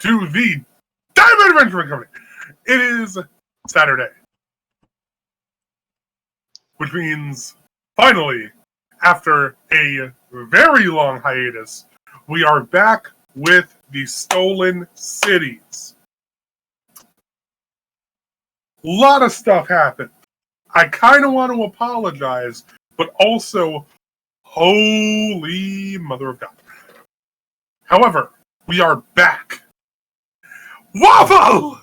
to the Diamond Adventure Company. It is Saturday, which means finally, after a very long hiatus, we are back with the Stolen Cities. A lot of stuff happened. I kind of want to apologize, but also, holy mother of God. However, we are back. Waffle!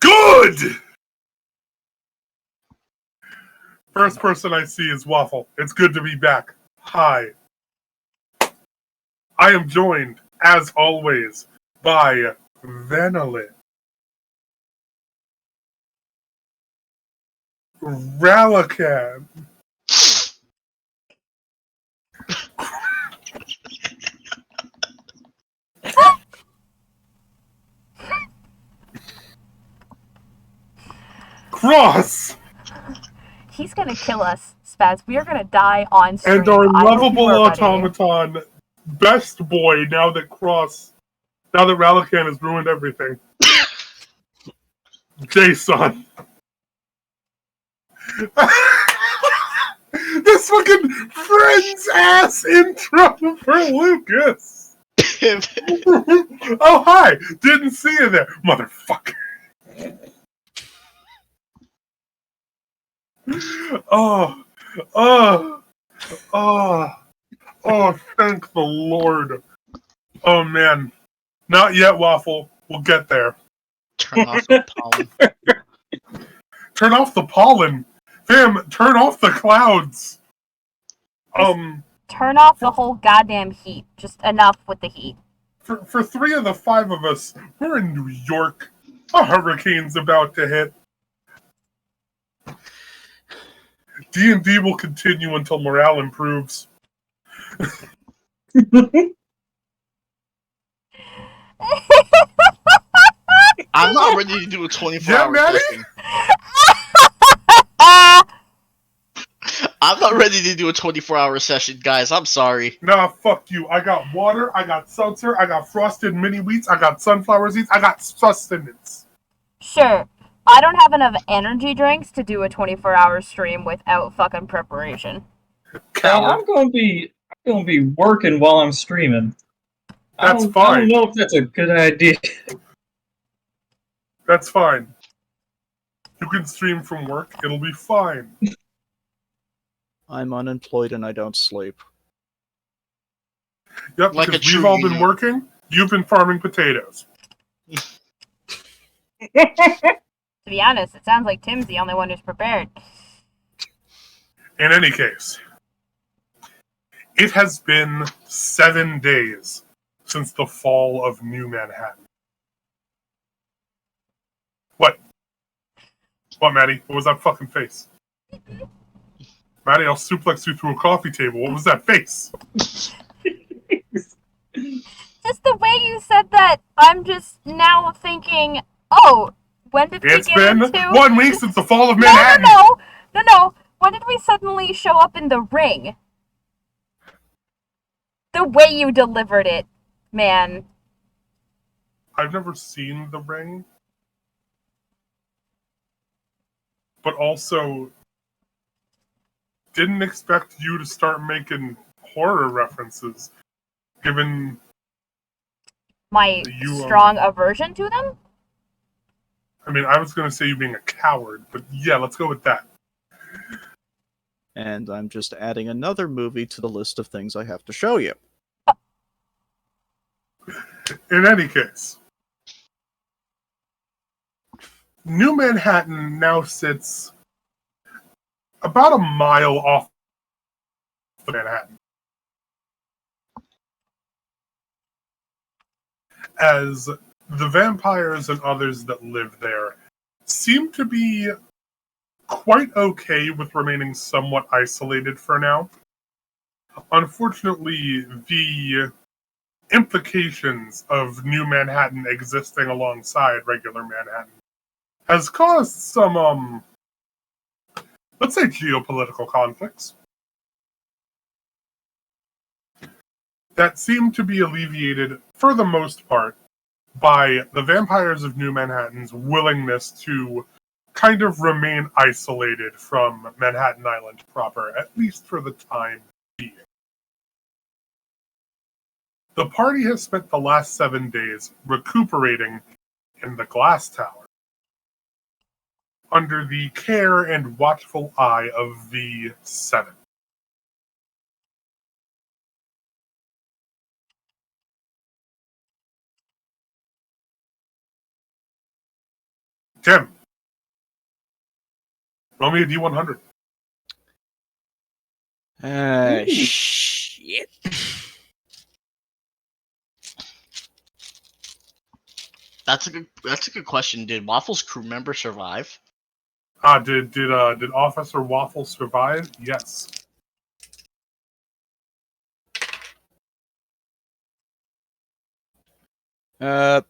Good! First person I see is Waffle. It's good to be back. Hi. I am joined, as always, by Vanillin, Ralacan, Cross, He's gonna kill us, Spaz. We are gonna die on stream. and our I hope you lovable are ready. automaton, Best Boy, now that Ralacan has ruined everything. Jason. This fucking Friends ass intro for Lucas. Oh, hi. Didn't see you there, motherfucker. Oh, thank the Lord. Oh, man. Not yet, Waffle. We'll get there. Turn off the pollen. Turn off the pollen. Fam, turn off the clouds. Turn off the whole goddamn heat. Just enough with the heat. For 3 of the 5 of us, we're in New York. A hurricane's about to hit. D&D will continue until morale improves. I'm not ready to do a 24-hour session. I'm not ready to do a 24-hour session, guys. I'm sorry. Nah, fuck you. I got water, I got seltzer, I got frosted mini wheats, I got sunflower seeds, I got sustenance. Sure. I don't have enough energy drinks to do a 24-hour stream without fucking preparation. I'm gonna be working while I'm streaming. That's I fine. don't know if that's a good idea. That's fine. You can stream from work. It'll be fine. I'm unemployed and I don't sleep. Yep, Like a because we've true all been union. working. You've been farming potatoes. To be honest, it sounds like Tim's the only one who's prepared. In any case, it has been 7 days since the fall of New Manhattan. What? What, Maddie? What was that fucking face? Maddie, I'll suplex you through a coffee table. What was that face? Just the way you said that, I'm just now thinking, oh, when did we It's get been into... 1 week since the fall of Manhattan. No. When did we suddenly show up in the ring? The way you delivered it, man. I've never seen The Ring. But also didn't expect you to start making horror references, given My you, strong aversion to them? I mean, I was going to say you being a coward, but yeah, let's go with that. And I'm just adding another movie to the list of things I have to show you. In any case, New Manhattan now sits about a mile off of Manhattan. As the vampires and others that live there seem to be quite okay with remaining somewhat isolated for now. Unfortunately, the implications of New Manhattan existing alongside regular Manhattan has caused some, let's say, geopolitical conflicts that seem to be alleviated, for the most part, by the vampires of New Manhattan's willingness to kind of remain isolated from Manhattan Island proper, at least for the time being. The party has spent the last 7 days recuperating in the glass tower, under the care and watchful eye of the Seven. Tim, roll me a D100. Shit. That's a good question. Did Waffle's crew member survive? Did Officer Waffle survive? Yes. Uh,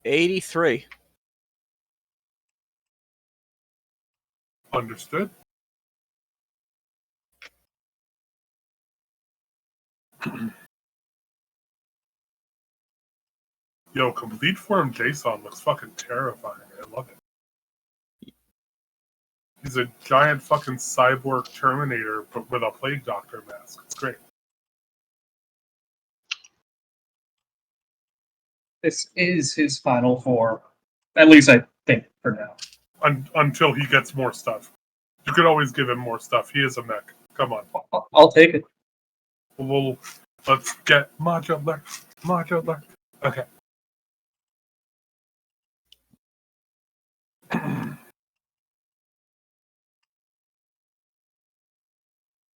83. Understood. Yo, complete form JSON looks fucking terrifying. I love it. He's a giant fucking cyborg Terminator, but with a plague doctor mask. It's great. This is his final form. At least I think for now. Until he gets more stuff. You could always give him more stuff. He is a mech. Come on. I'll take it. Well, let's get modular. Modular. Okay.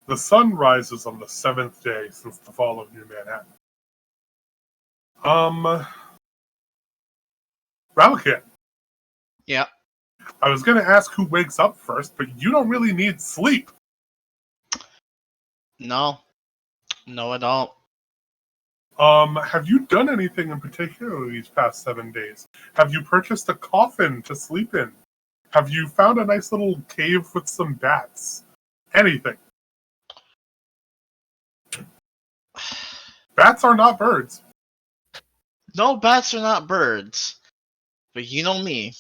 The sun rises on the 7th day since the fall of New Manhattan. Ralakan. Yeah. I was going to ask who wakes up first, but you don't really need sleep. No, I don't. Have you done anything in particular these past 7 days? Have you purchased a coffin to sleep in? Have you found a nice little cave with some bats? Anything? Bats are not birds. No, bats are not birds. But you know me.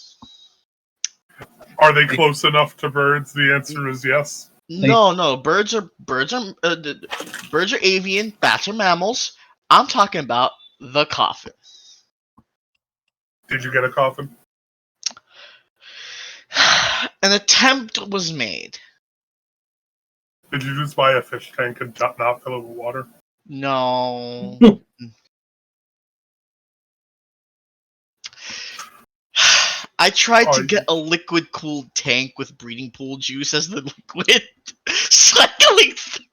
Are they close enough to birds? The answer is yes. No. Birds are avian. Bats are mammals. I'm talking about the coffin. Did you get a coffin? An attempt was made. Did you just buy a fish tank and not fill it with water? No. I tried to get a liquid cooled tank with breeding pool juice as the liquid cycling through.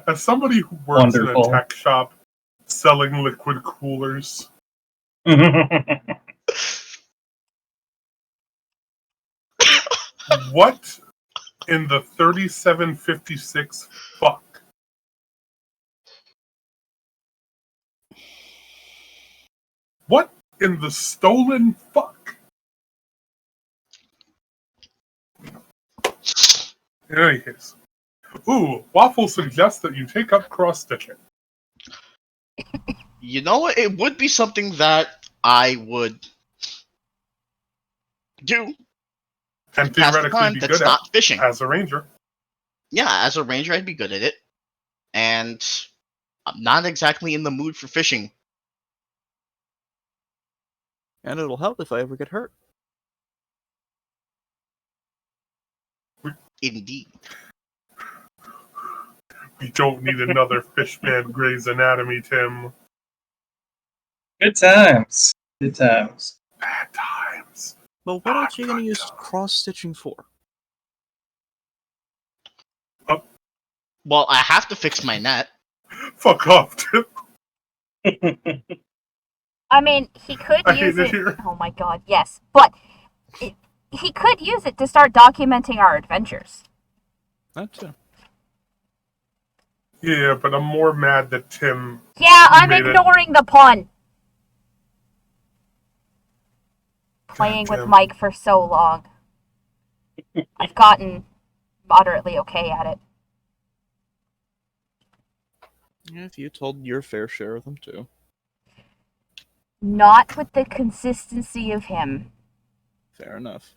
As somebody who works in a tech shop selling liquid coolers, what in the 3756 fuck? What in the stolen fuck? In any case. Ooh, Waffle suggests that you take up cross-stitching. You know what? It would be something that I would do. And theoretically be good at fishing. As a ranger. Yeah, as a ranger I'd be good at it. And I'm not exactly in the mood for fishing. And it'll help if I ever get hurt. Indeed. We don't need another Fishman Grey's Anatomy, Tim. Good times. Good times. Bad times. Well, what else are you going to use cross-stitching for? Well, I have to fix my net. Fuck off, Tim. I mean, he could use it. Oh my god, yes. But he could use it to start documenting our adventures. That too. Yeah, but I'm more mad that Tim. Yeah, I'm ignoring the pun. Playing with Mike for so long. I've gotten moderately okay at it. Yeah, if you told your fair share of them too. Not with the consistency of him. Fair enough.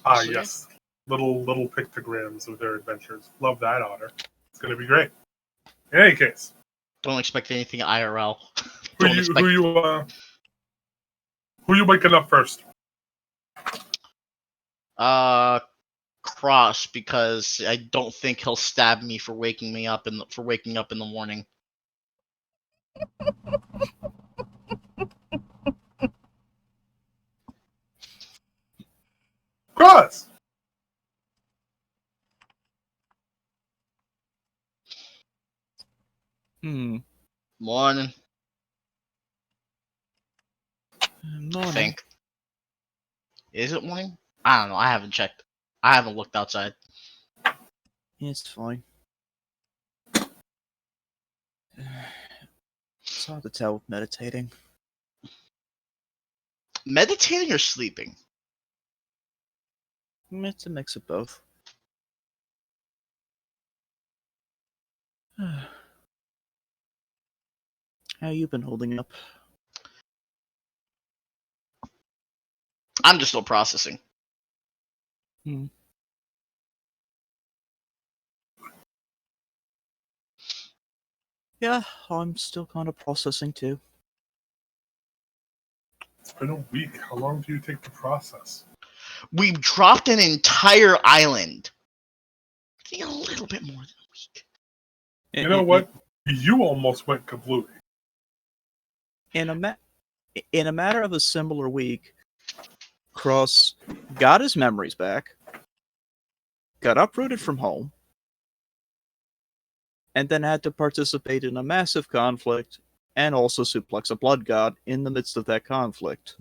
Ah, yes. Little pictograms of their adventures. Love that, Otter. It's going to be great. In any case, Don't expect anything IRL. who you waking up first? Cross, because I don't think he'll stab me for waking me up in the morning. Cross. Morning. Morning. I think. Is it morning? I don't know. I haven't checked. I haven't looked outside. It's fine. It's hard to tell with meditating. Meditating or sleeping? It's a mix of both. How you been holding up? I'm just still processing. Yeah, I'm still kind of processing too. It's been a week. How long do you take to process? We dropped an entire island. I think a little bit more than a week. You know what? You almost went kablooey. In a matter of a similar week, Cross got his memories back, got uprooted from home, and then had to participate in a massive conflict and also suplex a blood god in the midst of that conflict.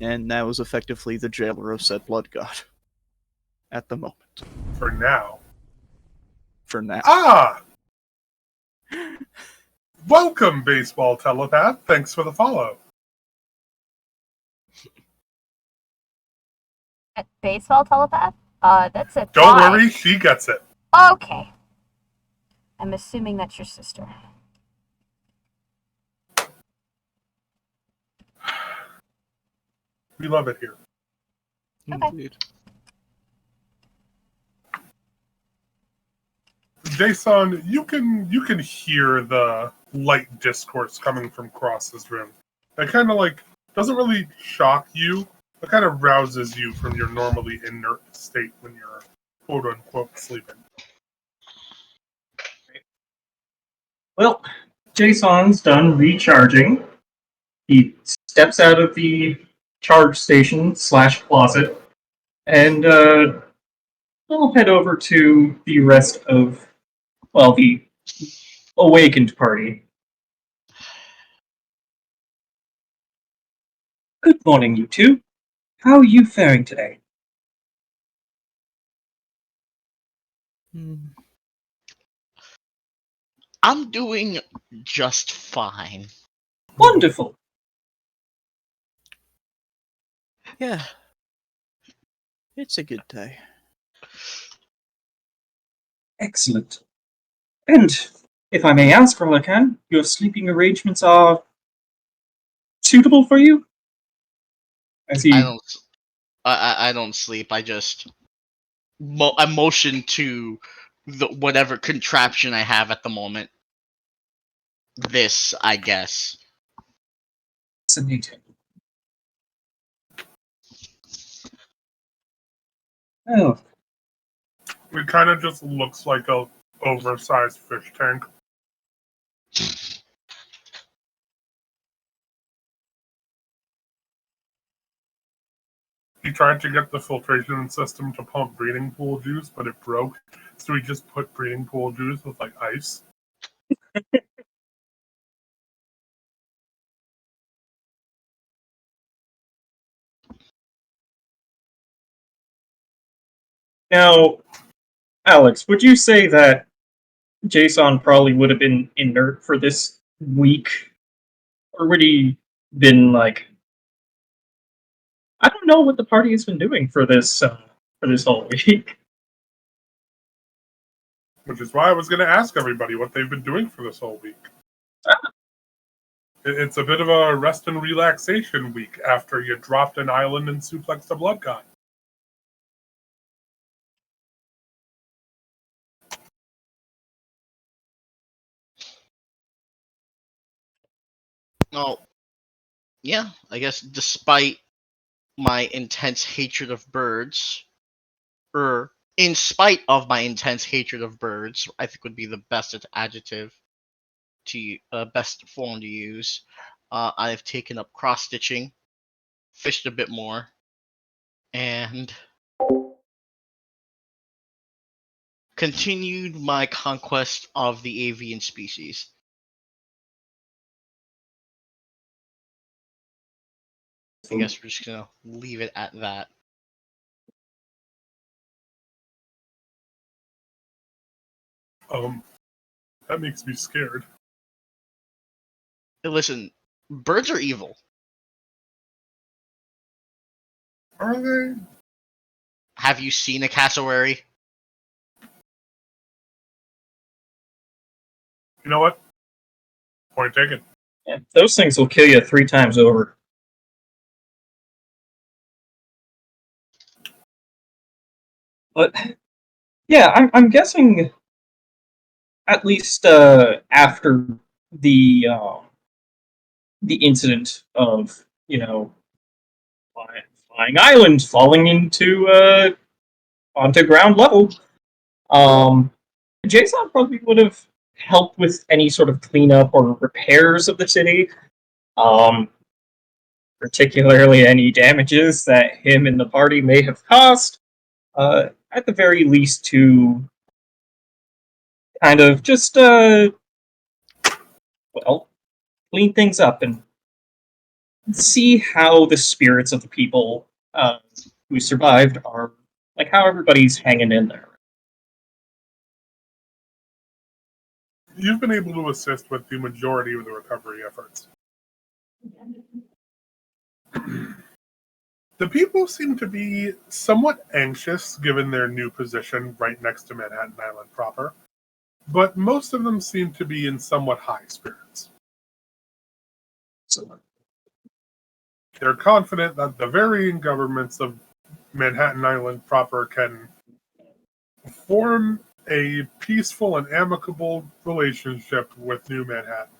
And now is effectively the jailer of said blood god. At the moment. For now. For now. Ah! Welcome, baseball telepath. Thanks for the follow. Baseball telepath? That's it. Don't worry, she gets it. Okay. I'm assuming that's your sister. We love it here. Okay. Indeed. Jason, you can hear the light discourse coming from Cross's room. It kind of doesn't really shock you. It kind of rouses you from your normally inert state when you're quote unquote sleeping. Well, Jason's done recharging. He steps out of the charge station / closet, and we'll head over to the rest of, the awakened party. Good morning, you two. How are you faring today? I'm doing just fine. Wonderful. Yeah. It's a good day. Excellent. And, if I may ask, Rolakan, your sleeping arrangements are suitable for you? I don't sleep. I just I motion to the whatever contraption I have at the moment. This, I guess. Fascinating. Oh, It kind of just looks like a oversized fish tank. He tried to get the filtration system to pump breeding pool juice, but it broke. So he just put breeding pool juice with ice. now, Alex, would you say that Jason probably would have been inert for this week. Already been like, I don't know what the party has been doing for this whole week. Which is why I was going to ask everybody what they've been doing for this whole week. It's a bit of a rest and relaxation week after you dropped an island and suplexed a blood god. Oh, yeah, I guess despite my intense hatred of birds, or in spite of my intense hatred of birds, I think would be the best adjective best form to use. I've taken up cross stitching, fished a bit more, and continued my conquest of the avian species. I guess we're just gonna leave it at that. That makes me scared. Hey, listen, birds are evil. Are they? Have you seen a cassowary? You know what? Point taken. Yeah, those things will kill you 3 times over. But yeah, I'm guessing at least after the incident of flying island falling into onto ground level, Jason probably would have helped with any sort of cleanup or repairs of the city, particularly any damages that him and the party may have caused. At the very least, to kind of just clean things up and see how the spirits of the people who survived are, like how everybody's hanging in there. You've been able to assist with the majority of the recovery efforts. The people seem to be somewhat anxious given their new position right next to Manhattan Island proper, but most of them seem to be in somewhat high spirits. They're confident that the varying governments of Manhattan Island proper can form a peaceful and amicable relationship with New Manhattan.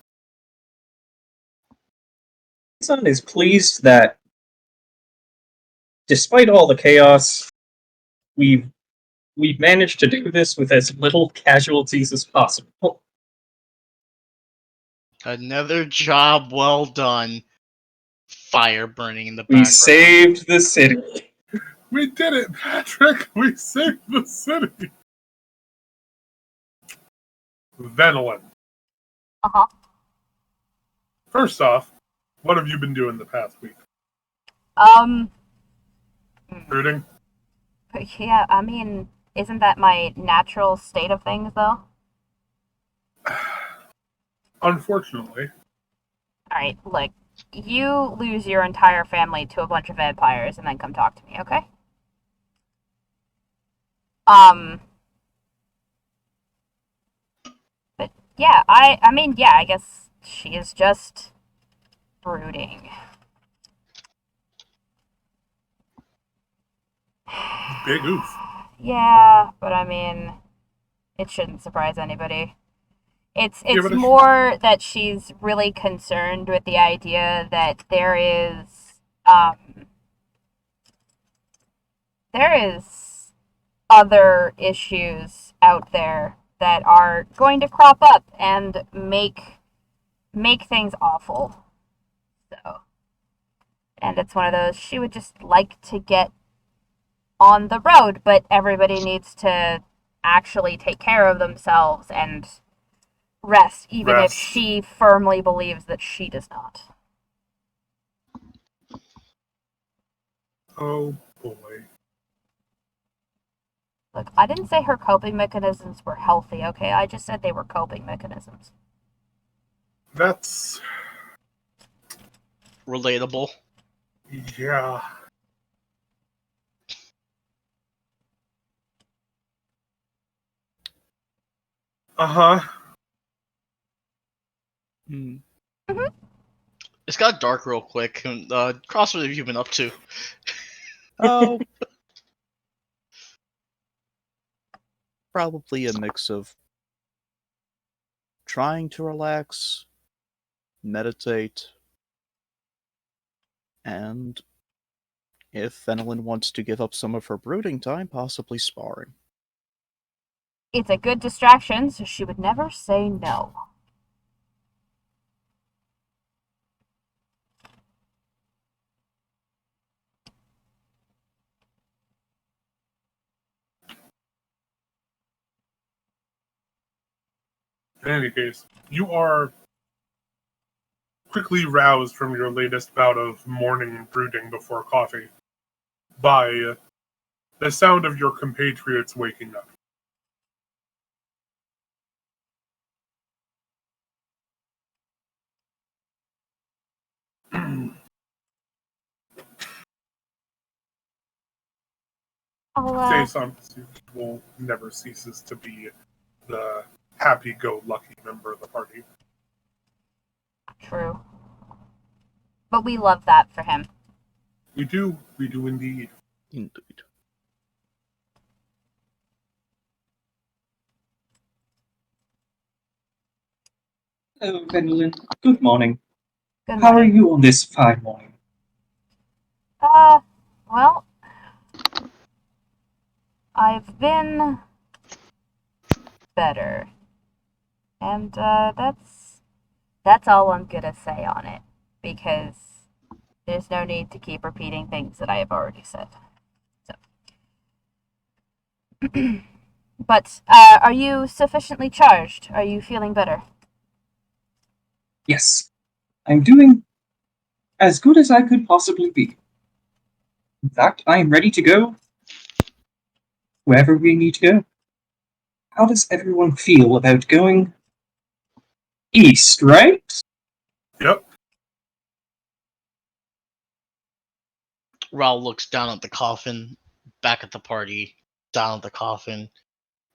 Jason is pleased that despite all the chaos, we've managed to do this with as little casualties as possible. Another job well done. Fire burning in the background. We saved the city. We did it, Patrick! We saved the city! Venolin. Uh-huh. First off, what have you been doing the past week? Rooting? Yeah, I mean, isn't that my natural state of things, though? Unfortunately. Alright, look. You lose your entire family to a bunch of vampires and then come talk to me, okay? But yeah, I mean, yeah, I guess she is just brooding. Big oof. Yeah, but I mean, it shouldn't surprise anybody. It's but more that she's really concerned with the idea that there is other issues out there that are going to crop up and make things awful. So, and it's one of those she would just like to get on the road, but everybody needs to actually take care of themselves and rest, even if she firmly believes that she does not. Oh boy. Look, I didn't say her coping mechanisms were healthy, okay? I just said they were coping mechanisms. That's... Relatable. yeah. Uh-huh. Hmm. It's got dark real quick. Cross, what have you been up to? Oh, probably a mix of trying to relax, meditate, and if Fenelon wants to give up some of her brooding time, possibly sparring. It's a good distraction, so she would never say no. In any case, you are quickly roused from your latest bout of morning brooding before coffee by the sound of your compatriots waking up. I'll, Jason will never ceases to be the happy-go-lucky member of the party. true. But we love that for him. We do indeed. Indeed. Hello, Fenelon. Good morning. Good How are morning. you on this fine morning? Well, I've been better. And, that's all I'm gonna say on it. Because there's no need to keep repeating things that I have already said. So. But, are you sufficiently charged? Are you feeling better? Yes, I'm doing as good as I could possibly be. In fact, I am ready to go wherever we need to go. How does everyone feel about going east, right? Yep. Raul looks down at the coffin, back at the party, down at the coffin,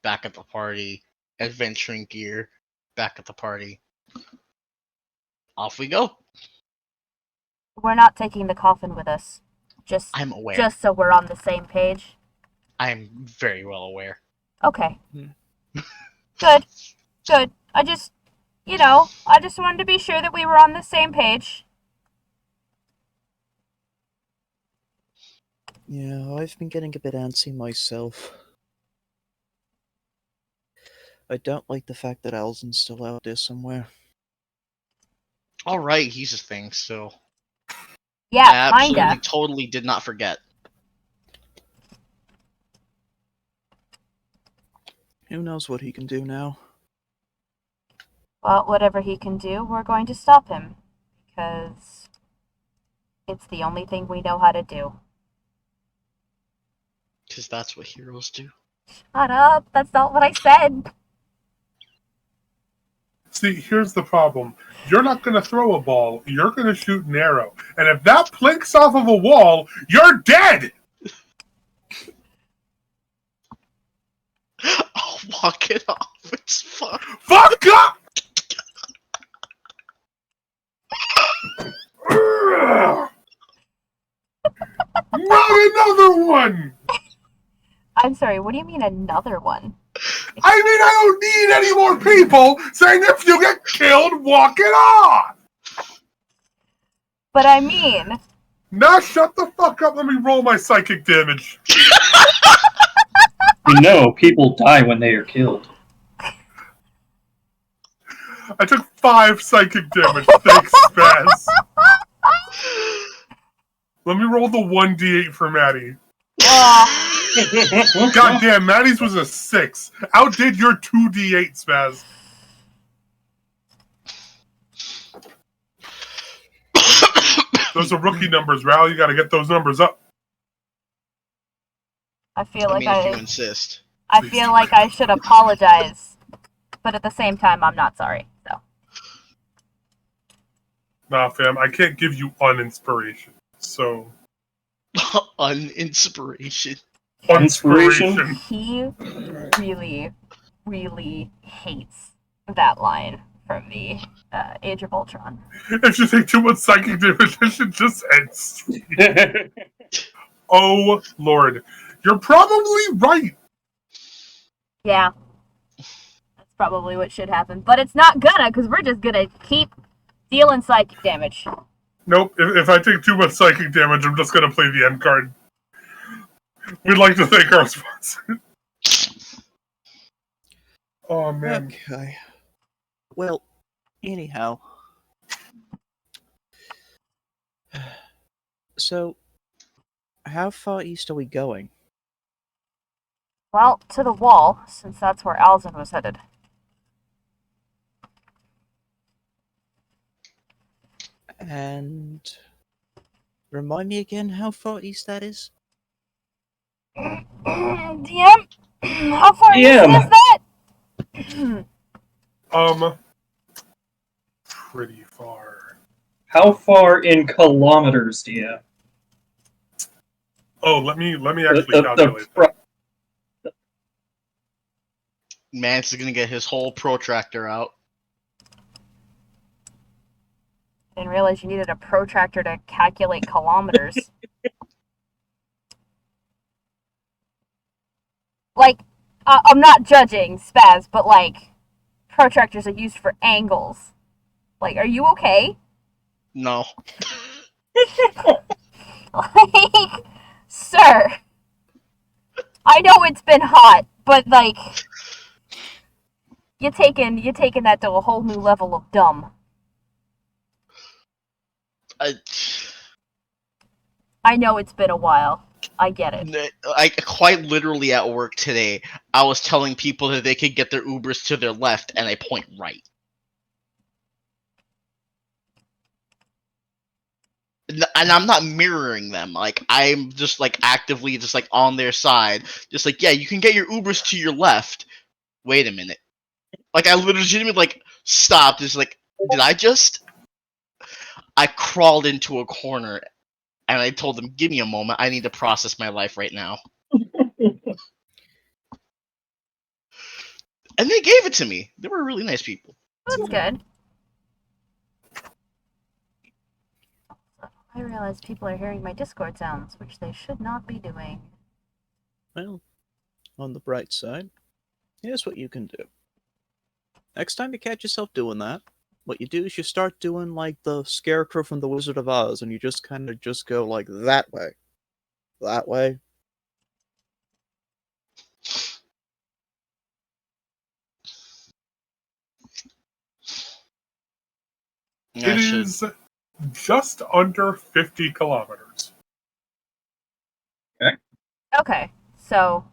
back at the party, adventuring gear, back at the party. Off we go. We're not taking the coffin with us. I'm aware. Just so we're on the same page. I'm very well aware. Okay. Hmm. Good. Good. I just wanted to be sure that we were on the same page. Yeah, I've been getting a bit antsy myself. I don't like the fact that Alzen's still out there somewhere. Alright, he's a thing, so. Yeah, I absolutely, kinda. totally did not forget. Who knows what he can do now? Well, whatever he can do, we're going to stop him. Because it's the only thing we know how to do. Because that's what heroes do. Shut up. That's not what I said. See, here's the problem. You're not going to throw a ball. You're going to shoot an arrow. And if that plinks off of a wall, you're dead! I'll walk it off. It's fine. Fuck up! Not another one! I'm sorry, what do you mean another one? I mean, I don't need any more people saying if you get killed, walk it off! But I mean... Now shut the fuck up, let me roll my psychic damage. You know, people die when they are killed. I took 5 psychic damage, thanks, Spaz. Let me roll the 1d8 for Maddie. God damn, Maddie's was a 6. Outdid your 2d8, Spaz. Those are rookie numbers, Ral. You gotta get those numbers up. I feel I like mean, if you insist. I Please feel don't like get I should apologize, but at the same time, I'm not sorry. So Nah, fam, I can't give you uninspiration. So, Uninspiration. Inspiration? inspiration. he really, really hates that line from the Age of Ultron. If you take too much psychic damage, it should just end. Oh, Lord. You're probably right. Yeah, that's probably what should happen. But it's not gonna, because we're just gonna keep dealing psychic damage. Nope, if I take too much psychic damage, I'm just going to play the end card. We'd like to thank our sponsor. Oh, man. Okay. Well, anyhow. So, how far east are we going? Well, to the wall, since that's where Alzin was headed. And remind me again how far east that is? DM? How far east DM. is that? Pretty far. How far in kilometers, DM? Oh, let me actually The calculate that. Mance is gonna get his whole protractor out. Didn't realize you needed a protractor to calculate kilometers. Like, I'm not judging Spaz, but like, protractors are used for angles. Like, are you okay? No. Like, sir, I know it's been hot, but like, you're taking that to a whole new level of dumb. I know it's been a while. I get it. I quite literally at work today, I was telling people that they could get their Ubers to their left, and I point right. And I'm not mirroring them. Like, I'm just like actively just like on their side. Just like, yeah, you can get your Ubers to your left. Wait a minute. Like, I legitimately like stopped. Just like, did I just? I crawled into a corner and I told them, give me a moment. I need to process my life right now. And they gave it to me. They were really nice people. That's good. I realize people are hearing my Discord sounds, which they should not be doing. Well, on the bright side, here's what you can do. Next time you catch yourself doing that, what you do is you start doing like the Scarecrow from the Wizard of Oz, and you just kind of just go like that way. That way. It is just under 50 kilometers. Okay, so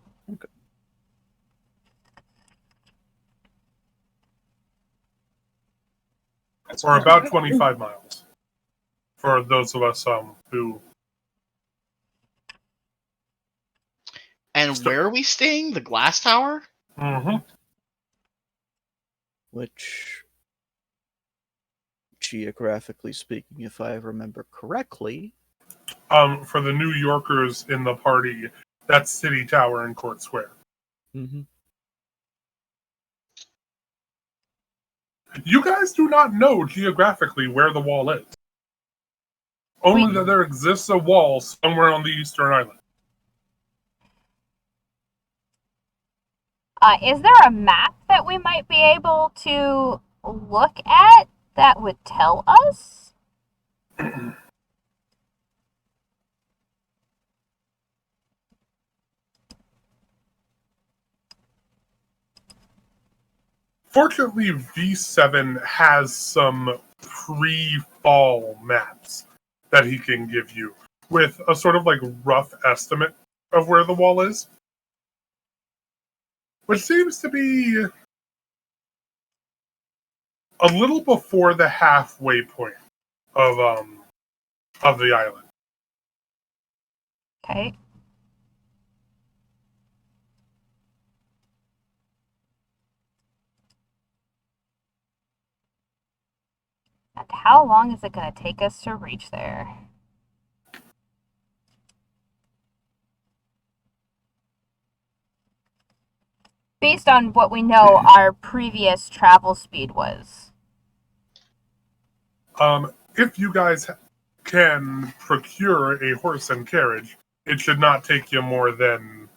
Or about 25 miles. For those of us who... And where are we staying? The glass tower? Mm-hmm. Which, geographically speaking, if I remember correctly... For the New Yorkers in the party, that's City Tower in Court Square. Mm-hmm. You guys do not know geographically where the wall is. Only that there exists a wall somewhere on the Eastern Island. Is there a map that we might be able to look at that would tell us? Fortunately, V7 has some pre-fall maps that he can give you with a sort of like rough estimate of where the wall is, which seems to be a little before the halfway point of the island. Okay. And how long is it going to take us to reach there? Based on what we know our previous travel speed was. If you guys can procure a horse and carriage, it should not take you more than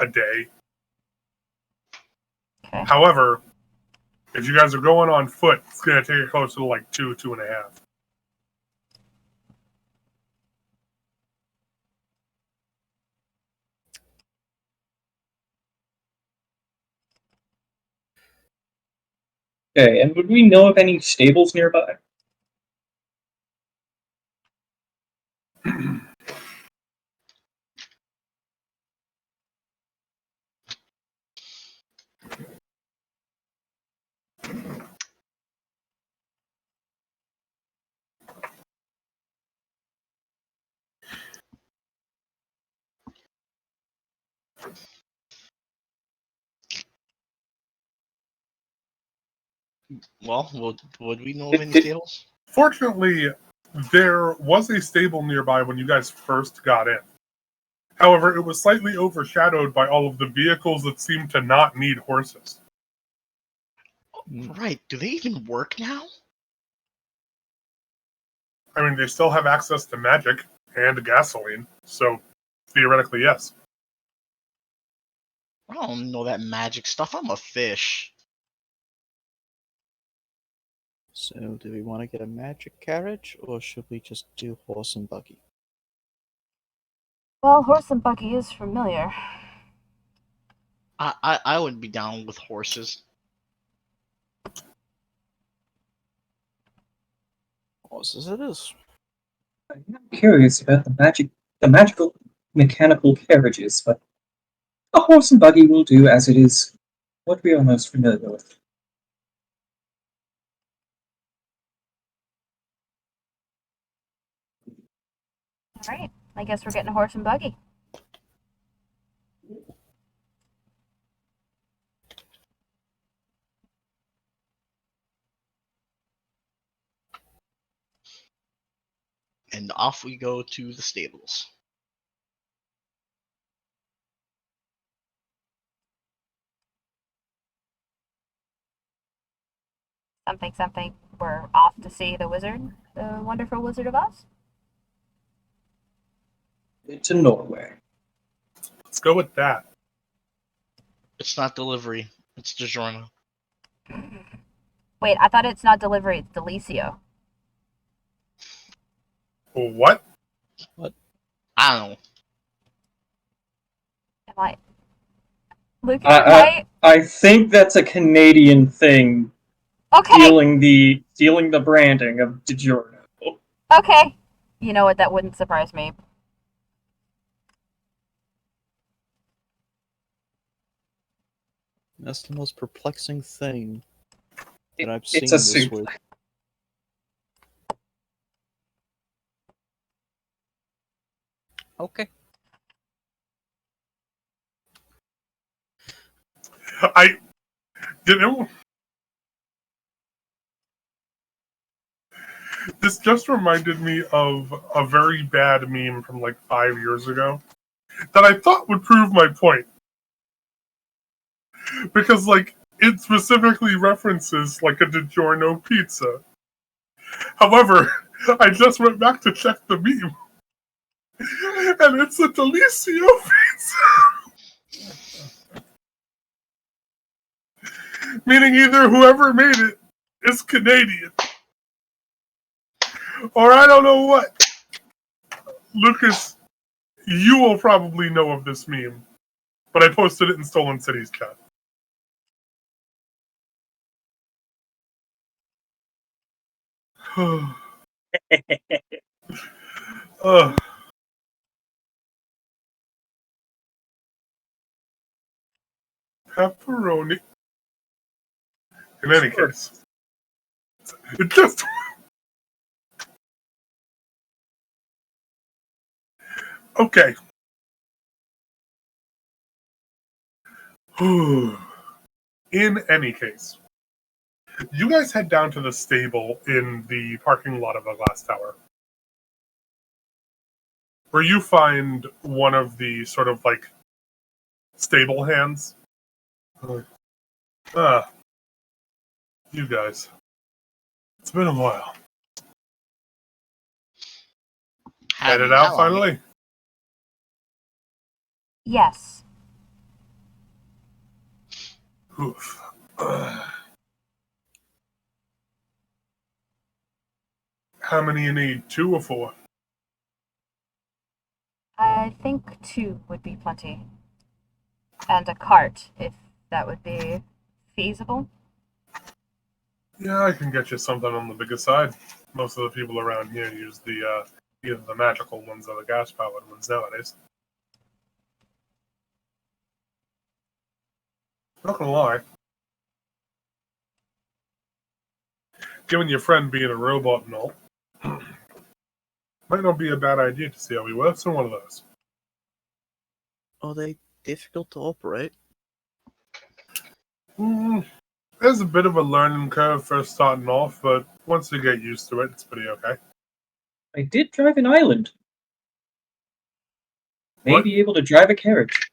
a day. Okay. However, if you guys are going on foot, it's going to take you closer to like 2.5. Okay, and would we know of any stables nearby? Well, would we know of any stables? Fortunately, there was a stable nearby when you guys first got in. However, it was slightly overshadowed by all of the vehicles that seemed to not need horses. Right. Do they even work now? I mean, they still have access to magic and gasoline, so theoretically, yes. I don't know that magic stuff. I'm a fish. So, do we want to get a magic carriage, or should we just do horse and buggy? Well, horse and buggy is familiar. I would be down with horses. Horses it is. I'm curious about the magical mechanical carriages, but a horse and buggy will do as it is what we are most familiar with. Alright, I guess we're getting a horse and buggy. And off we go to the stables. Something. We're off to see the wizard, the wonderful Wizard of Oz. To Norway. Let's go with that. It's not delivery. It's DiGiorno. Wait, I thought it's not delivery, it's Delicio. What? I don't know. Am I? Lucas, am I think that's a Canadian thing. Okay. Stealing the branding of DiGiorno. Okay. You know what? That wouldn't surprise me. That's the most perplexing thing that I've It's seen a this soup. week. Okay. This just reminded me of a very bad meme from like 5 years ago that I thought would prove my point. Because, like, it specifically references, like, a DiGiorno pizza. However, I just went back to check the meme. And it's a Delicio pizza! Meaning either whoever made it is Canadian. Or I don't know what. Lucas, you will probably know of this meme. But I posted it in Stolen City's chat. Pepperoni. In any case, it just. Okay. In any case, You guys head down to the stable in the parking lot of the Glass Tower, where you find one of the sort of like stable hands. Ah, you guys. It's been a while. Headed out How long? finally? Yes. Oof. How many you need? 2 or 4? I think 2 would be plenty. And a cart, if that would be feasible. Yeah, I can get you something on the bigger side. Most of the people around here use the either the magical ones or the gas-powered ones nowadays. Not gonna lie. Given your friend being a robot and all, might not be a bad idea to see how he works in one of those. Are they difficult to operate? There's a bit of a learning curve first starting off, but once you get used to it, it's pretty okay. I did drive an island. May What? be able to drive a carriage.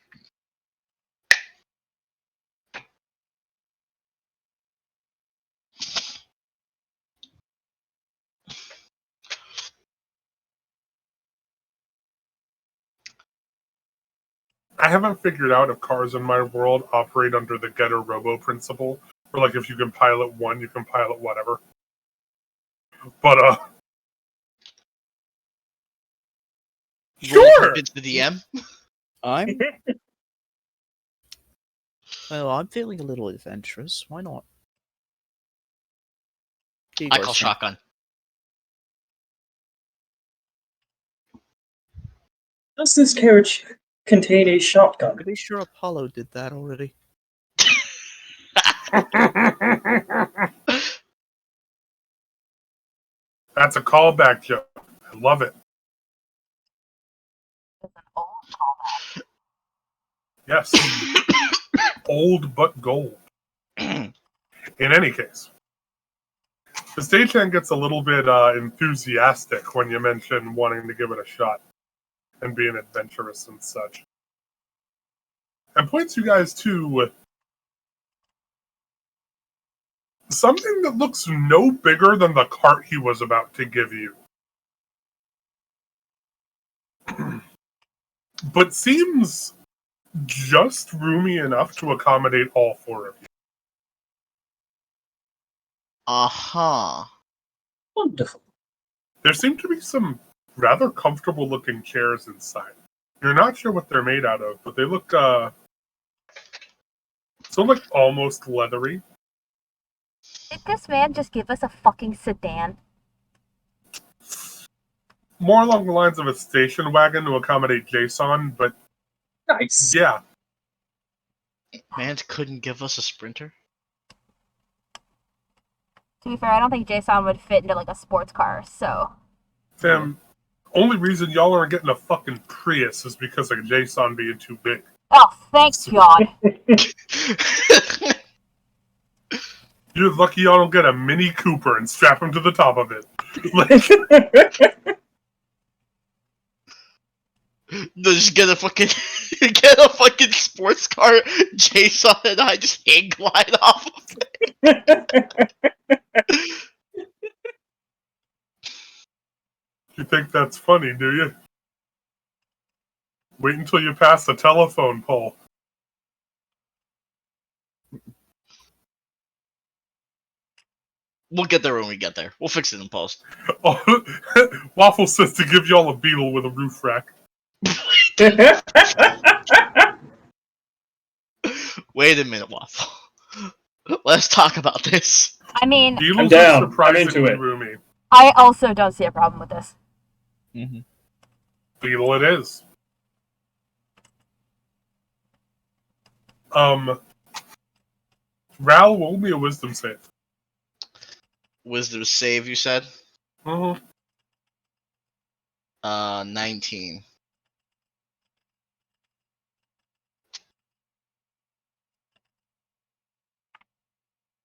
I haven't figured out if cars in my world operate under the Getter Robo principle, where like if you can pilot one, you can pilot whatever. But Roll sure. convince the DM. I'm well. I'm feeling a little adventurous. Why not? What do you I guys call think? shotgun. Does this carriage contain a shotgun? Pretty sure Apollo did that already. That's a callback joke. I love it. It's an old callback. Yes. Old but gold. In any case, the stagehand gets a little bit enthusiastic when you mention wanting to give it a shot and being adventurous and such. And points you guys to something that looks no bigger than the cart he was about to give you. But seems just roomy enough to accommodate all 4 of you. Uh-huh. Wonderful. There seem to be some rather comfortable looking chairs inside. You're not sure what they're made out of, but they look so like almost leathery. Did this man just give us a fucking sedan? More along the lines of a station wagon to accommodate Jason, but Nice. yeah. Man couldn't give us a sprinter. To be fair, I don't think Jason would fit into like a sports car, so. Sam, only reason y'all aren't getting a fucking Prius is because of Jason being too big. Oh, thank God. You're lucky y'all don't get a Mini Cooper and strap him to the top of it. Like, Just get a fucking sports car. Jason and I just hang glide off of it. you think that's funny, do you? Wait until you pass the telephone pole. We'll get there when we get there. We'll fix it in post. Oh, Waffle says to give y'all a Beetle with a roof rack. Wait a minute, Waffle. Let's talk about this. I mean, Beetles down. are I'm surprisingly into it. roomy. I also don't see a problem with this. Mm-hmm. Beetle it is. Ral, roll me a wisdom save. Wisdom save, you said? Mm-hmm. 19.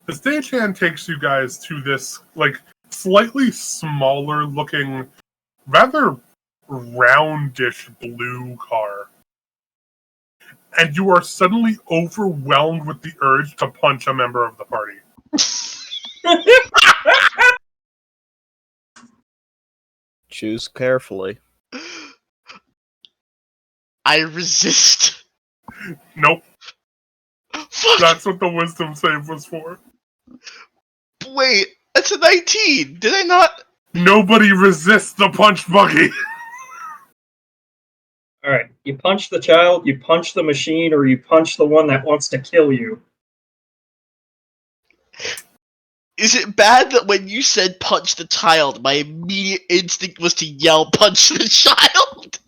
The stagehand takes you guys to this, like, slightly smaller looking, rather roundish blue car. And you are suddenly overwhelmed with the urge to punch a member of the party. Choose carefully. I resist. Nope, Fuck! that's what the wisdom save was for. Wait, that's a 19. Did I not? Nobody resists the punch buggy. Alright, you punch the child, you punch the machine, or you punch the one that wants to kill you. Is it bad that when you said punch the child, my immediate instinct was to yell punch the child?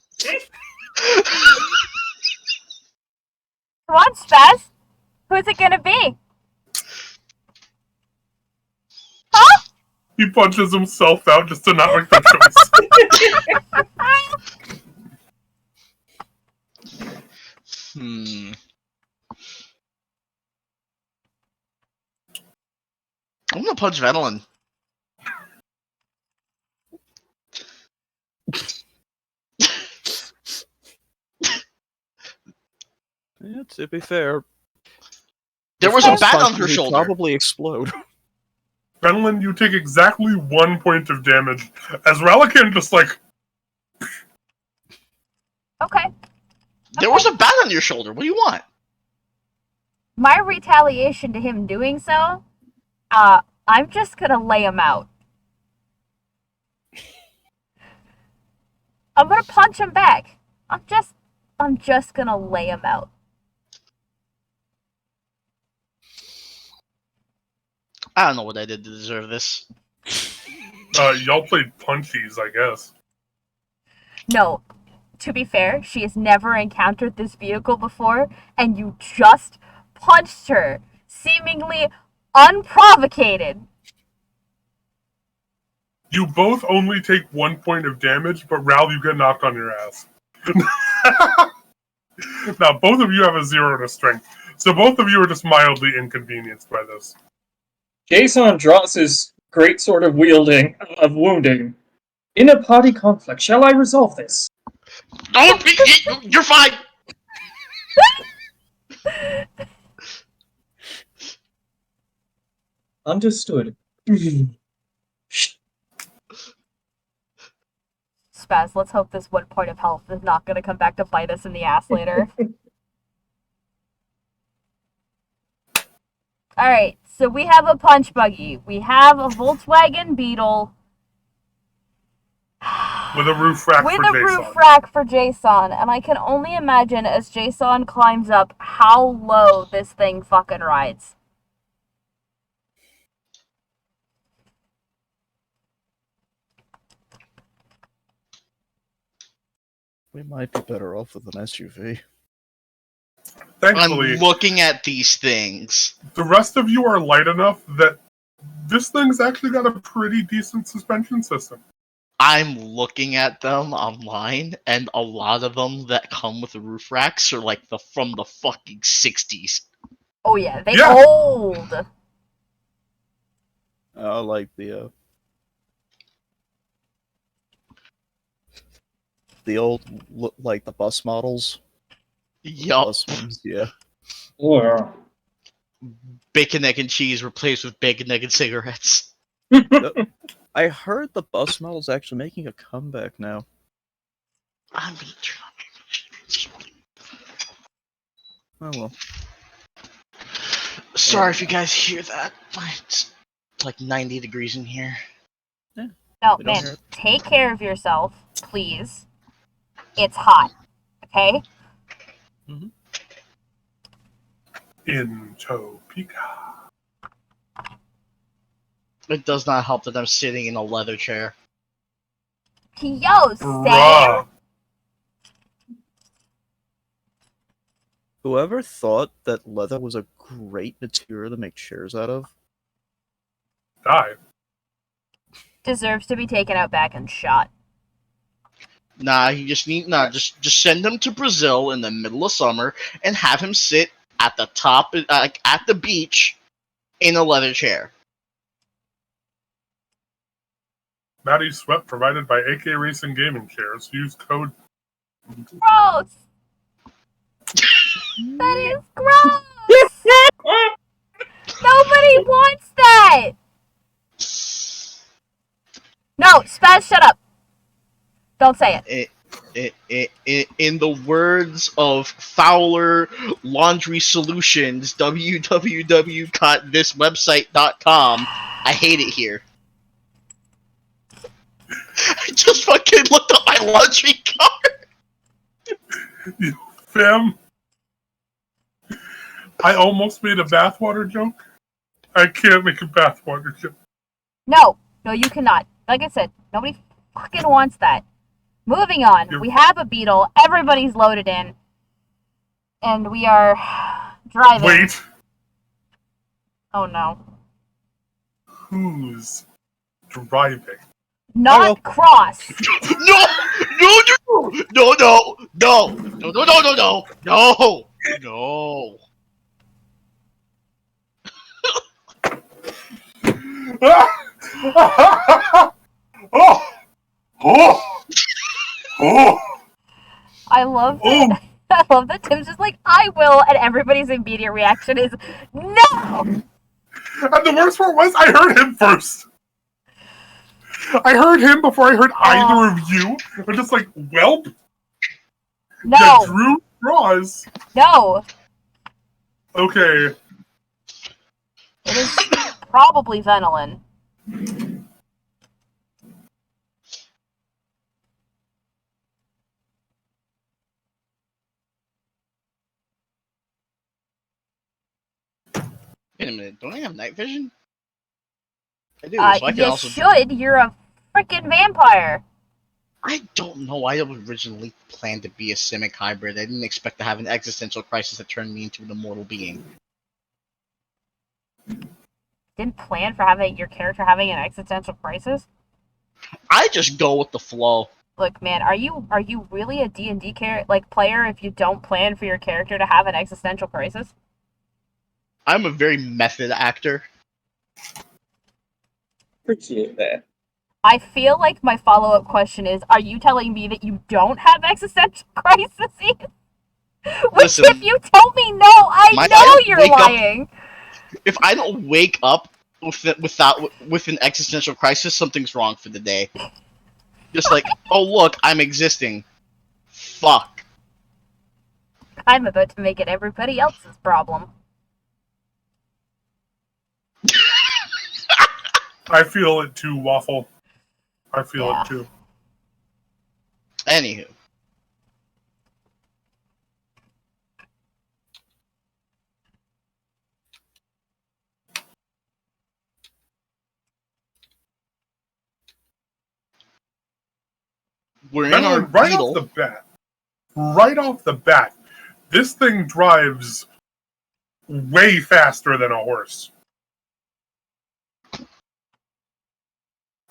Come on, Spaz. Who's it gonna be? Huh? He punches himself out just to not make the choice. I'm gonna punch Venelin. Yeah, to be fair, There was a bat on her he'd shoulder. probably explode. Renlin, you take exactly 1 point of damage as Relican just like. Okay. There was a bat on your shoulder. What do you want? My retaliation to him doing so, I'm just gonna lay him out. I'm gonna punch him back. I'm just gonna lay him out. I don't know what I did to deserve this. Y'all played punchies, I guess. No, to be fair, she has never encountered this vehicle before, and you just punched her, seemingly unprovocated. You both only take 1 point of damage, but Ral, you get knocked on your ass. Now, both of you have a 0 to strength, so both of you are just mildly inconvenienced by this. Jason draws his great sword of wielding of wounding. In a party conflict, shall I resolve this? Don't be. You're fine. Understood. Spaz, let's hope this 1 point of health is not gonna come back to bite us in the ass later. Alright, so we have a punch buggy. We have a Volkswagen Beetle. With a roof rack With for a Jason. roof rack for Jason, and I can only imagine as Jason climbs up how low this thing fucking rides. We might be better off with an SUV. Thankfully, I'm looking at these things. the rest of you are light enough that this thing's actually got a pretty decent suspension system. I'm looking at them online, and a lot of them that come with roof racks are like from the fucking 60s. Oh yeah, they Yeah. old. Like the old, like the bus models. Yup. Bus ones, yeah. Yeah. Bacon, egg, and cheese replaced with bacon, egg, and cigarettes. I heard the bus model's actually making a comeback now. I'm gonna turn on. Oh well. Sorry if you guys hear that. It's like 90 degrees in here. No, We don't man, hear it. take care of yourself, please. It's hot, okay? In Topeka. It does not help that I'm sitting in a leather chair. Yo, Sam! Bruh. Whoever thought that leather was a great material to make chairs out of? Die. Deserves to be taken out back and shot. Nah, you just need just send him to Brazil in the middle of summer and have him sit at the top, at the beach, in a leather chair. Matty Sweat provided by AK Racing Gaming Chairs. Use code. Gross! That is gross! Nobody wants that! No, Spaz, shut up. Don't say it. In the words of Fowler Laundry Solutions, www.thiswebsite.com, I hate it here. I just fucking looked up my laundry card. Fam, I almost made a bathwater joke. I can't make a bathwater joke. No, you cannot. Like I said, nobody fucking wants that. Moving on. We have a beetle. Everybody's loaded in. And we are driving. Wait. Oh no. Who's driving? Not Cross. No! I love that. I love that Tim's just like, I will, and everybody's immediate reaction is, no! And the worst part was, I heard him first. I heard him before I heard either of you. I'm just like, well, no. Yeah, Drew draws. No. Okay. It is probably Venolin. Wait a minute, don't I have night vision? I do, so I can you also... should. You're a freaking vampire. I don't know. I originally planned to be a Simic hybrid. I didn't expect to have an existential crisis that turned me into an immortal being. Didn't plan for having your character having an existential crisis? I just go with the flow. Look, man, are you really a D&D player if you don't plan for your character to have an existential crisis? I'm a very method actor. Appreciate that. I feel like my follow-up question is, are you telling me that you don't have existential crises? Which, Listen, if you told me no, I know you're lying. If I don't wake up with an existential crisis, something's wrong for the day. Just like, oh look, I'm existing. Fuck. I'm about to make it everybody else's problem. I feel it too, Waffle. I feel it too. Anywho. We're in our right beetle. Right off the bat, this thing drives way faster than a horse.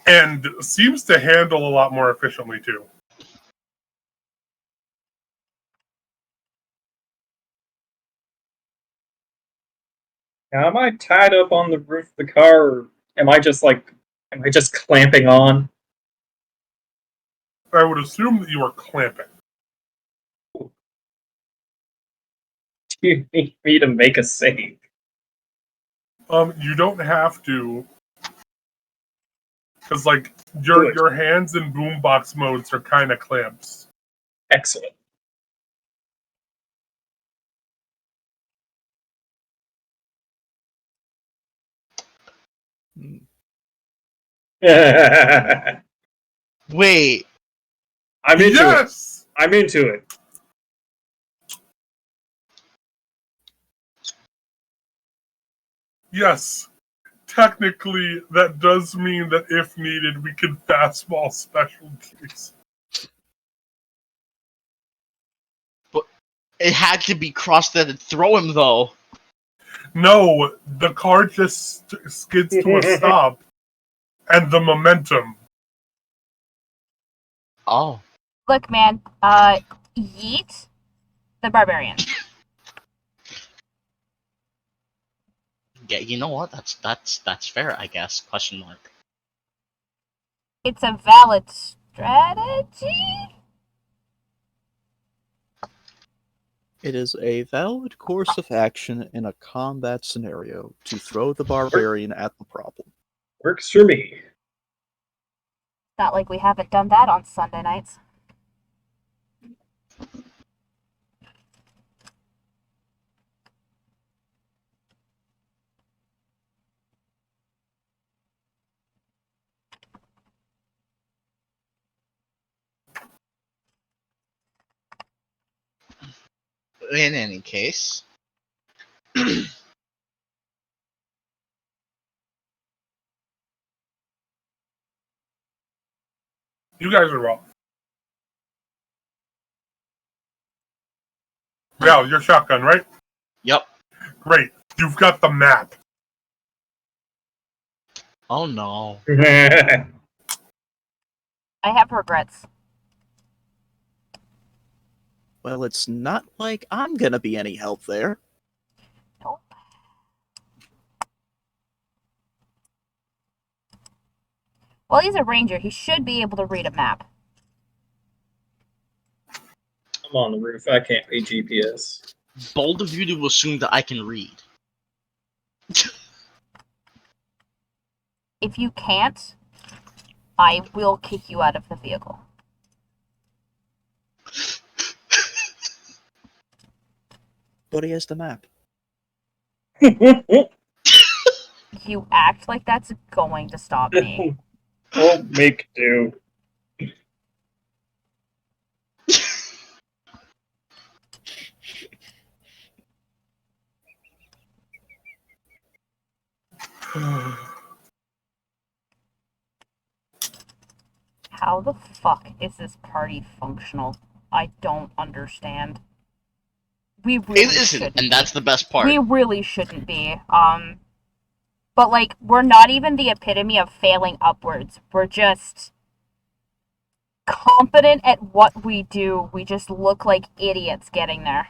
And seems to handle a lot more efficiently, too. Now, am I tied up on the roof of the car, or am I just clamping on? I would assume that you are clamping. Do you need me to make a save? You don't have to. Because, like, your hands in boombox modes are kind of clamps. Excellent. Wait. I'm into Yes! it. I'm into it. Yes. Technically, that does mean that if needed, we can fastball specialties. But it had to be crossed that and throw him, though. No, the car just skids to a stop. And the momentum. Oh. Look, man, yeet the barbarian. Yeah, you know what? That's fair, I guess. Question mark. It's a valid strategy? It is a valid course of action in a combat scenario to throw the barbarian at the problem. Works for me. Not like we haven't done that on Sunday nights. In any case, You guys are wrong. Yeah, your shotgun, right? yep. Great. You've got the map. Oh no. I have regrets. Well, it's not like I'm gonna be any help there. Nope. Well, he's a ranger. He should be able to read a map. I'm on the roof. I can't read GPS. Bold of you to assume that I can read. If you can't, I will kick you out of the vehicle. But he has the map. You act like that's going to stop me. I'll make do. How the fuck is this party functional? I don't understand. We really It isn't, shouldn't and that's be. the best part. We really shouldn't be. But like, we're not even the epitome of failing upwards. We're just competent at what we do. We just look like idiots getting there.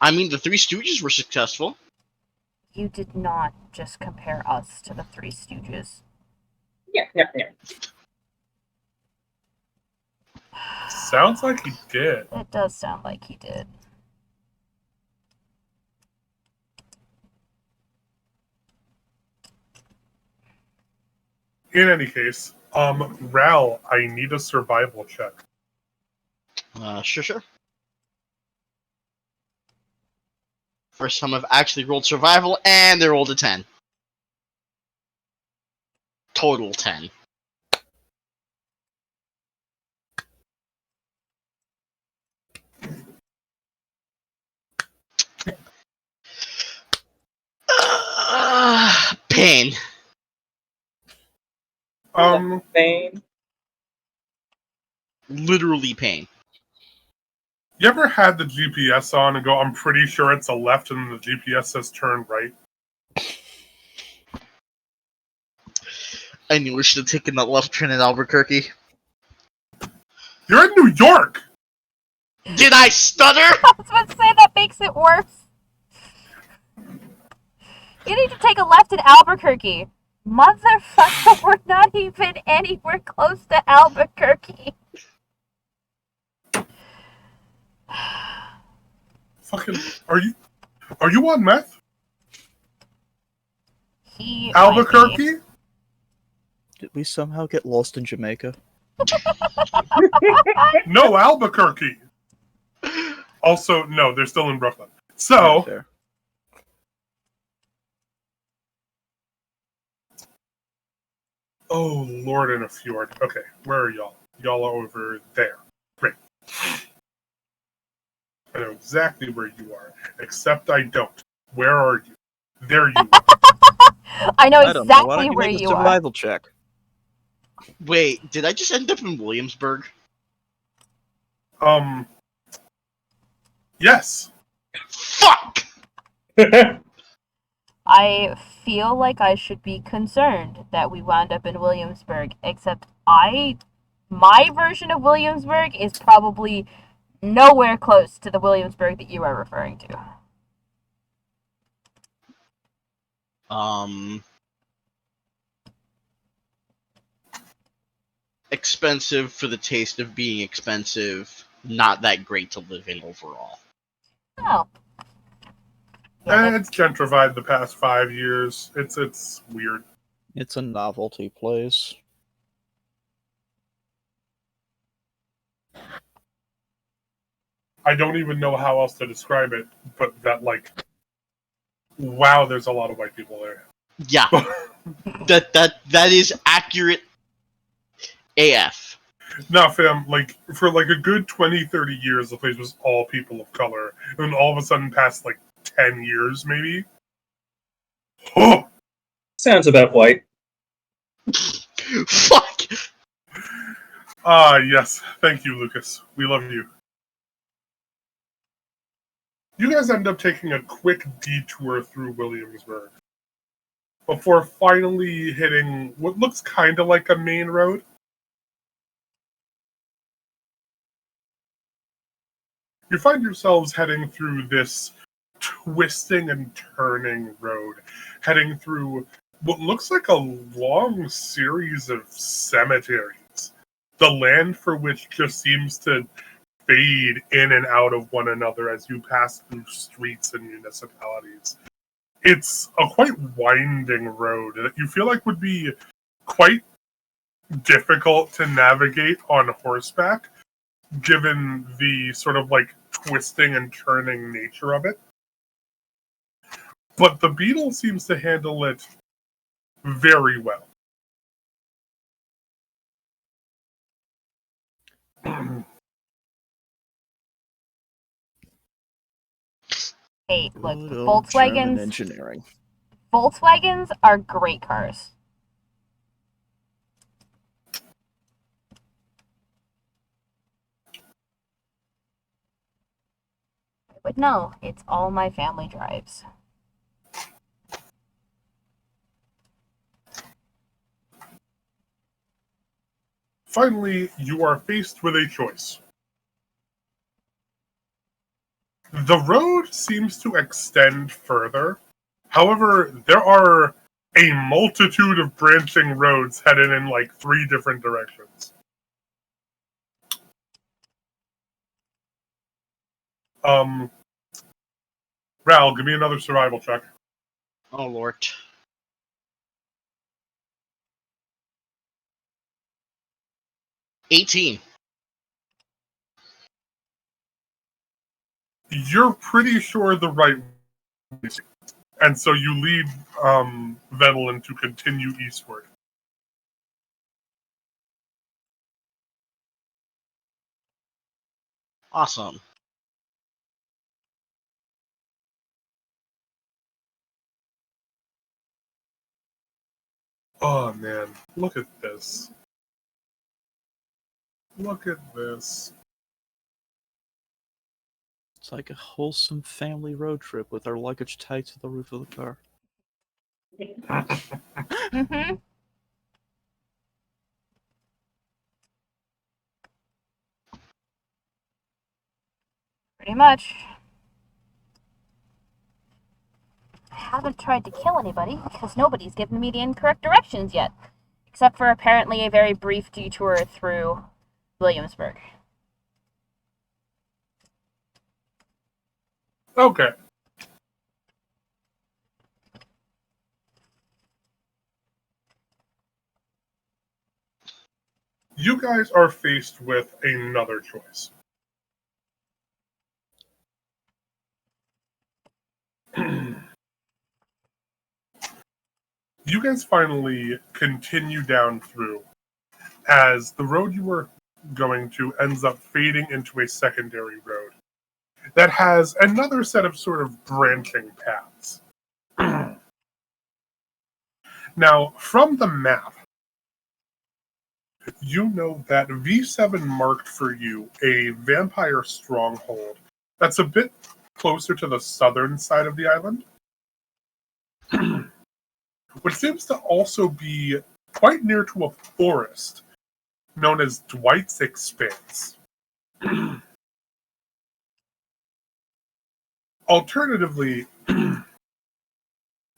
I mean, the Three Stooges were successful. You did not just compare us to the Three Stooges. Yeah. Sounds like he did. It does sound like he did. In any case, Ral, I need a survival check. Sure. First time I've actually rolled survival, and they rolled a 10. Total 10. Pain. Pain. Literally pain. You ever had the GPS on and go, I'm pretty sure it's a left, and the GPS says turn right? I knew we should have taken that left turn in Albuquerque. You're in New York! Did I stutter? I was about to say that makes it worse. You need to take a left in Albuquerque. Motherfucker, we're not even anywhere close to Albuquerque. Fucking, are you on meth? He Albuquerque? Did we somehow get lost in Jamaica? No, Albuquerque. Also, no, they're still in Brooklyn. So, Fair. oh Lord, in a fjord. Okay, where are y'all? Y'all are over there. Great. I know exactly where you are, except I don't. Where are you? There you are. I know I don't know. Why exactly don't you where make a you are. survival check? Wait, did I just end up in Williamsburg? Yes. Fuck! I feel like I should be concerned that we wound up in Williamsburg, except my version of Williamsburg is probably nowhere close to the Williamsburg that you are referring to. Expensive for the taste of being expensive. Not that great to live in overall. Oh. Yeah, It's gentrified the past 5 years. It's weird. It's a novelty place. I don't even know how else to describe it, but that, like, wow, there's a lot of white people there. Yeah, that is accurate AF. Nah, fam, like, for like a good 20, 30 years, the place was all people of color. And then all of a sudden, past like 10 years, maybe. Oh! Sounds about white. Fuck! Ah, yes. Thank you, Lucas. We love you. You guys end up taking a quick detour through Williamsburg before finally hitting what looks kind of like a main road. You find yourselves heading through this twisting and turning road, heading through what looks like a long series of cemeteries, the land for which just seems to fade in and out of one another as you pass through streets and municipalities. It's a quite winding road that you feel like would be quite difficult to navigate on horseback, given the sort of like twisting and turning nature of it. But the beetle seems to handle it very well. hey, look, Good old German engineering. Volkswagens are great cars. But no, it's all my family drives. Finally, you are faced with a choice. The road seems to extend further. However, there are a multitude of branching roads headed in like 3 different directions. Ral, give me another survival check. Oh lord. $18. You're pretty sure the right way, and so you lead Vedelin to continue eastward. Awesome. Oh man, look at this. Look at this. It's like a wholesome family road trip with our luggage tied to the roof of the car. Mm-hmm. Pretty much. I haven't tried to kill anybody because nobody's given me the incorrect directions yet. Except for apparently a very brief detour through Williamsburg. Okay. You guys are faced with another choice. You guys finally continue down through as the road you were going to ends up fading into a secondary road that has another set of sort of branching paths. Now, from the map, you know that V7 marked for you a vampire stronghold that's a bit closer to the southern side of the island, which seems to also be quite near to a forest known as Dwight's Expanse. Alternatively,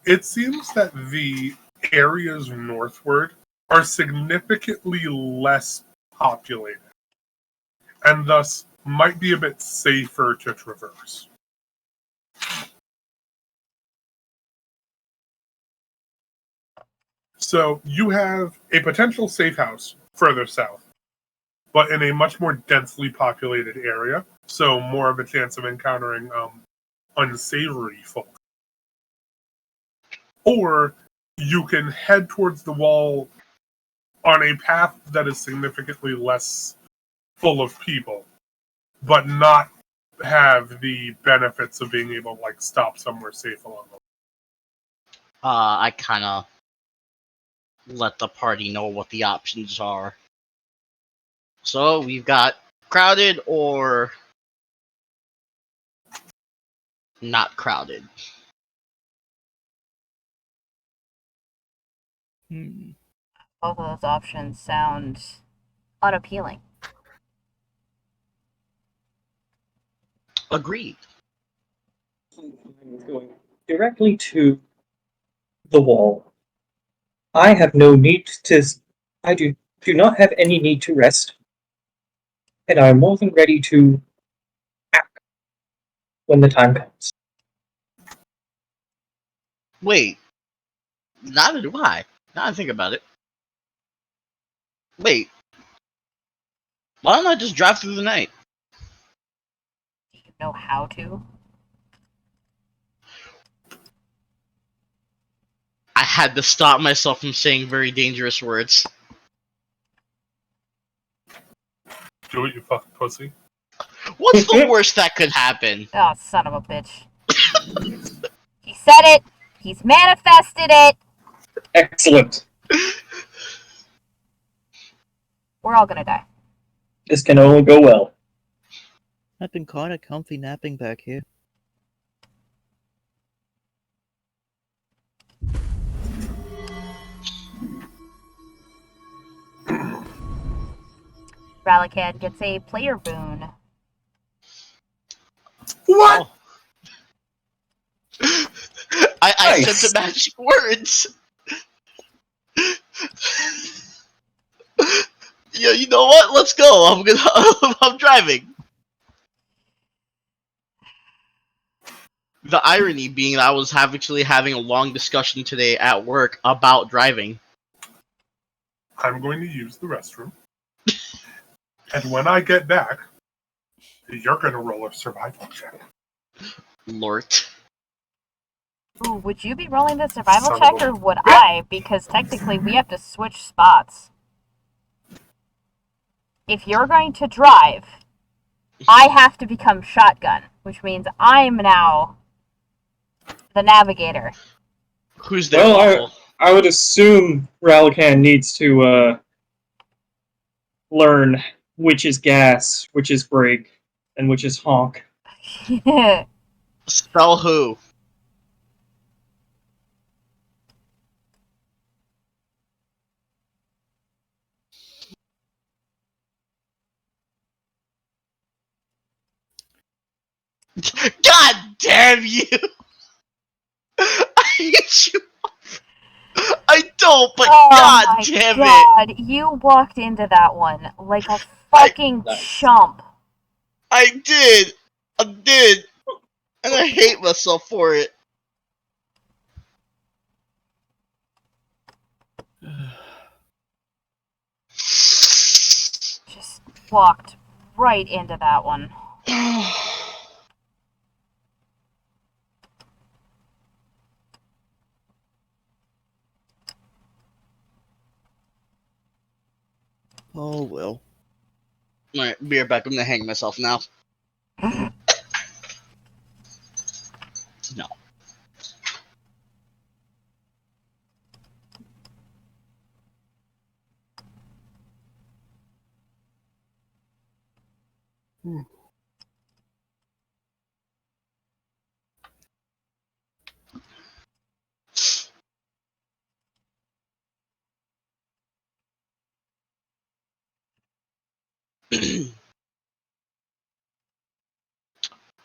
It seems that the areas northward are significantly less populated, and thus might be a bit safer to traverse. So you have a potential safe house further south, but in a much more densely populated area, so more of a chance of encountering unsavory folk. Or you can head towards the wall on a path that is significantly less full of people, but not have the benefits of being able to stop somewhere safe along the way. I kind of let the party know what the options are. So we've got crowded or not crowded. Both of those options sound unappealing. Agreed. Going directly to the wall. I have no need to. I do not have any need to rest, and I am more than ready to act when the time comes. Wait, neither do I. Now I think about it. Wait, why don't I just drive through the night? Do you know how to? I had to stop myself from saying very dangerous words. Do it, you fucking pussy. What's the worst that could happen? Oh, son of a bitch. He said it. He's manifested it. Excellent. We're all gonna die. This can only go well. I've been kind of comfy napping back here. Rallycat gets a player boon. What? Oh. I Nice. said the magic words. Yeah, you know what? Let's go. I'm driving. The irony being that I was actually having a long discussion today at work about driving. I'm going to use the restroom. And when I get back, you're going to roll a survival check. Lort. Ooh, would you be rolling the survival Son of check a- or would I? Because technically we have to switch spots. If you're going to drive, I have to become shotgun, which means I'm now the navigator. Who's there, Well, lawful? I would assume Ralcan needs to learn which is gas, which is brake, and which is honk. Spell who? God damn you! I hate you. I don't, but Oh god my damn it! god, you walked into that one like a fucking Nice. chump. I did, and I hate myself for it. Just walked right into that one. Oh well. Alright, be right back. I'm gonna hang myself now. No.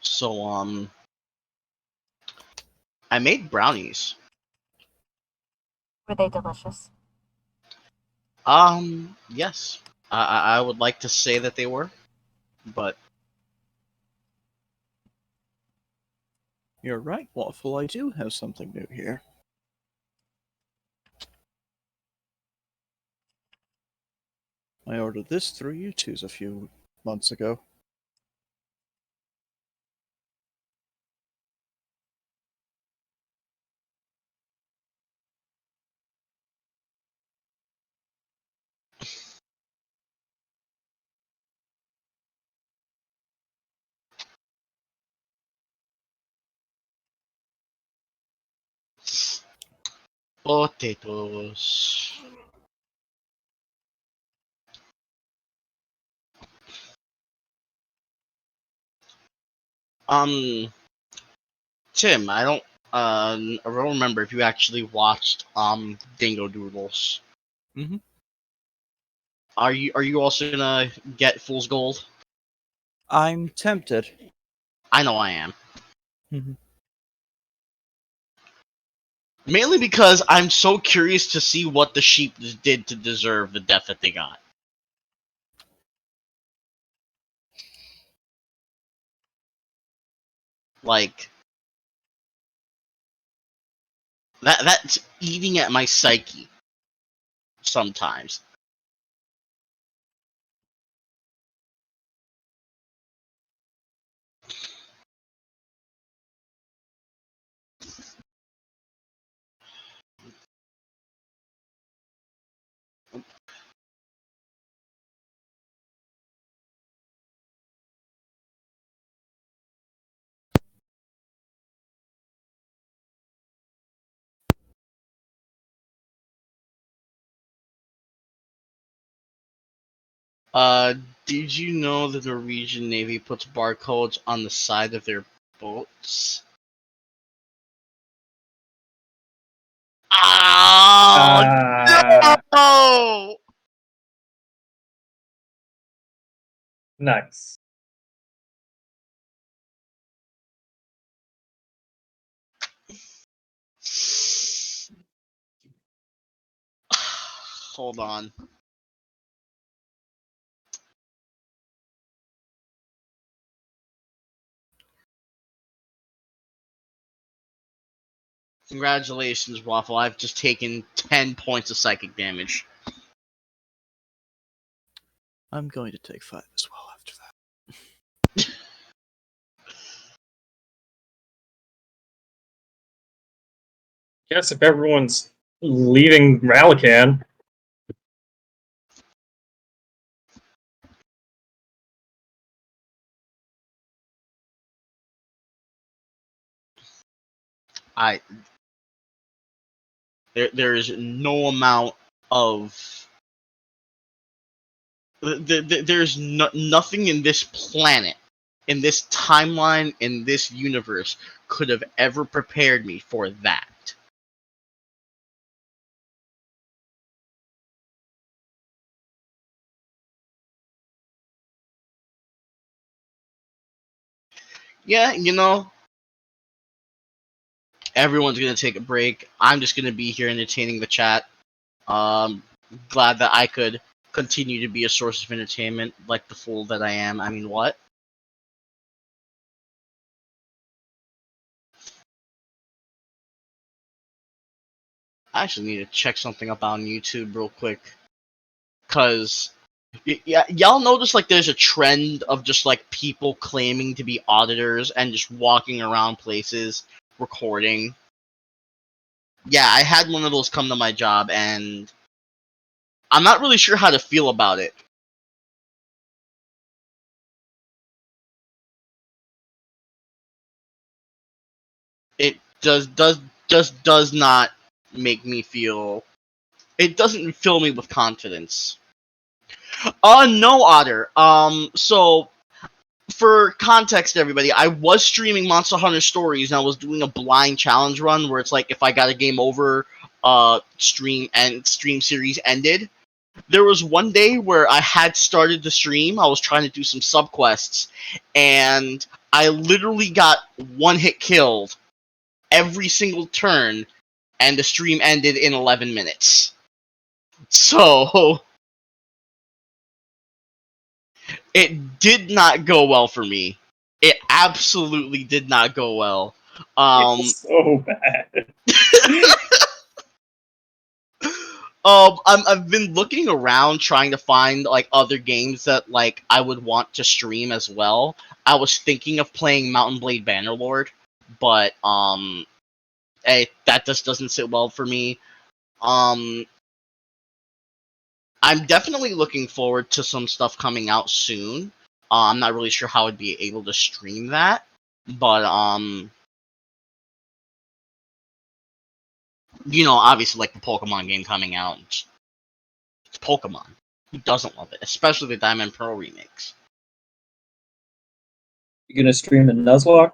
So, I made brownies. Were they delicious? Yes. I would like to say that they were, but You're right, Waffle. I do have something new here. I ordered this through YouTube's a few months ago. potatoes. Um, Tim, I don't remember if you actually watched Dingo Doodles. Mm-hmm. Are you also gonna get Fool's Gold? I'm tempted. I know I am. Mhm. Mainly because I'm so curious to see what the sheep did to deserve the death that they got. Like that's eating at my psyche sometimes. Uh, did you know the Norwegian Navy puts barcodes on the side of their boats? Oh Uh, no! nice. Hold on. Congratulations, Waffle. I've just taken 10 points of psychic damage. I'm going to take 5 as well after that. Guess if everyone's leaving Ralakan, I there is no amount of there's nothing in this planet, in this timeline, in this universe could have ever prepared me for that. Yeah, everyone's gonna take a break. I'm just gonna be here entertaining the chat. Um, Glad that I could continue to be a source of entertainment, like the fool that I am. I mean, what? I actually need to check something up on YouTube real quick, cause yeah, y'all notice like there's a trend of just like people claiming to be auditors and just walking around places recording. Yeah, I had one of those come to my job, and I'm not really sure how to feel about it. It just does not make me feel. It doesn't fill me with confidence. No, Otter. So for context, everybody, I was streaming Monster Hunter Stories, and I was doing a blind challenge run where it's like if I got a game over, stream series ended. There was one day where I had started the stream. I was trying to do some subquests, and I literally got one hit killed every single turn, and the stream ended in 11 minutes. So it did not go well for me. It absolutely did not go well. It's so bad. I've been looking around trying to find like other games that like I would want to stream as well. I was thinking of playing Mountain Blade Bannerlord, but that just doesn't sit well for me. Um, I'm definitely looking forward to some stuff coming out soon. I'm not really sure how I'd be able to stream that, but obviously like the Pokemon game coming out. It's Pokemon. Who doesn't love it? Especially the Diamond Pearl remakes. You gonna stream a Nuzlocke?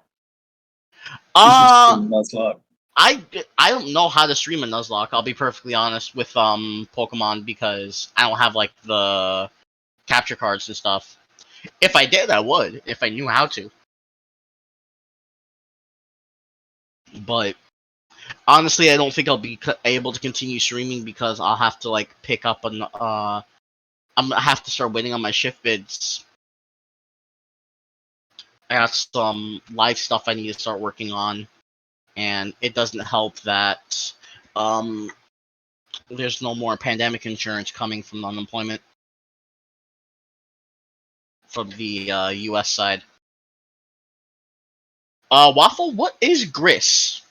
You should Uh, stream Nuzlocke. I don't know how to stream a Nuzlocke. I'll be perfectly honest with Pokemon because I don't have like the capture cards and stuff. If I did, I would. If I knew how to. But honestly, I don't think I'll be able to continue streaming because I'll have to like pick up an I'm gonna have to start waiting on my shift bids. I got some live stuff I need to start working on, and it doesn't help that um there's no more pandemic insurance coming from unemployment from the U.S. side. Waffle, what is GRIS?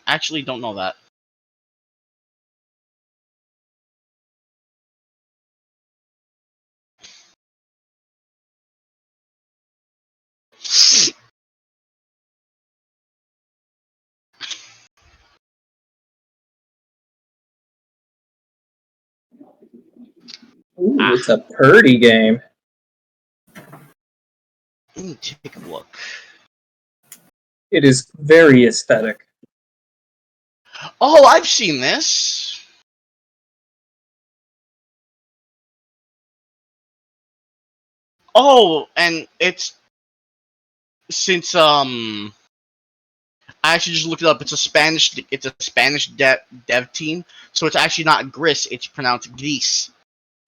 Actually don't know that. Ooh, it's a purdy game. Let me take a look. It is very aesthetic. Oh, I've seen this. Oh, and it's since I actually just looked it up. It's a Spanish dev team, so it's actually not Gris. It's pronounced Gris.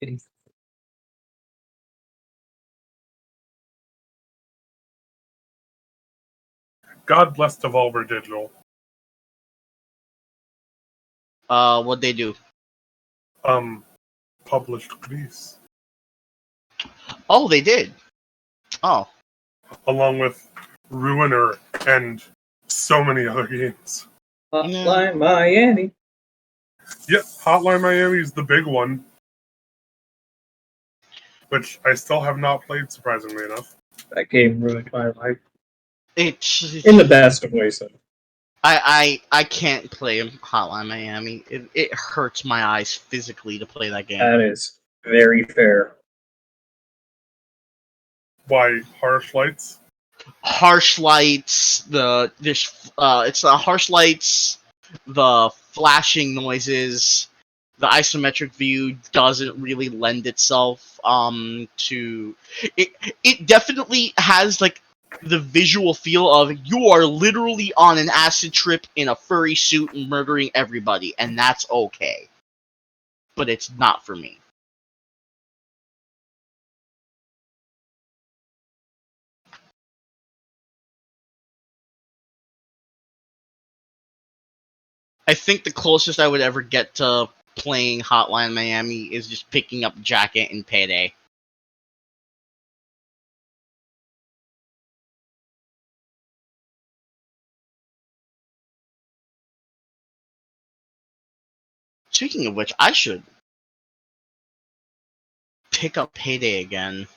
It is. God bless Devolver Digital. What'd they do? Published Greece. Oh, they did. Oh, Along with Ruiner and so many other games. Hotline Miami. Yep, Hotline Miami is the big one. Which I still have not played, surprisingly enough. That game ruined my life. it's In the best of ways, though. I can't play Hotline Miami. It hurts my eyes physically to play that game. That is very fair. Why harsh lights? Harsh lights, it's the harsh lights, the flashing noises, the isometric view doesn't really lend itself to it. It definitely has like the visual feel of you are literally on an acid trip in a furry suit and murdering everybody, and that's okay. But it's not for me. I think the closest I would ever get to playing Hotline Miami is just picking up Jacket and Payday. Speaking of which, I should pick up Payday again.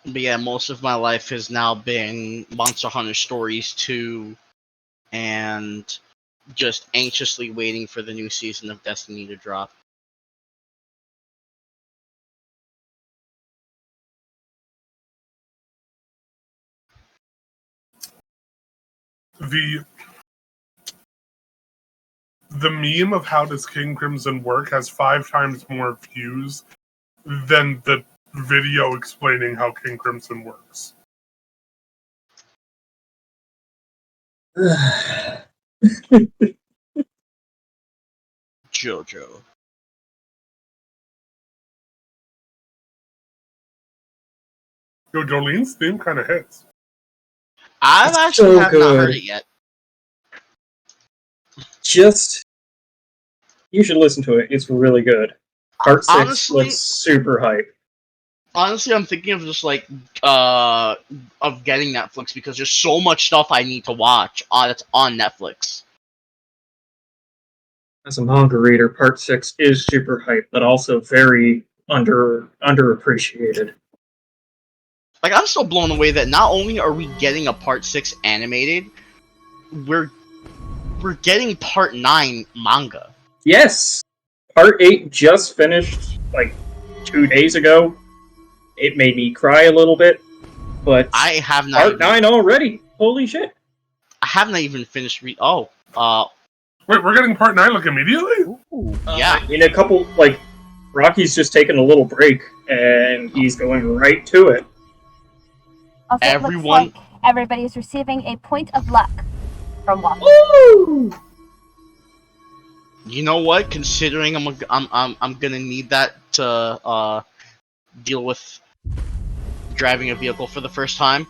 But yeah, most of my life has now been Monster Hunter Stories 2 and just anxiously waiting for the new season of Destiny to drop. The meme of how does King Crimson work has 5 times more views than the video explaining how King Crimson works. JoJo. Yo, Jolene's theme kind of hits. I've It's actually so have not heard good. it yet. You should listen to it. It's really good. Part 6 Honestly, looks super hype. Honestly, I'm thinking of just like of getting Netflix because there's so much stuff I need to watch that's on Netflix. As a manga reader, Part 6 is super hype, but also very underappreciated. Like, I'm still blown away that not only are we getting a Part 6 animated, we're getting Part 9 manga. Yes! Part 8 just finished, like, 2 days ago. It made me cry a little bit, but I have not Part even, 9 already! Holy shit! I have not even finished Wait, we're getting part 9 like immediately? Ooh. yeah. In a couple, like, Rocky's just taking a little break, and he's going right to it. Also, Everyone- it looks like everybody's receiving a point of luck from Waffle. Woo! You know what? Considering I'm gonna need that to deal with driving a vehicle for the first time.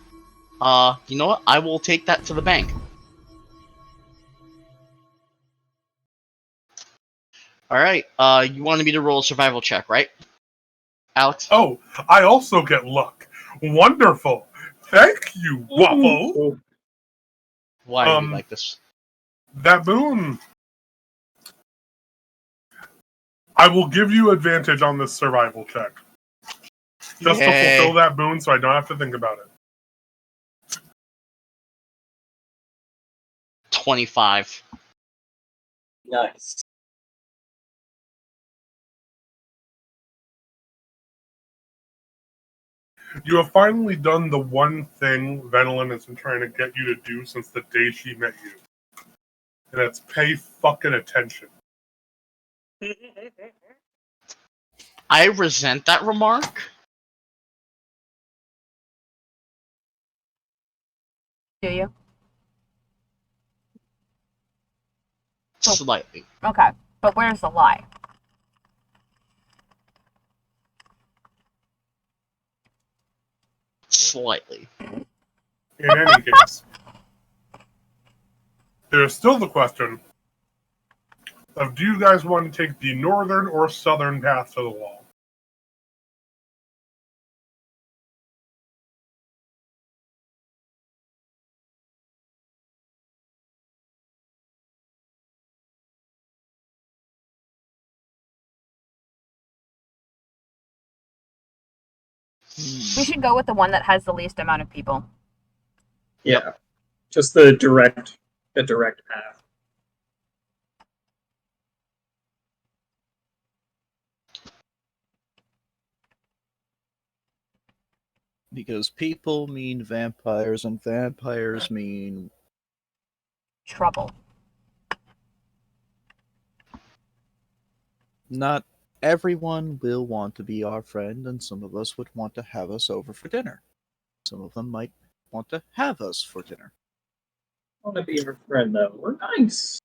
You know what? I will take that to the bank. Alright, you wanted me to roll a survival check, right? Alex? Oh, I also get luck. Wonderful. Thank you, Waffle. Why are you like this? That boon. I will give you advantage on this survival check. Just to Yay. fulfill that boon so I don't have to think about it. 25. Nice. You have finally done the one thing Venelin has been trying to get you to do since the day she met you. And it's pay fucking attention. I resent that remark. Do you? Slightly. Okay, but where's the lie? Slightly. In any case, there's still the question of do you guys want to take the northern or southern path to the wall? We should go with the one that has the least amount of people. Yeah. Just the direct path. Because people mean vampires, and vampires mean Trouble. not everyone will want to be our friend, and some of us would want to have us over for dinner. Some of them might want to have us for dinner. I want to be your friend, though. We're nice.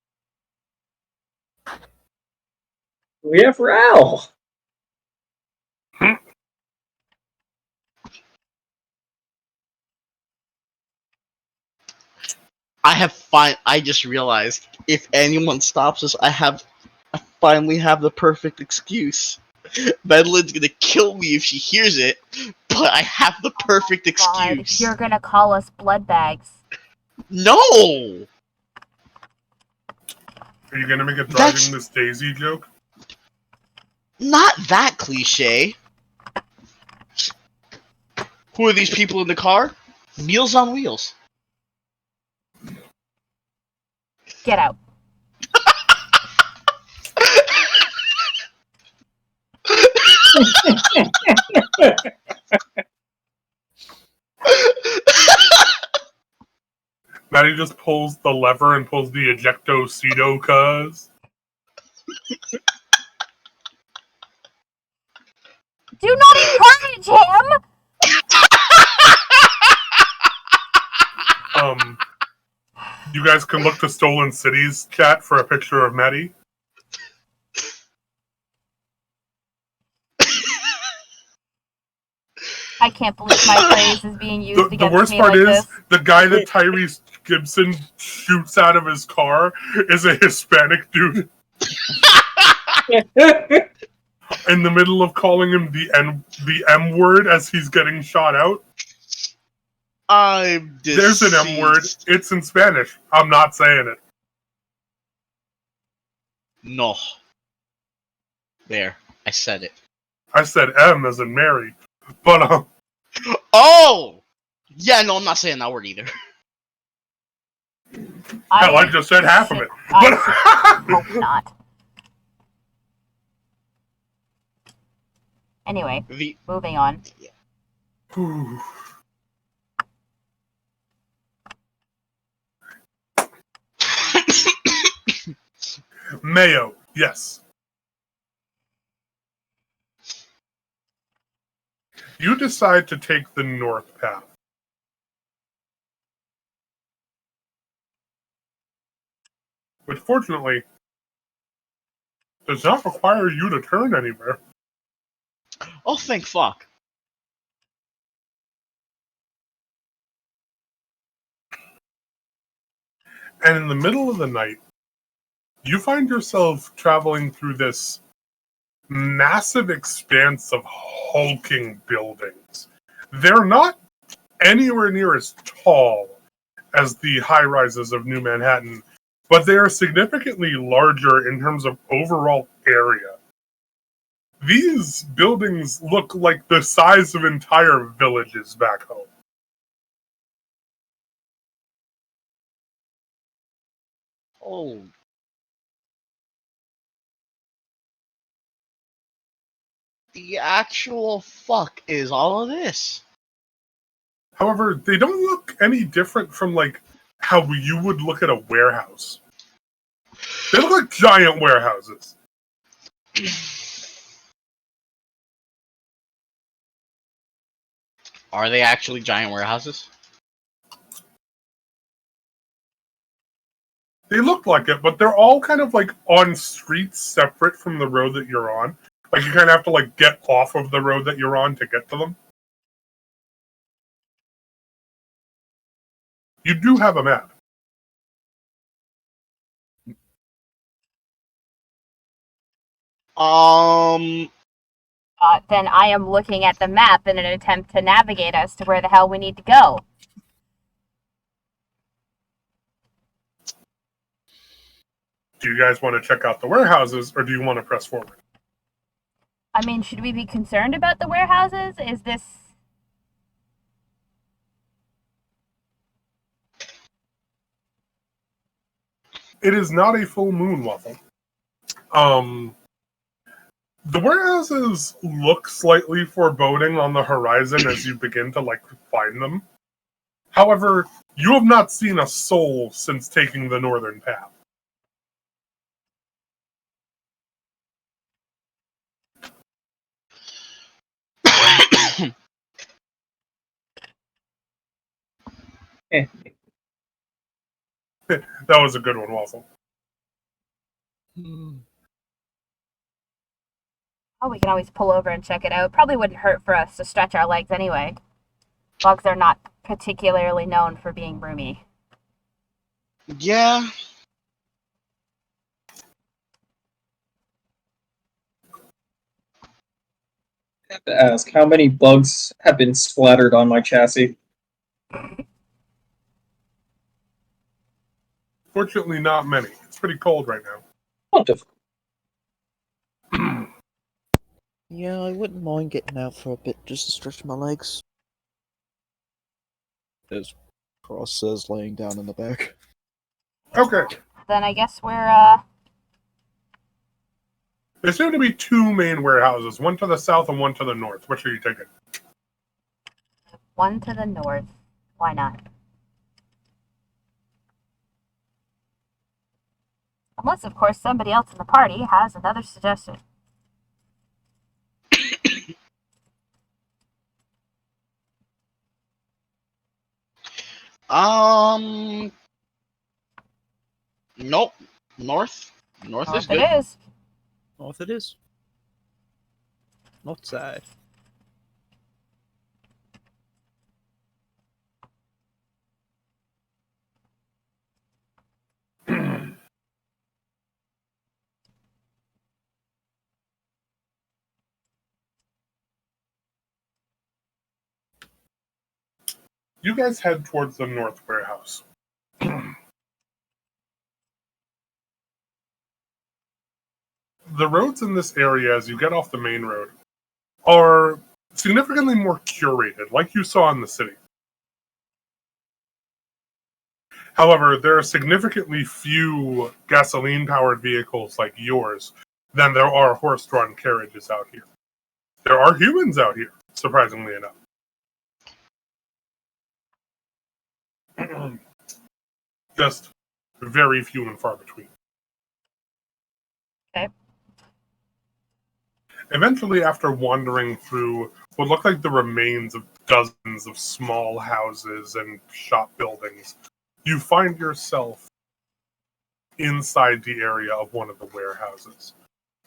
We have Ral. I just realized if anyone stops us, I finally have the perfect excuse. Madeleine's gonna kill me if she hears it, but I have the perfect God, excuse. you're gonna call us blood bags. No! Are you going to make a That's- driving Miss Daisy joke? Not that cliche. Who are these people in the car? Meals on Wheels. Get out. Maddie just pulls the lever and pulls the ejecto-cedo, cuz. Do not encourage him! You guys can look to Stolen Cities chat for a picture of Maddie. I can't believe my phrase is being used The against worst me part like is, this. the guy that Tyrese Gibson shoots out of his car is a Hispanic dude in the middle of calling him the M word as he's getting shot out. I'm deceased. There's an M word. It's in Spanish. I'm not saying it. No. There. I said it. I said M as in Mary. But, Oh! Yeah, no, I'm not saying that word either. hell, I just said half of it. I hope not. Anyway, moving on. Mayo, yes. You decide to take the north path. Which, fortunately, does not require you to turn anywhere. Oh, thank fuck. And in the middle of the night, you find yourself traveling through this massive expanse of hulking buildings. They're not anywhere near as tall as the high-rises of New Manhattan, but they are significantly larger in terms of overall area. These buildings look like the size of entire villages back home. Oh. The actual fuck is all of this? However, they don't look any different from, like, how you would look at a warehouse. They look like giant warehouses. Are they actually giant warehouses? They look like it, but they're all kind of like on streets separate from the road that you're on. Like you kind of have to like get off of the road that you're on to get to them. You do have a map. Then I am looking at the map in an attempt to navigate us to where the hell we need to go. Do you guys want to check out the warehouses, or do you want to press forward? I mean, should we be concerned about the warehouses? Is this... It is not a full moon, Waffle. The warehouses look slightly foreboding on the horizon as you begin to like find them. However, you have not seen a soul since taking the northern path. That was a good one, Waffle. Oh, we can always pull over and check it out. Probably wouldn't hurt for us to stretch our legs anyway. Bugs are not particularly known for being roomy. Yeah. I have to ask, how many bugs have been splattered on my chassis? Fortunately, not many. It's pretty cold right now. Wonderful. Yeah, I wouldn't mind getting out for a bit just to stretch my legs. As Cross says, laying down in the back. Okay. Then I guess we're There seem to be two main warehouses, one to the south and one to the north. Which are you taking? one to the north. Why not? Unless, of course, somebody else in the party has another suggestion. Nope. North. North is North it good. is. North it is. North side. You guys head towards the north warehouse. The roads in this area, as you get off the main road, are significantly more curated, like you saw in the city. However, there are significantly few gasoline-powered vehicles like yours than there are horse-drawn carriages out here. There are humans out here, surprisingly enough. Just very few and far between. Okay. Eventually, after wandering through what look like the remains of dozens of small houses and shop buildings, you find yourself inside the area of one of the warehouses.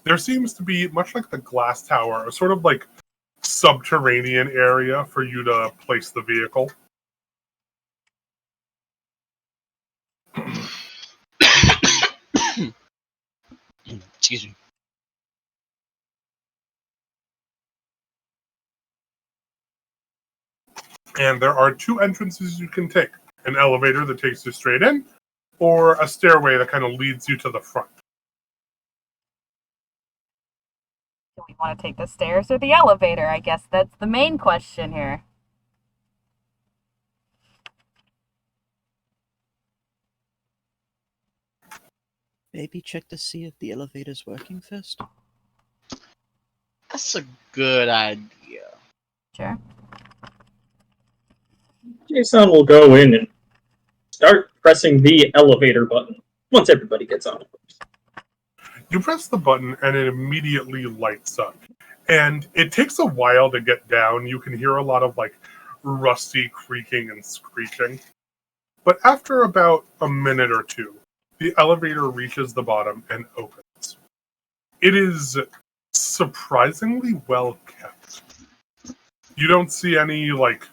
There seems to be, much like the glass tower, a sort of like subterranean area for you to place the vehicle. Excuse me. And there are two entrances you can take: an elevator that takes you straight in, or a stairway that kind of leads you to the front. Do we want to take the stairs or the elevator? I guess that's the main question here. Maybe check to see if the elevator's working first. That's a good idea. Sure. Jason will go in and start pressing the elevator button once everybody gets on it. You press the button and it immediately lights up. And it takes a while to get down. You can hear a lot of like rusty creaking and screeching. But after about a minute or two, the elevator reaches the bottom and opens. It is surprisingly well kept. You don't see any like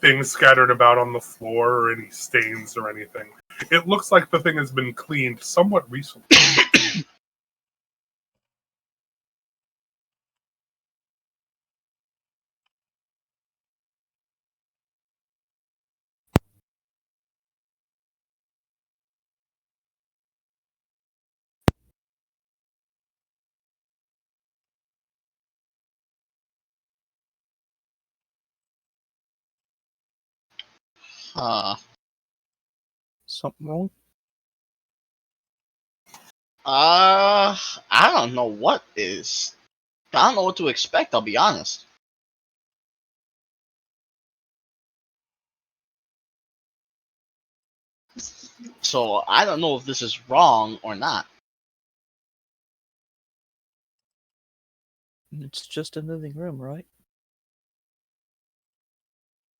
things scattered about on the floor or any stains or anything. It looks like the thing has been cleaned somewhat recently. Something wrong? I don't know what is. I don't know what to expect, I'll be honest. So I don't know if this is wrong or not. It's just a moving room, right?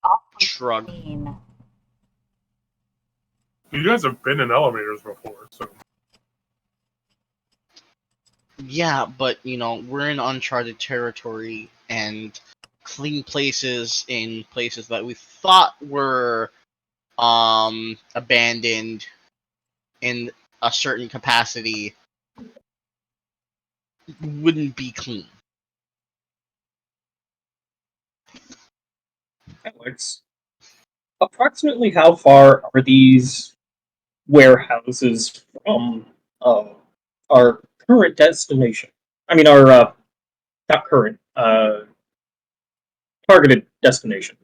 Awfully Shrug. clean. You guys have been in elevators before, so Yeah, but you know, we're in uncharted territory, and clean places in places that we thought were abandoned in a certain capacity wouldn't be clean. Alex, approximately how far are these warehouses from our current destination? I mean, our not current, targeted destination.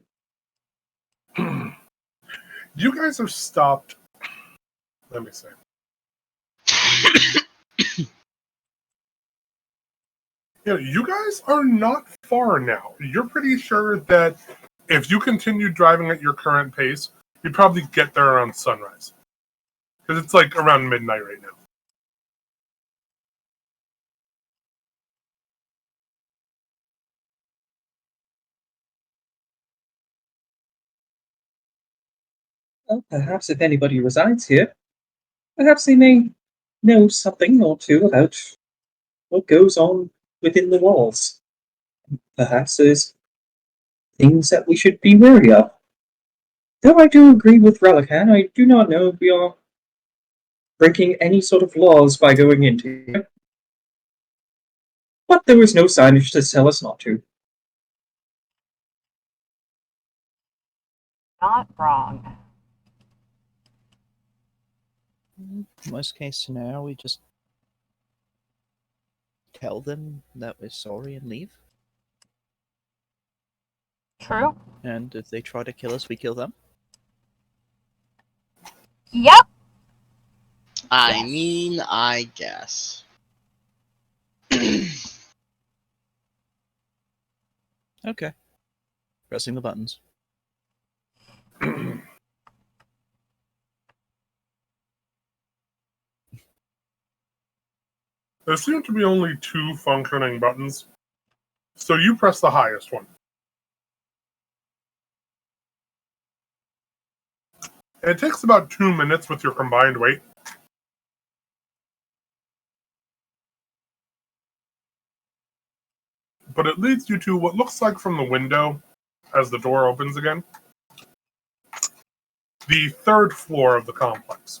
You guys are stopped. Let me see. You guys are not far now. You're pretty sure that if you continue driving at your current pace, you'd probably get there around sunrise. Because it's like around midnight right now. Well, perhaps if anybody resides here, perhaps they may know something or two about what goes on within the walls. Perhaps there's things that we should be wary of. Though I do agree with Relican, I do not know if we are breaking any sort of laws by going into here. But there was no signage to tell us not to. Not wrong. Worst case scenario, we just tell them that we're sorry and leave. True. And if they try to kill us, we kill them. Yep. I Yes. mean, I guess. Okay. Pressing the buttons. There seem to be only 2 functioning buttons, so you press the highest one. And it takes about 2 minutes with your combined weight. But it leads you to what looks like from the window, as the door opens again, the 3rd floor of the complex.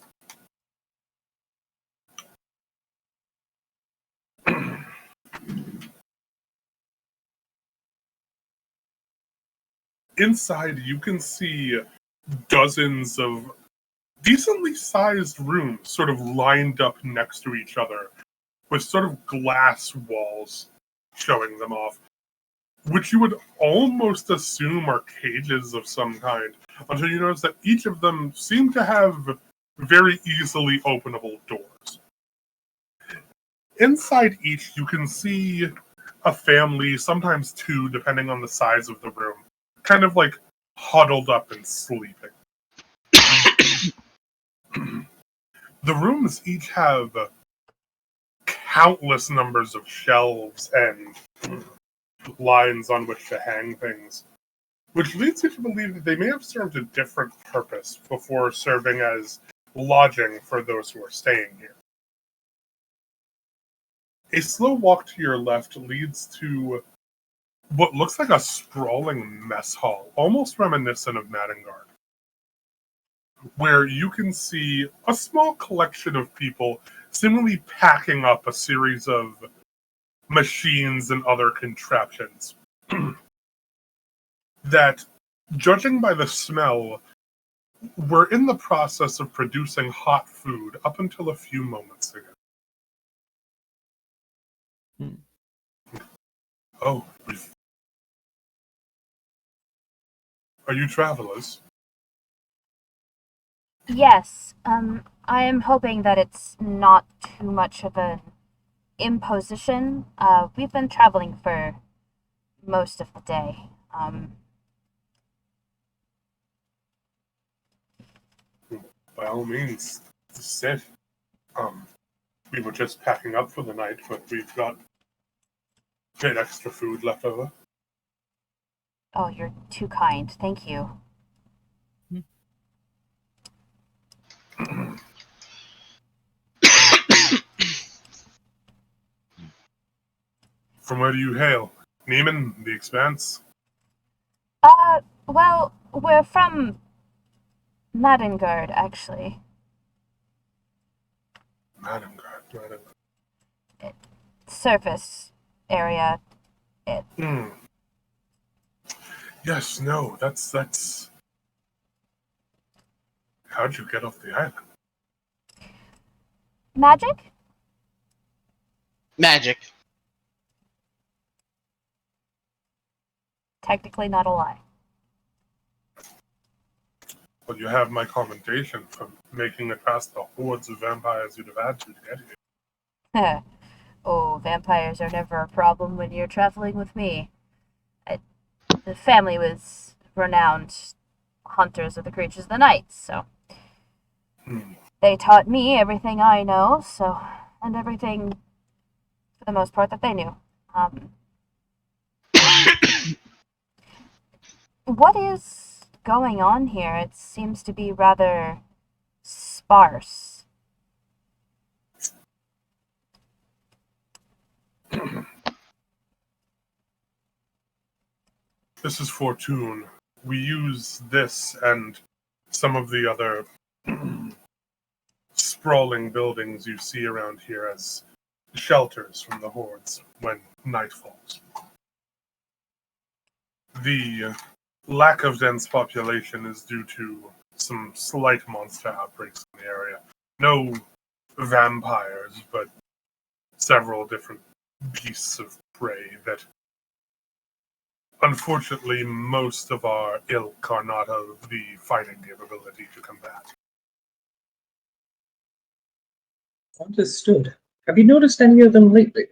Inside, you can see dozens of decently sized rooms sort of lined up next to each other with sort of glass walls showing them off, which you would almost assume are cages of some kind, until you notice that each of them seem to have very easily openable doors. Inside each, you can see a family, sometimes 2, depending on the size of the room, kind of like huddled up and sleeping. The rooms each have countless numbers of shelves and lines on which to hang things, which leads you to believe that they may have served a different purpose before serving as lodging for those who are staying here. A slow walk to your left leads to what looks like a sprawling mess hall, almost reminiscent of Madangard, where you can see a small collection of people seemingly packing up a series of machines and other contraptions that, judging by the smell, were in the process of producing hot food up until a few moments ago. Oh, are you travelers? Yes. I am hoping that it's not too much of an imposition. We've been traveling for most of the day. By all means, sit. We were just packing up for the night, but we've got a bit extra food left over. Oh, you're too kind. Thank you. From where do you hail? Neiman, the Expanse? Well, we're from Madangard, actually. Madangard. Surface area. Yes, no, that's... How'd you get off the island? Magic? Magic. Technically not a lie. Well, you have my commendation for making it past the hordes of vampires you'd have had to get here. Oh, vampires are never a problem when you're traveling with me. The family was renowned hunters of the creatures of the night, so they taught me everything I know, and everything for the most part that they knew. What is going on here? It seems to be rather sparse. This is Fortune. We use this and some of the other sprawling buildings you see around here as shelters from the hordes when night falls. The lack of dense population is due to some slight monster outbreaks in the area. No vampires, but several different beasts of prey that unfortunately most of our ilk are not of the fighting capability to combat. Understood. Have you noticed any of them lately?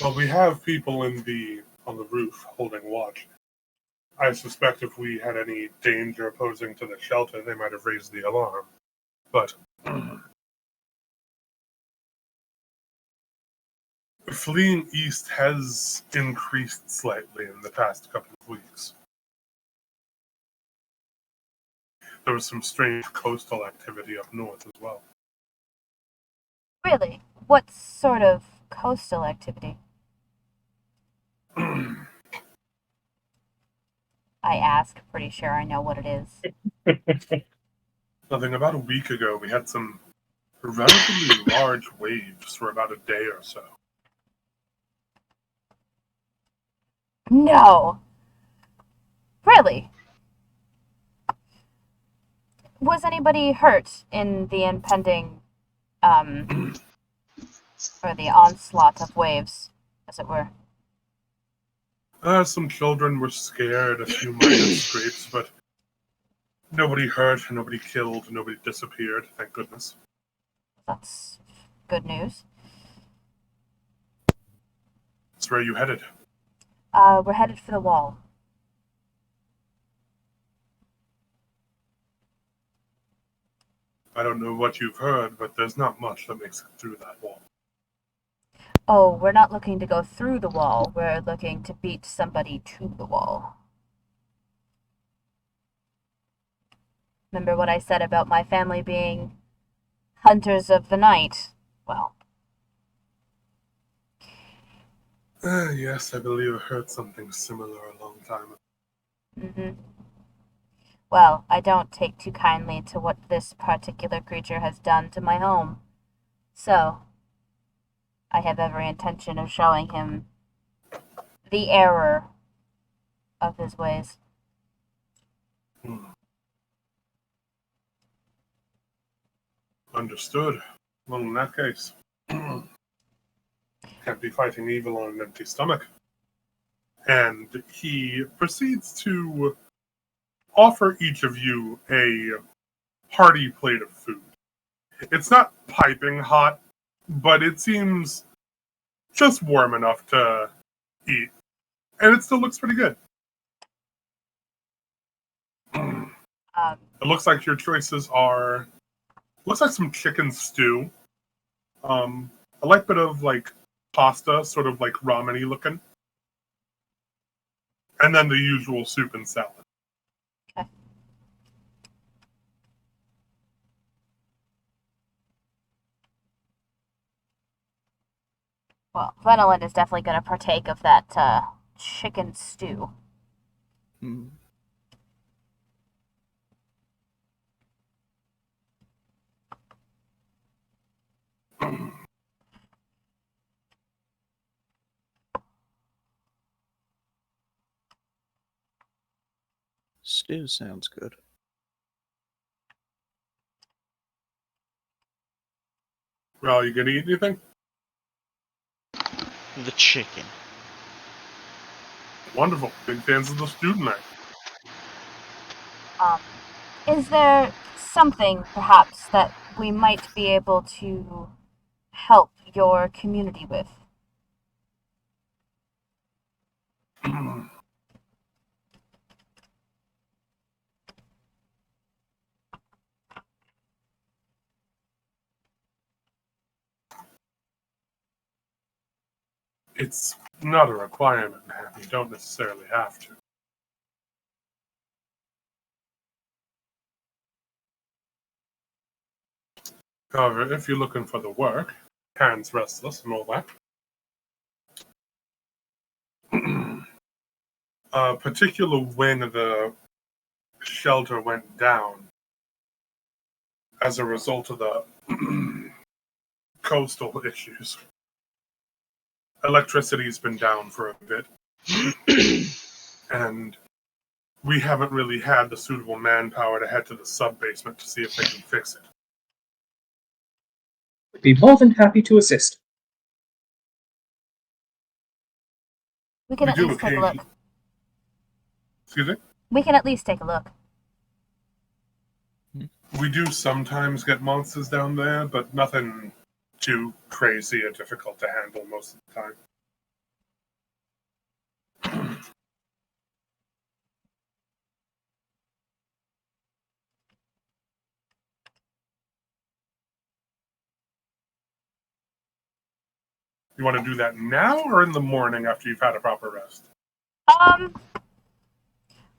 Well, we have people on the roof holding watch. I suspect if we had any danger posing to the shelter, they might have raised the alarm. But fleeing east has increased slightly in the past couple of weeks. There was some strange coastal activity up north as well. Really? What sort of coastal activity? I ask, pretty sure I know what it is. Nothing. About a week ago, we had some relatively large waves for about a day or so. No! Really? Was anybody hurt in the impending, or the onslaught of waves, as it were? Some children were scared, a few minor scrapes, but nobody hurt, nobody killed, nobody disappeared, thank goodness. That's good news. So where are you headed? We're headed for the wall. I don't know what you've heard, but there's not much that makes it through that wall. Oh, we're not looking to go through the wall. We're looking to beat somebody to the wall. Remember what I said about my family being hunters of the night? Well, Yes, I believe I heard something similar a long time ago. well, I don't take too kindly to what this particular creature has done to my home. So, I have every intention of showing him the error of his ways. Understood. Well, in that case, can't be fighting evil on an empty stomach. And he proceeds to offer each of you a hearty plate of food. It's not piping hot, but it seems just warm enough to eat. And it still looks pretty good. It looks like your choices are, looks like some chicken stew, a light bit of like pasta, sort of like ramen-y looking, and then the usual soup and salad. Okay. Well, Venolin is definitely going to partake of that chicken stew. Hmm. Stew sounds good. Well, you gonna eat anything? the chicken. Wonderful. Big fans of the student night. Is there something, perhaps, that we might be able to help your community with? It's not a requirement, man. You don't necessarily have to. However, if you're looking for the work, hands restless and all that, a particular wing of the shelter went down as a result of the coastal issues. Electricity's been down for a bit, and we haven't really had the suitable manpower to head to the sub-basement to see if they can fix it. Would be more than happy to assist. We can We at do least take a look. Excuse me? We can at least take a look. We do sometimes get monsters down there, but nothing too crazy or difficult to handle most of the time. You want to do that now or in the morning after you've had a proper rest?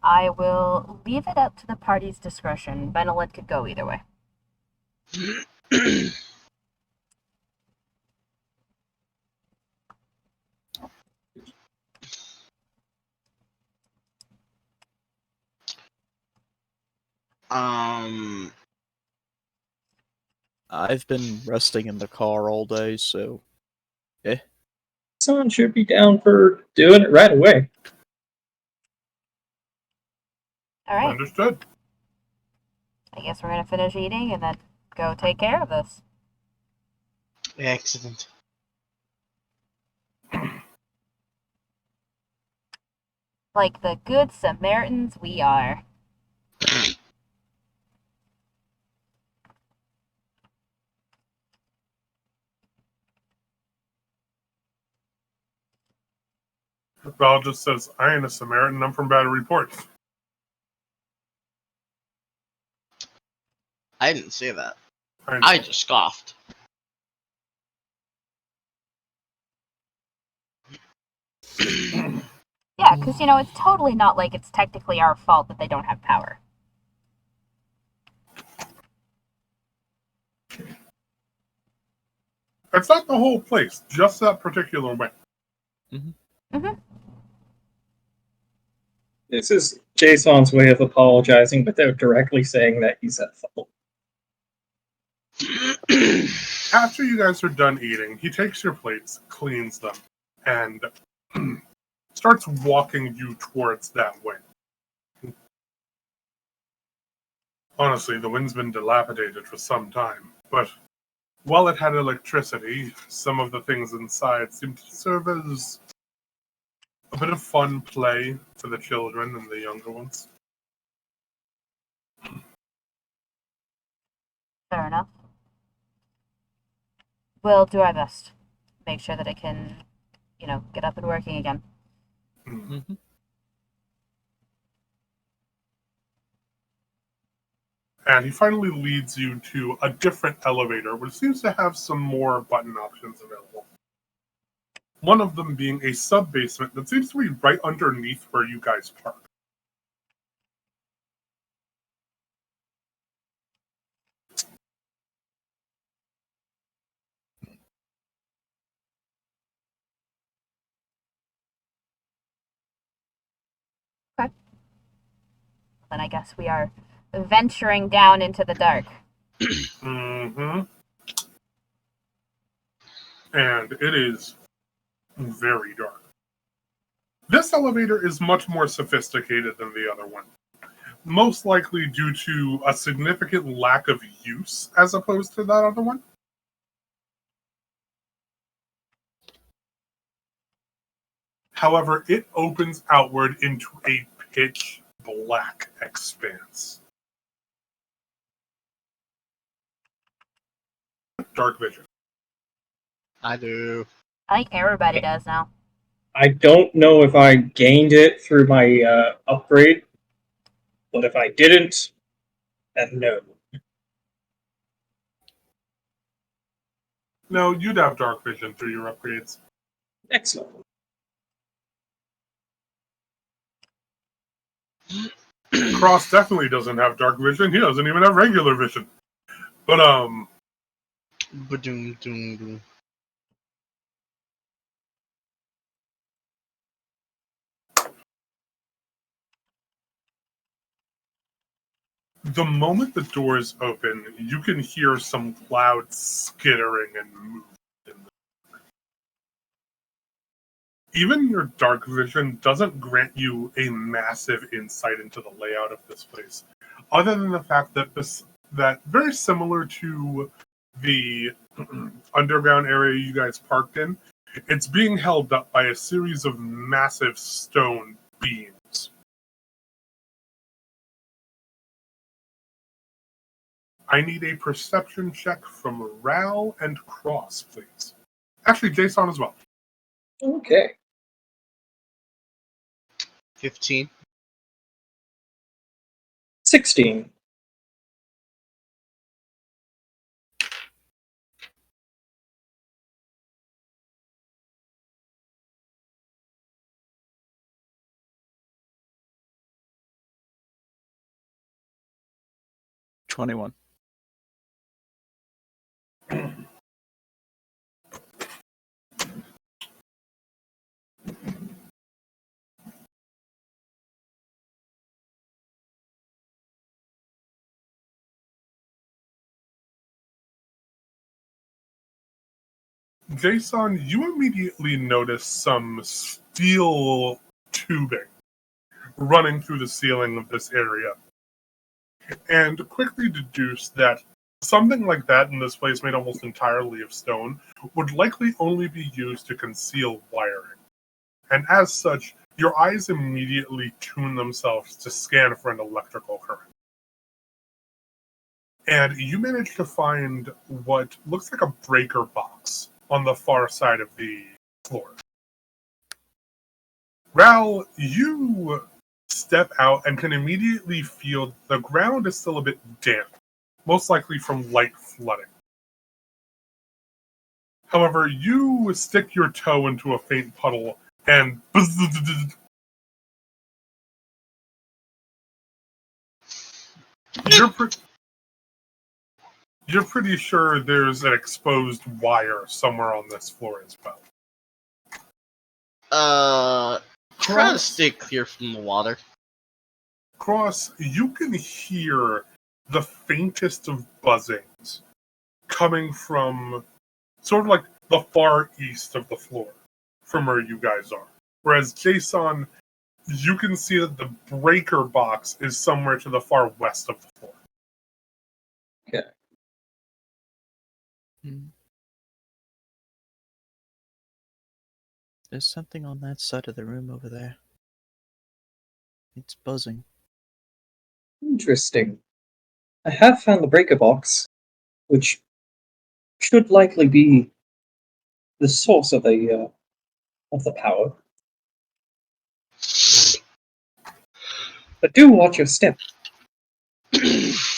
I will leave it up to the party's discretion. Benelit could go either way. I've been resting in the car all day, so Someone should be down for doing it right away. All right. Understood. I guess we're gonna finish eating and then go take care of this. Excellent. Like the good Samaritans we are. Val just says, I ain't a Samaritan, I'm from Battery Port. I didn't say that. I I know. just scoffed. Yeah, because, it's totally not like it's technically our fault that they don't have power. It's not the whole place, just that particular wing. Mm-hmm. This is Jason's way of apologizing without directly saying that he's at fault. After you guys are done eating, he takes your plates, cleans them, and starts walking you towards that wing. Honestly, the wing's been dilapidated for some time, but while it had electricity, some of the things inside seemed to serve as a bit of fun play for the children and the younger ones. Fair enough. We'll do our best. Make sure that it can, get up and working again. mm-hmm. And he finally leads you to a different elevator, which seems to have some more button options available. One of them being a sub-basement that seems to be right underneath where you guys park. Okay. Then I guess we are venturing down into the dark. Mm-hmm. And it is very dark. This elevator is much more sophisticated than the other one. Most likely due to a significant lack of use as opposed to that other one. However, it opens outward into a pitch black expanse. Dark vision. I do. I think everybody does now. I don't know if I gained it through my upgrade, but if I didn't, then no. No, you'd have dark vision through your upgrades. Excellent. Cross definitely doesn't have dark vision. He doesn't even have regular vision. But Ba-doom, doom, doom. the moment the doors open, you can hear some loud skittering and movement. Even your dark vision doesn't grant you a massive insight into the layout of this place, other than the fact that that very similar to the underground area you guys parked in, it's being held up by a series of massive stone beams. I need a perception check from Ral and Cross, please. Actually, Jason as well. Okay. 15. 16. $21. Jason, you immediately notice some steel tubing running through the ceiling of this area, and quickly deduce that something like that in this place made almost entirely of stone would likely only be used to conceal wiring. And as such, your eyes immediately tune themselves to scan for an electrical current. And you manage to find what looks like a breaker box on the far side of the floor. Ral, you step out and can immediately feel the ground is still a bit damp, most likely from light flooding. However, you stick your toe into a faint puddle and you're pretty sure there's an exposed wire somewhere on this floor as well. Try to stay clear from the water. Cross, you can hear the faintest of buzzings coming from sort of like the far east of the floor from where you guys are. Whereas Jason, you can see that the breaker box is somewhere to the far west of the floor. Okay. There's something on that side of the room over there. It's buzzing. Interesting. I have found the breaker box, which should likely be the source of the power. But do watch your step. Do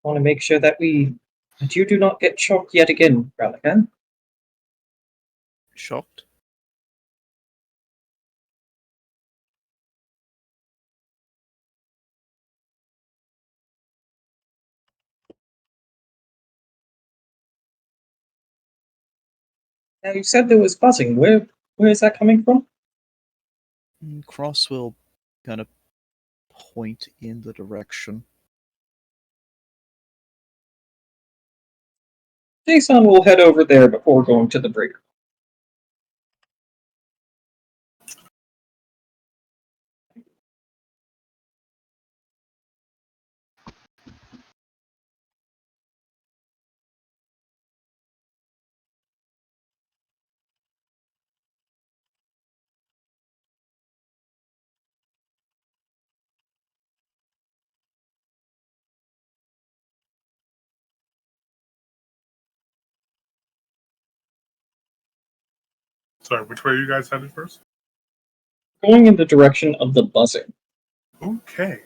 want to make sure that you do not get shocked yet again, Ralakan. Shocked? Now you said there was buzzing. Where is that coming from? Cross will kind of point in the direction. Jason will head over there before going to the breaker. Sorry, which way are you guys headed first? Going in the direction of the buzzing. Okay.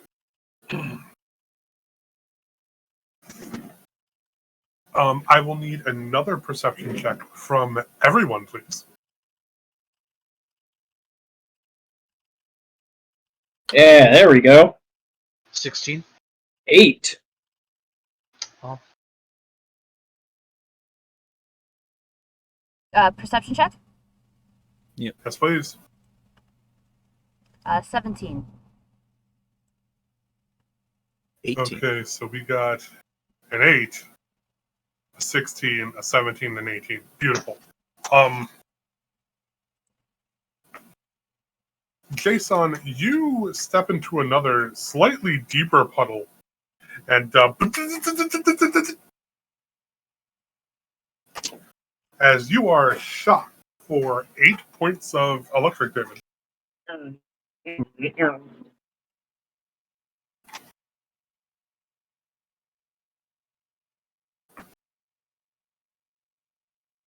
I will need another perception check from everyone, please. Yeah, there we go. 16. 8. Perception check? Yes, please. 17. 18. Okay, so we got an 8, a 16, a 17, and 18. Beautiful. Jason, you step into another slightly deeper puddle, and as you are shocked for 8 points of electric damage.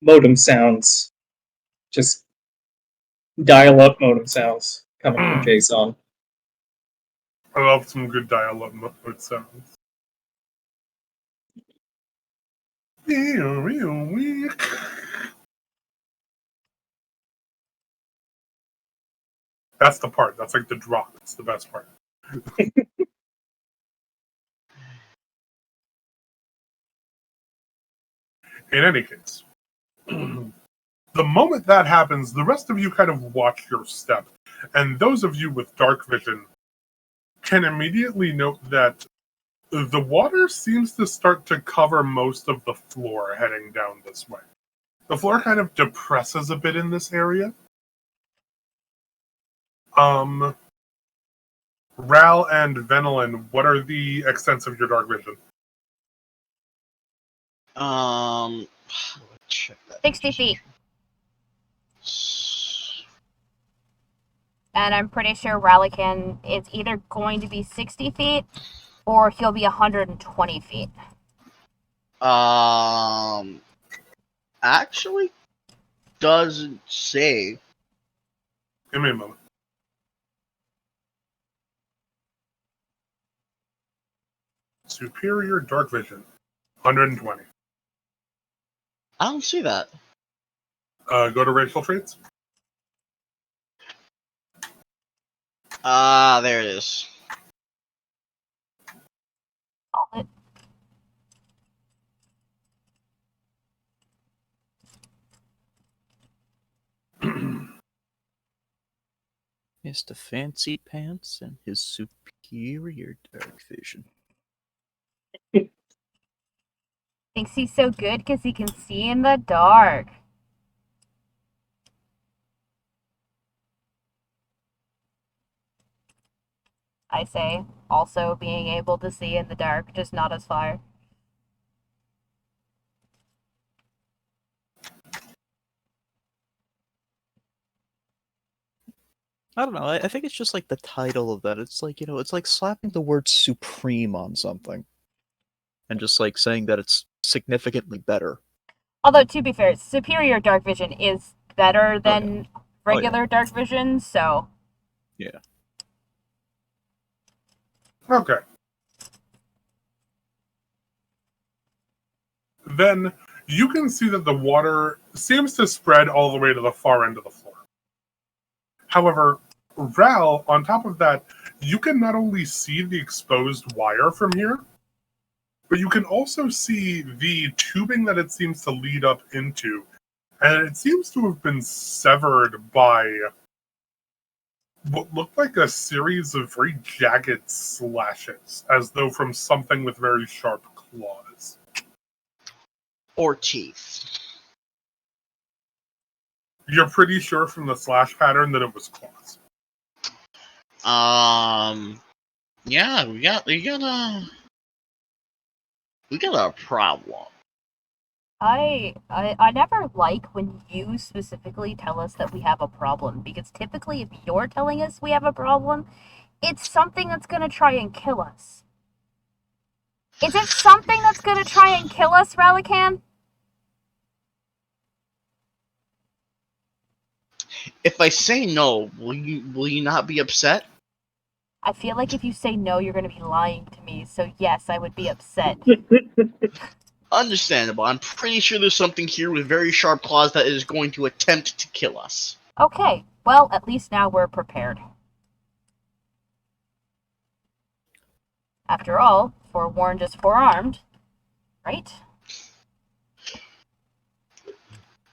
Modem sounds. Just dial-up modem sounds coming from JSON. I love some good dial-up mode sounds. That's the part. That's like the drop. It's the best part. In any case, the moment that happens, the rest of you kind of watch your step. And those of you with dark vision can immediately note that the water seems to start to cover most of the floor heading down this way. The floor kind of depresses a bit in this area. Ral and Venelin, what are the extents of your dark vision? Check that. 60 feet. And I'm pretty sure Rallycan is either going to be 60 feet or he'll be 120 feet. Actually, doesn't say. Give me a moment. Superior dark vision, 120. I don't see that. Go to racial traits. There it is. Mr. Fancy Pants and his superior dark vision. Thinks he's so good because he can see in the dark. I say, also being able to see in the dark, just not as far. I don't know. I think it's just like the title of that. It's like, it's like slapping the word supreme on something. And just like saying that it's significantly better. Although, to be fair, superior dark vision is better than regular dark vision, so... Yeah. Okay. Then you can see that the water seems to spread all the way to the far end of the floor. However, Ral, on top of that, you can not only see the exposed wire from here, but you can also see the tubing that it seems to lead up into. And it seems to have been severed by what looked like a series of very jagged slashes, as though from something with very sharp claws. Or teeth. You're pretty sure from the slash pattern that it was claws. Yeah, we got a problem. I never like when you specifically tell us that we have a problem, because typically if you're telling us we have a problem, it's something that's gonna try and kill us. Is it something that's gonna try and kill us, Rallycan? If I say no, will you not be upset? I feel like if you say no, you're going to be lying to me. So yes, I would be upset. Understandable. I'm pretty sure there's something here with very sharp claws that is going to attempt to kill us. Okay, well, at least now we're prepared. After all, forewarned is forearmed, right?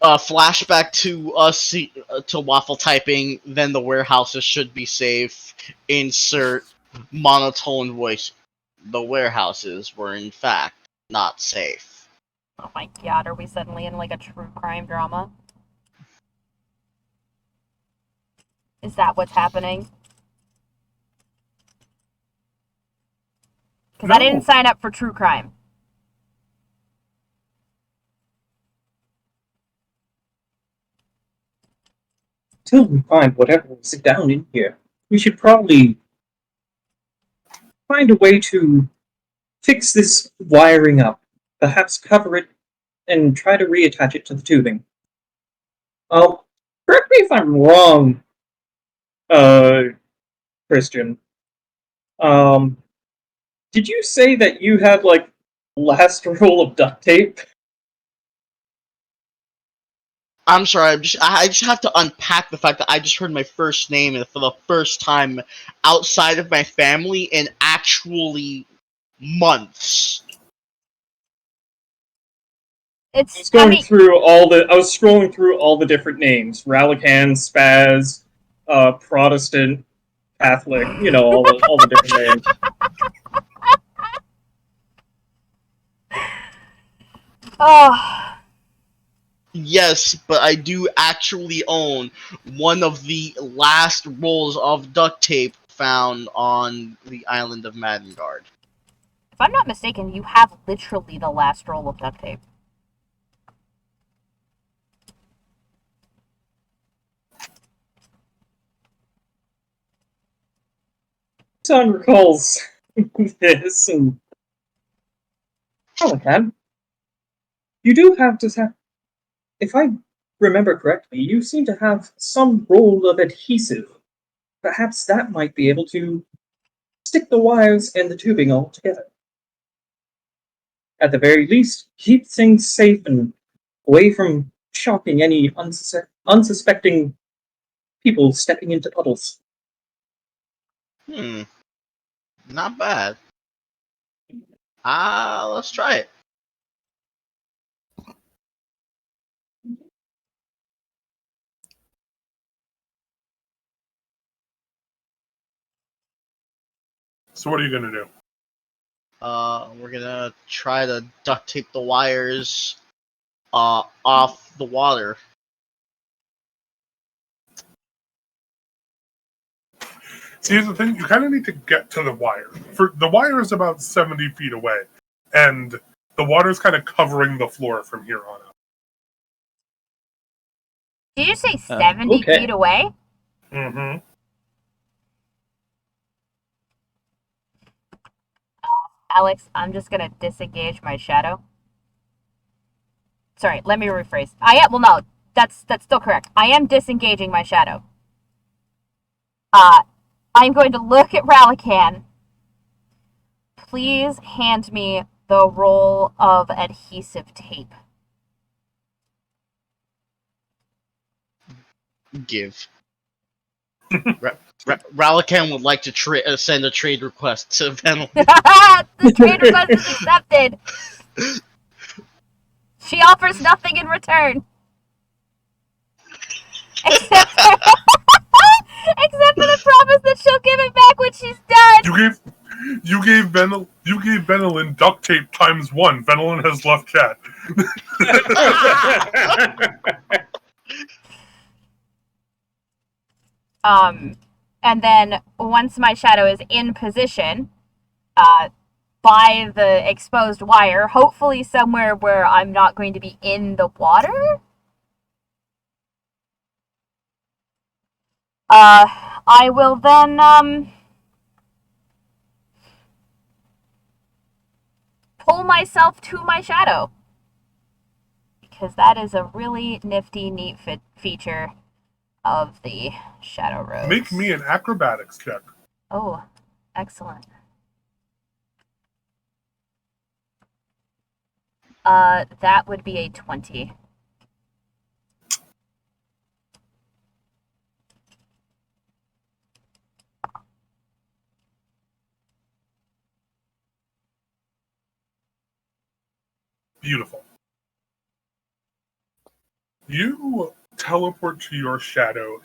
Flashback to us to waffle typing. Then the warehouses should be safe. Insert monotone voice. The warehouses were in fact not safe. Oh my god, are we suddenly in like a true crime drama? Is that what's happening? Because I didn't sign up for true crime. Till we find whatever is down in here, we should probably find a way to fix this wiring up. Perhaps cover it and try to reattach it to the tubing. Correct me if I'm wrong, Christian. Did you say that you had like last roll of duct tape? I'm sorry. I just have to unpack the fact that I just heard my first name for the first time outside of my family in actually months. I was scrolling through all the different names: Ralakan, Spaz, Protestant, Catholic. You know, all the different names. Oh, Yes, but I do actually own one of the last rolls of duct tape found on the island of Madengard. if I'm not mistaken, you have literally the last roll of duct tape. Son recalls this, and Ralakan, you do have to have. If I remember correctly, you seem to have some roll of adhesive. Perhaps that might be able to stick the wires and the tubing all together. At the very least, keep things safe and away from shocking any unsuspecting people stepping into puddles. Not bad. Let's try it. So what are you gonna do? We're gonna try to duct tape the wires off the water. See, here's the thing: you kind of need to get to the wire. For the wire is about 70 feet away, and the water is kind of covering the floor from here on out. Did you say 70 okay. feet away? Mm-hmm. Alex, I'm just gonna disengage my shadow. Sorry, let me rephrase. No, that's still correct. I am disengaging my shadow. I'm going to look at Ralakan. Please hand me the roll of adhesive tape. Give. Ralakan would like to send a trade request to Venel. The trade request is accepted. She offers nothing in return. Except for the promise that she'll give it back when she's done. You gave Venelin duct tape ×1. Venelin has left chat. And then once my shadow is in position, by the exposed wire, hopefully somewhere where I'm not going to be in the water, I will then, pull myself to my shadow. Because that is a really nifty, neat feature of the Shadow Rogues. Make me an acrobatics check. Oh, excellent. That would be a 20. Beautiful. You teleport to your shadow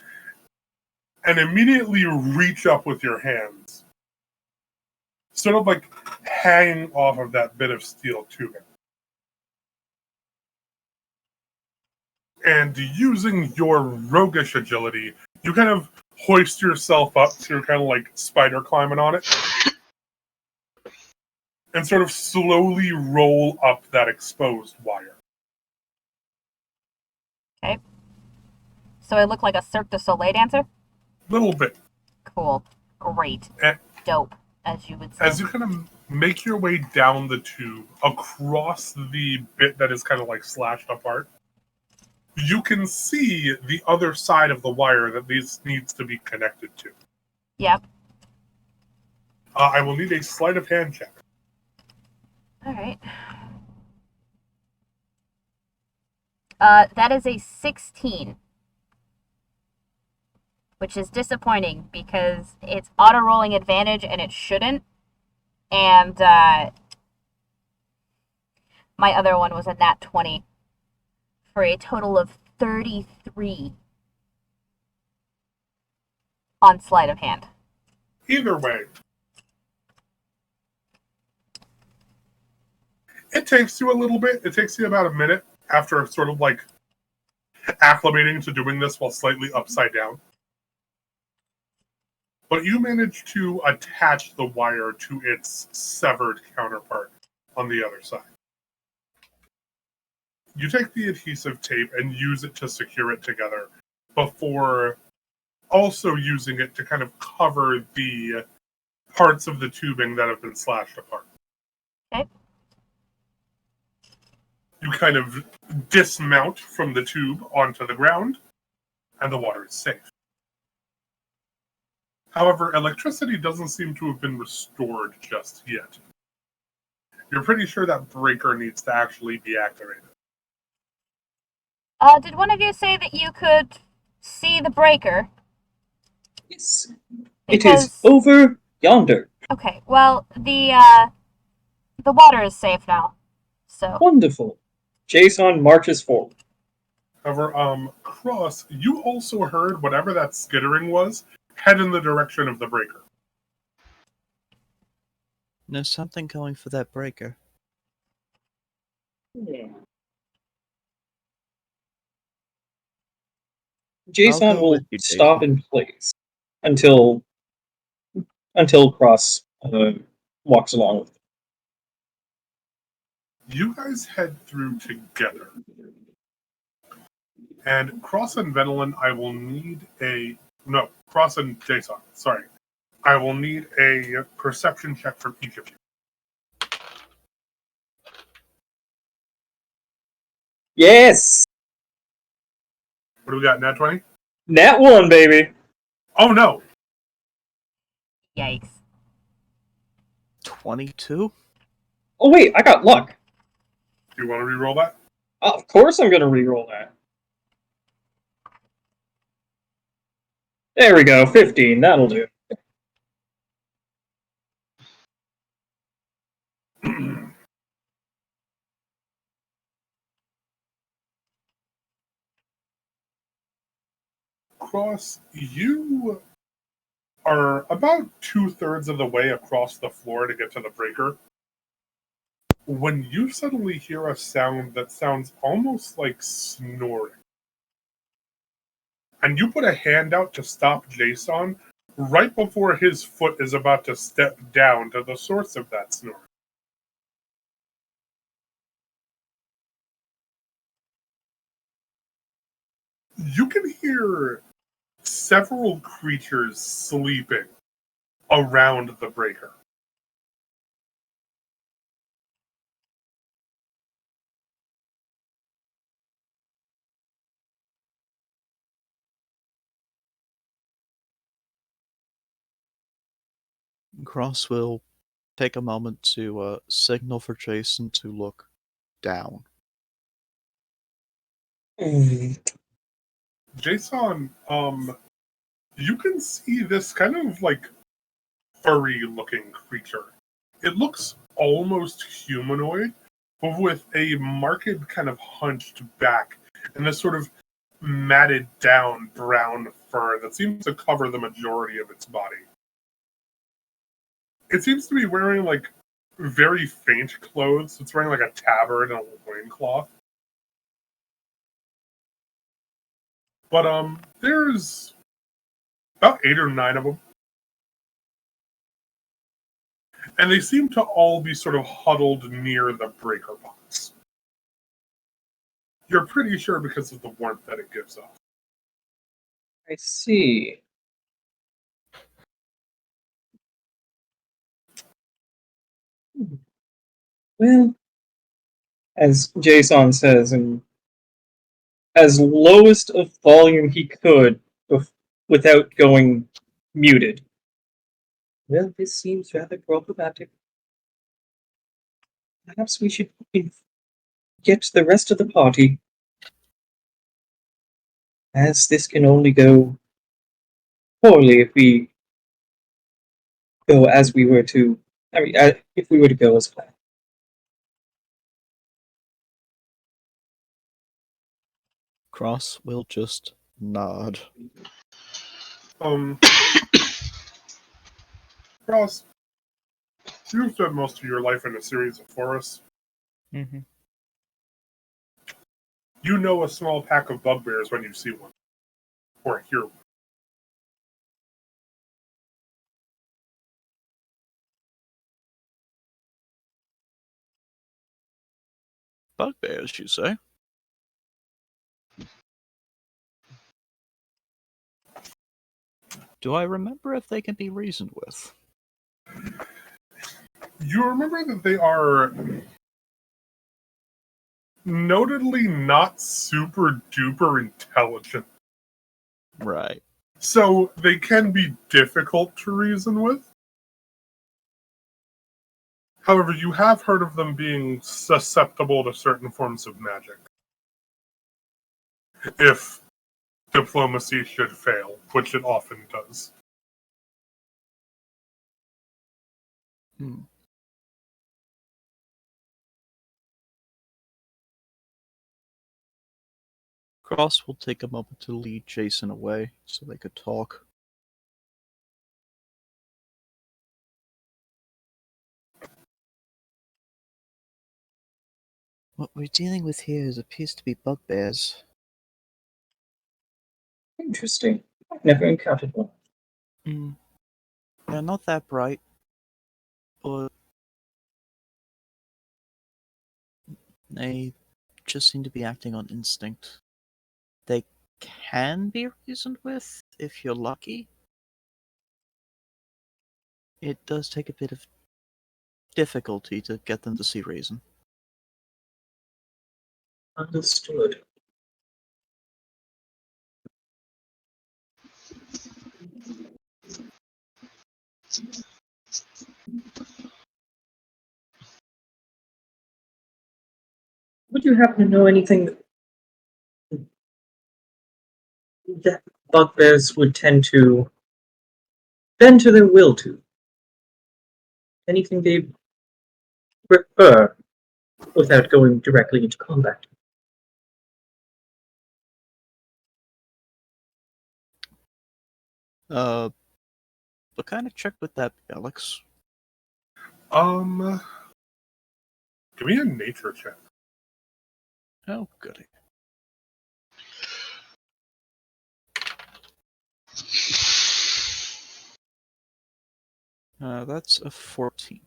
and immediately reach up with your hands, sort of like hanging off of that bit of steel tubing. And using your roguish agility, you kind of hoist yourself up, so you're kind of like spider climbing on it, and sort of slowly roll up that exposed wire. Okay. So I look like a Cirque du Soleil dancer? Little bit. Cool. Great. And Dope, as you would say. as you kind of make your way down the tube, across the bit that is kind of like slashed apart, you can see the other side of the wire that this needs to be connected to. Yep. I will need a sleight of hand check. Alright. That is a 16. Which is disappointing because it's auto-rolling advantage and it shouldn't. And my other one was a nat 20 for a total of 33 on sleight of hand. Either way, it takes you a little bit. It takes you about a minute after sort of like acclimating to doing this while slightly upside down. But you manage to attach the wire to its severed counterpart on the other side. You take the adhesive tape and use it to secure it together before also using it to kind of cover the parts of the tubing that have been slashed apart. Okay. You kind of dismount from the tube onto the ground, and the water is safe. However, electricity doesn't seem to have been restored just yet. You're pretty sure that breaker needs to actually be activated. Did one of you say that you could see the breaker? Yes. It is Because over yonder. okay, well the water is safe now. So Wonderful. Jason marches forward. However, Cross, you also heard whatever that skittering was head in the direction of the breaker. There's something going for that breaker. Jason go will with you, stop Jason. in place until Cross walks along with him. You guys head through together. And Cross and Venelin, I will need a... No, Cross and Jason, sorry. I will need a perception check from each of you. Yes! What do we got, nat 20? Nat 1, baby! Oh, no! yikes. 22? Oh, wait, I got luck. Do you want to re-roll that? Of course I'm going to reroll that. There we go, 15, that'll do. Cross, you are about 2/3 of the way across the floor to get to the breaker when you suddenly hear a sound that sounds almost like snoring. And you put a hand out to stop Jason right before his foot is about to step down to the source of that snoring. You can hear several creatures sleeping around the breaker. Cross will take a moment to signal for Jason to look down. Jason, you can see this kind of like furry looking creature. It looks almost humanoid, but with a marked kind of hunched back and this sort of matted down brown fur that seems to cover the majority of its body. It seems to be wearing like very faint clothes. It's wearing like a tabard and a loincloth. But there's about 8 or 9 of them. And they seem to all be sort of huddled near the breaker box. You're pretty sure because of the warmth that it gives off. I see. Well, as Jason says, and as lowest of volume he could without going muted. Well, this seems rather problematic. Perhaps we should get the rest of the party, as this can only go poorly if we go as we were to. I mean, if we were to go as planned. Cross will just nod. Um, Ross, you've spent most of your life in a series of forests. Mm-hmm. You know a small pack of bugbears when you see one, or hear one. Bugbears, you say? Do I remember if they can be reasoned with? You remember that they are notedly not super duper intelligent. Right. So they can be difficult to reason with. However, you have heard of them being susceptible to certain forms of magic. If diplomacy should fail, which it often does. Hmm. Cross will take a moment to lead Jason away so they could talk. What we're dealing with here appears to be bugbears. Interesting. I've never encountered one. They're not that bright, but they just seem to be acting on instinct. They can be reasoned with if you're lucky. It does take a bit of difficulty to get them to see reason. Understood. Would you happen to know anything that bugbears would tend to bend to their will to? Anything they prefer without going directly into combat? What kind of check would that be, Alex? Give me a nature check. Oh, goody. That's a 14.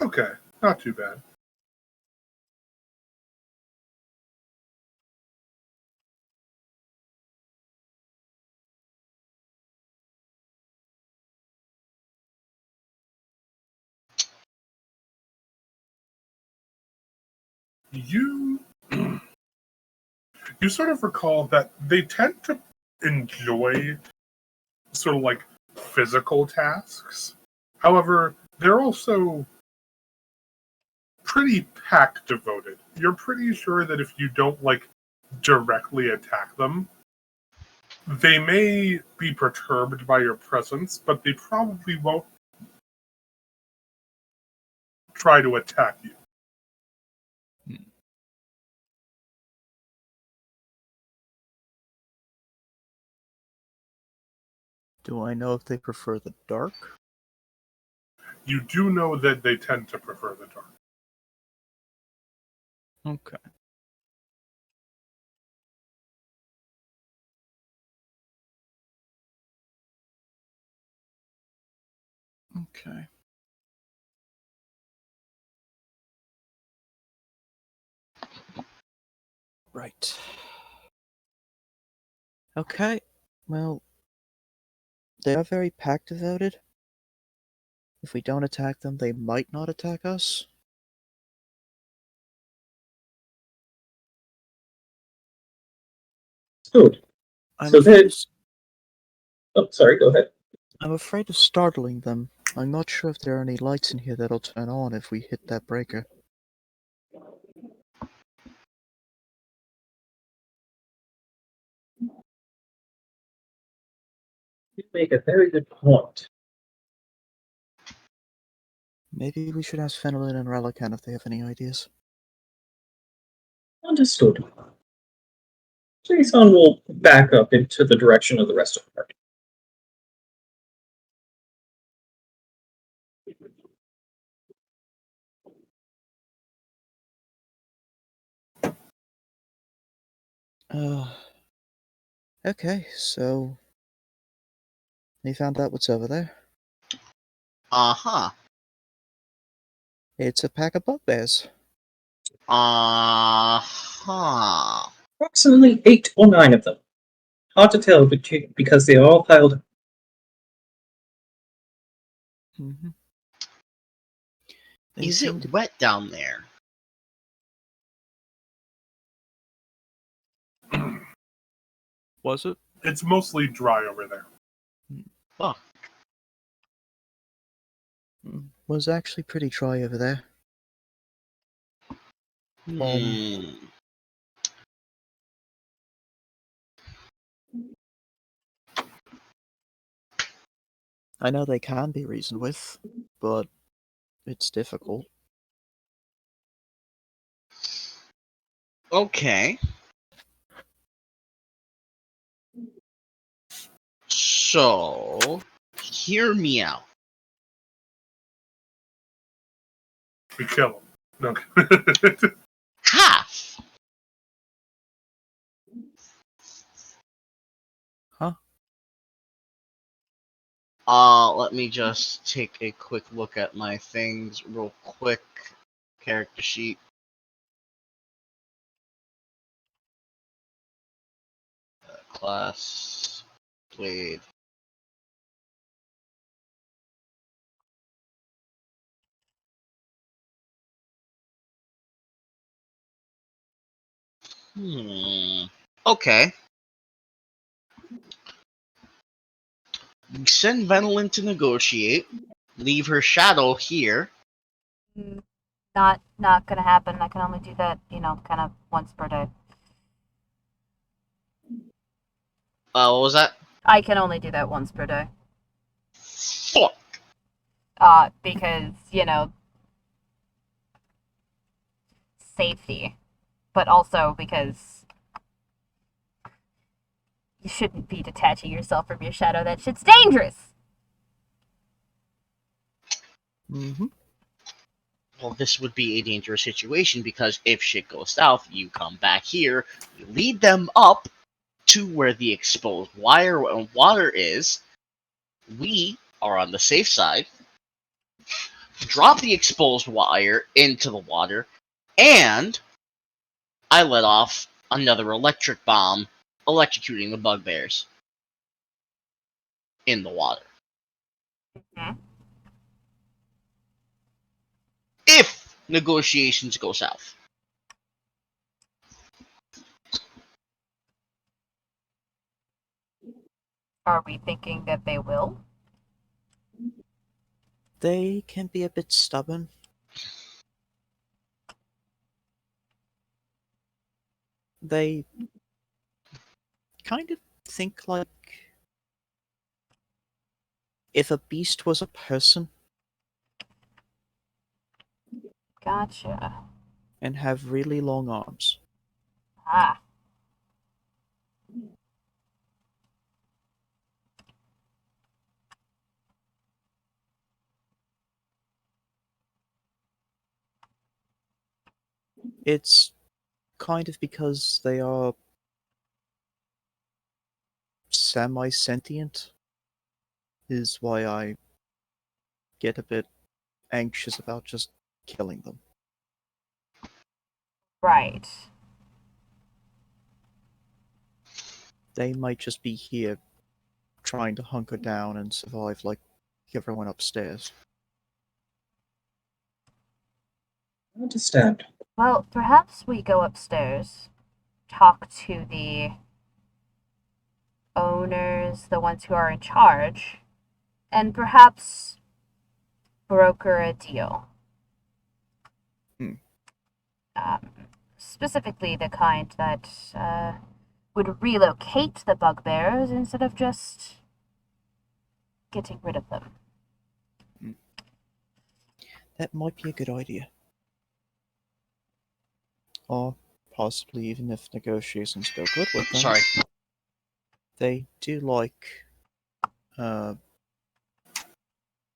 Okay, not too bad. You you sort of recall that they tend to enjoy sort of like physical tasks. However, they're also pretty pack devoted. You're pretty sure that if you don't like directly attack them, they may be perturbed by your presence, but they probably won't try to attack you. Do I know if they prefer the dark? You do know that they tend to prefer the dark. Okay. Okay. Right. Okay. Well, they are very pack devoted. If we don't attack them, they might not attack us. Good. I'm So afraid that. of, Oh, sorry. Go ahead. I'm afraid of startling them. I'm not sure if there are any lights in here that'll turn on if we hit that breaker. You make a very good point. Maybe we should ask Fenelon and Relican if they have any ideas. Understood. Jason will back up into the direction of the rest of the party. Okay, so you found out what's over there? Uh-huh. It's a pack of bugbears. Uh-huh. Approximately 8 or 9 of them. Hard to tell because they are all piled. Mm-hmm. Is it wet down there? Was it? It's mostly dry over there. Oh, Was actually pretty dry over there. hmm. I know they can be reasoned with, but it's difficult. Okay. So, hear me out. We kill them. No. Half. Huh? Let me just take a quick look at my things real quick. Character sheet. Class. Played. Okay. Send Venelin to negotiate. Leave her shadow here. Not gonna happen. I can only do that, kind of once per day. What was that? I can only do that once per day. Fuck. Because, safety. But also because you shouldn't be detaching yourself from your shadow. That shit's dangerous! Mm-hmm. Well, this would be a dangerous situation because if shit goes south, you come back here, you lead them up to where the exposed wire and water is. We are on the safe side. Drop the exposed wire into the water, and I let off another electric bomb, electrocuting the bugbears in the water. Mm-hmm. If negotiations go south. Are we thinking that they will? They can be a bit stubborn. They kind of think like if a beast was a person Gotcha. and have really long arms. Ah, It's kind of because they are semi-sentient is why I get a bit anxious about just killing them. right. They might just be here trying to hunker down and survive like everyone upstairs. I understand. Well, perhaps we go upstairs, talk to the owners, the ones who are in charge, and perhaps broker a deal. Hmm. Um, Specifically, the kind that would relocate the bugbears instead of just getting rid of them. That might be a good idea. Or possibly even if negotiations go good with them. Sorry. They do like uh,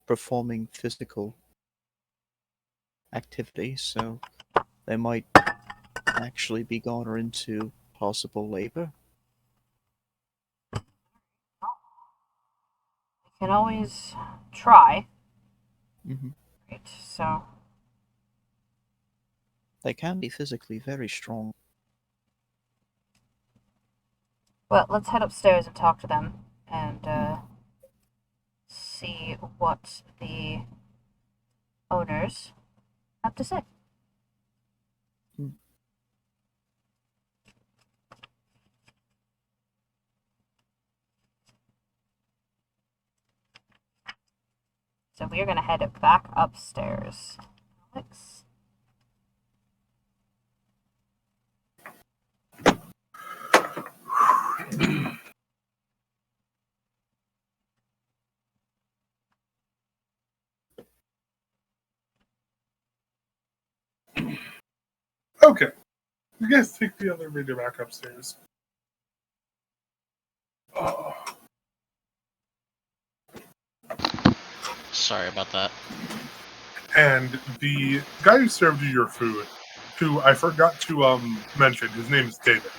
performing physical activity, so they might actually be gone into possible labor. We can always try. Hmm. Right, so They can be physically very strong. well, let's head upstairs and talk to them and see what the owners have to say. Hmm. So we are going to head back upstairs. Alex? Okay. You guys take the elevator back upstairs. Oh, Sorry about that. and the guy who served you your food, who I forgot to mention, his name is David.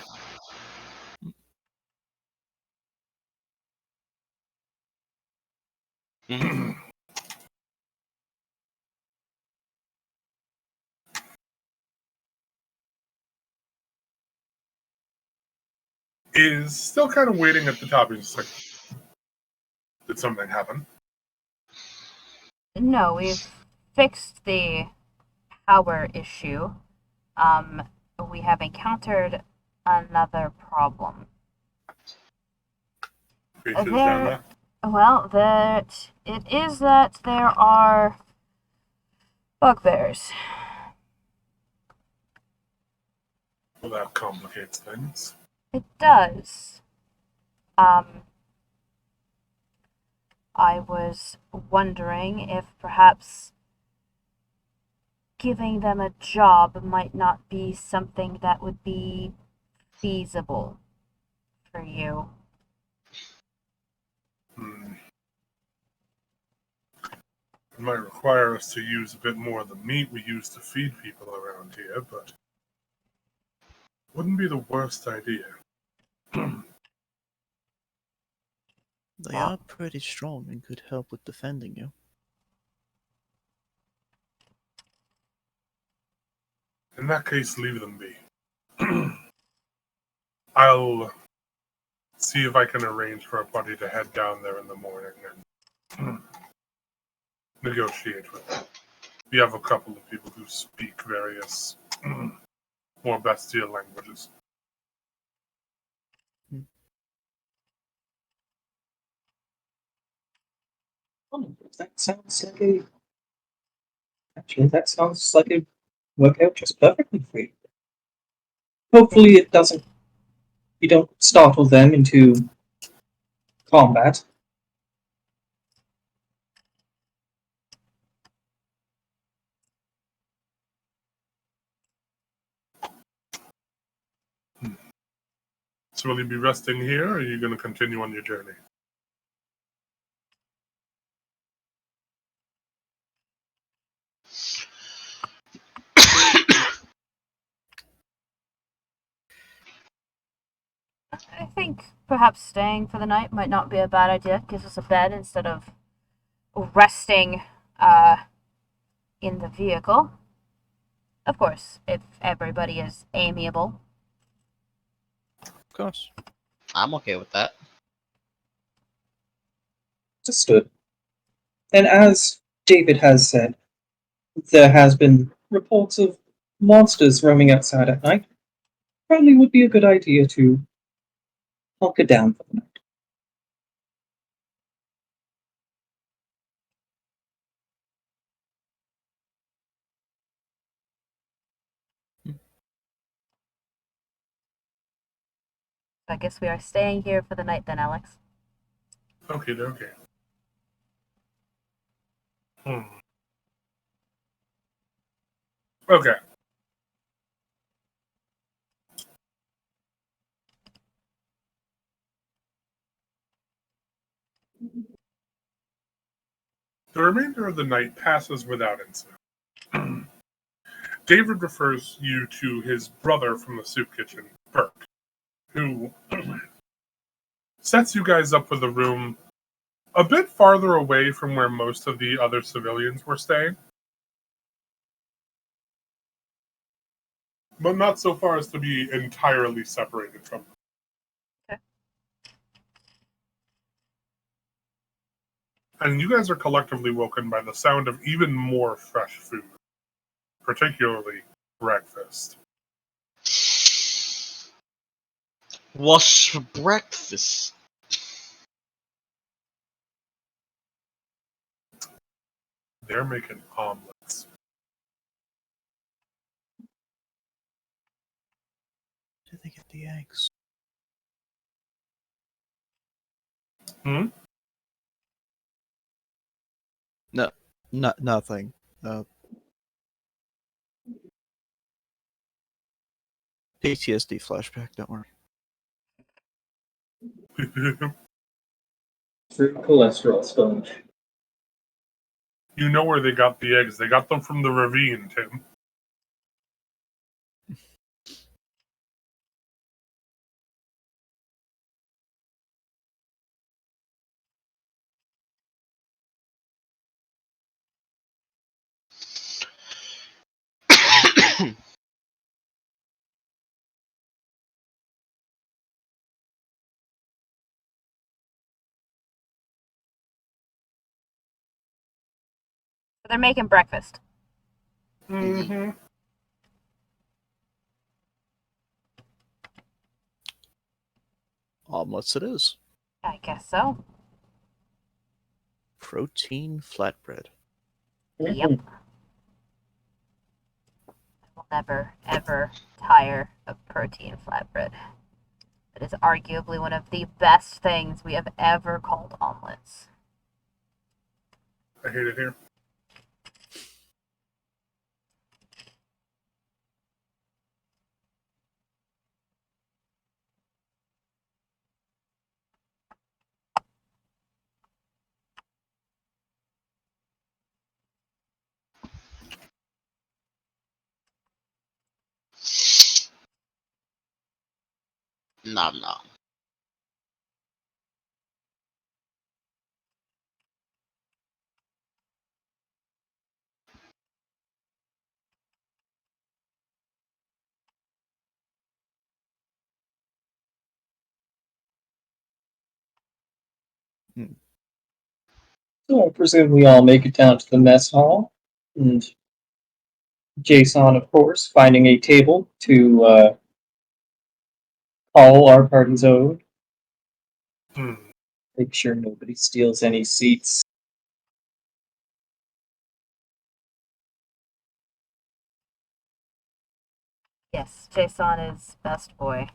Is still kind of waiting at the top. He's just like, did something happen? No, we've fixed the power issue. Um, we have encountered another problem. Faces down there. Well, that it is that there are bugbears. Well, that complicates things. It does. I was wondering if perhaps giving them a job might not be something that would be feasible for you. It might require us to use a bit more of the meat we use to feed people around here, but wouldn't be the worst idea. They are pretty strong and could help with defending you. In that case, leave them be. I'll see if I can arrange for a party to head down there in the morning and negotiate with them. We have a couple of people who speak various more bestial languages. Oh, that sounds like a. Actually, that sounds like it work out just perfectly for you. Hopefully, it doesn't. You don't startle them into combat. So will you be resting here, or are you going to continue on your journey? I think perhaps staying for the night might not be a bad idea. Gives us a bed instead of resting in the vehicle. Of course, if everybody is amiable. Of course. I'm okay with that. Understood. And as David has said, there has been reports of monsters roaming outside at night. Probably would be a good idea to hunker down for the night. I guess we are staying here for the night then, Alex. Okay. Okay. The remainder of the night passes without incident. David refers you to his brother from the soup kitchen, Burke, who sets you guys up with a room a bit farther away from where most of the other civilians were staying, but not so far as to be entirely separated from them. Okay. And you guys are collectively woken by the sound of even more fresh food, particularly breakfast. What's for breakfast? They're making omelets. Did they get the eggs? Hmm? No, nothing. PTSD flashback. Don't worry. Through cholesterol sponge. You know where they got the eggs. They got them from the ravine, Tim. They're making breakfast. Mm-hmm. Omelets it is. I guess so. Protein flatbread. Yep. I will never, ever tire of protein flatbread. It is arguably one of the best things we have ever called omelets. I hate it here. Nom nom. So I presume we all make it down to the mess hall, and Jason, of course, finding a table to call our party's own. Hmm. Make sure nobody steals any seats. Yes, Jason is best boy.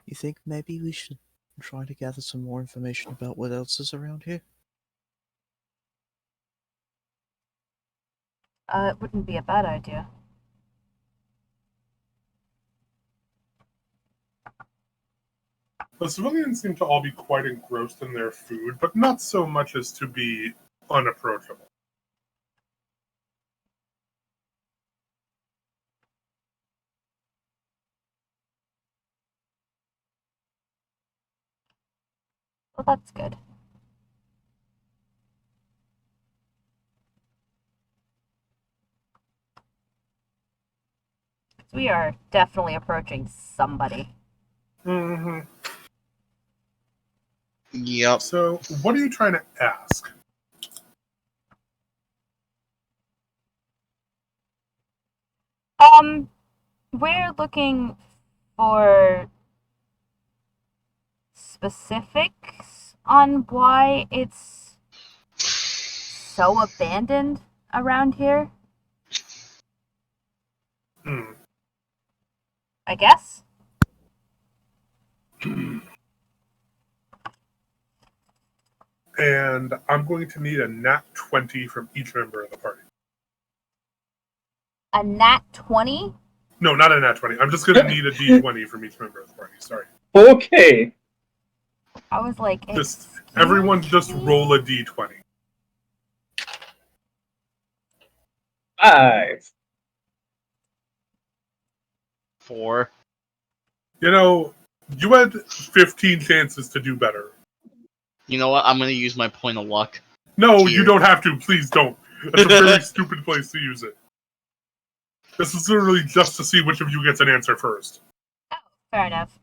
You think maybe we should try to gather some more information about what else is around here? It wouldn't be a bad idea. The civilians seem to all be quite engrossed in their food, but not so much as to be unapproachable. Well, that's good. We are definitely approaching somebody. Mm-hmm. Yep. So, what are you trying to ask? We're looking for specifics on why it's so abandoned around here, Hmm. I guess. And I'm going to need a nat 20 from each member of the party. A nat 20? No, not a nat 20. I'm just going to need a d20 from each member of the party. Sorry. Okay. I was like, Just excuse everyone just me? roll a d20. 5. 4. You know, you had 15 chances to do better. You know what? I'm gonna use my point of luck. No, Here. you don't have to. Please don't. That's a very stupid place to use it. This is literally just to see which of you gets an answer first. Oh, fair enough.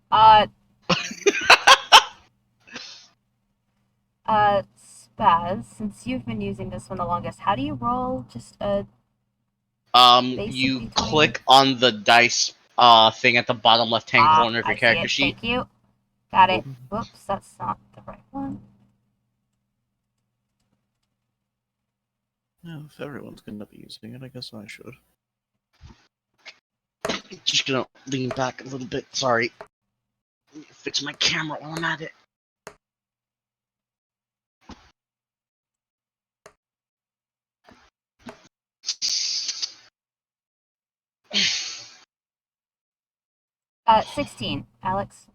Spaz, since you've been using this one the longest, how do you roll? Just a basic You D20? click on the dice thing at the bottom left-hand corner of your I see character it. sheet. Thank you. Got it. Whoops, that's not the right one. No, if everyone's gonna be using it, I guess I should. Just gonna lean back a little bit. Sorry. Let me fix my camera while I'm at it. Uh, 16, Alex.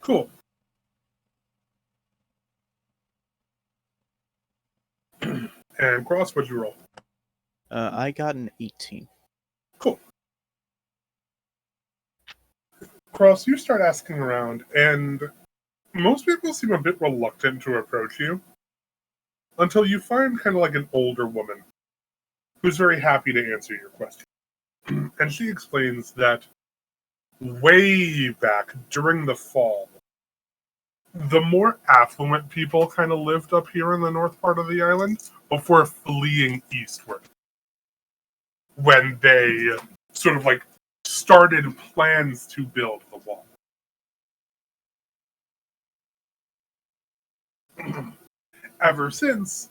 Cool. And Cross, what'd you roll? I got an 18. Cool. Cross, you start asking around, and most people seem a bit reluctant to approach you until you find kind of like an older woman who's very happy to answer your question. And she explains that way back during the fall, the more affluent people kind of lived up here in the north part of the island before fleeing eastward. When they sort of like started plans to build the wall. Ever since,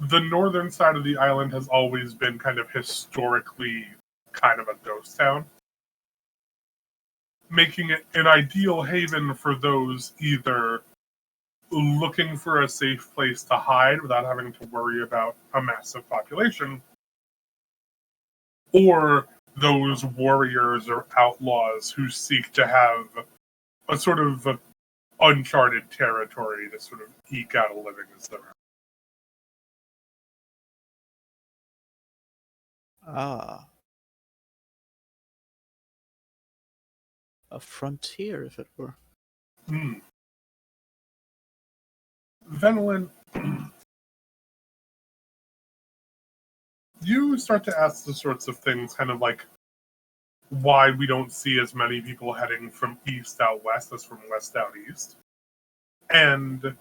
the northern side of the island has always been kind of historically kind of a ghost town, making it an ideal haven for those either looking for a safe place to hide without having to worry about a massive population, or those warriors or outlaws who seek to have a sort of uncharted territory to sort of eke out a living as their own. Ah. A frontier, if it were. Venelin, you start to ask the sorts of things, kind of like why we don't see as many people heading from east out west as from west out east. And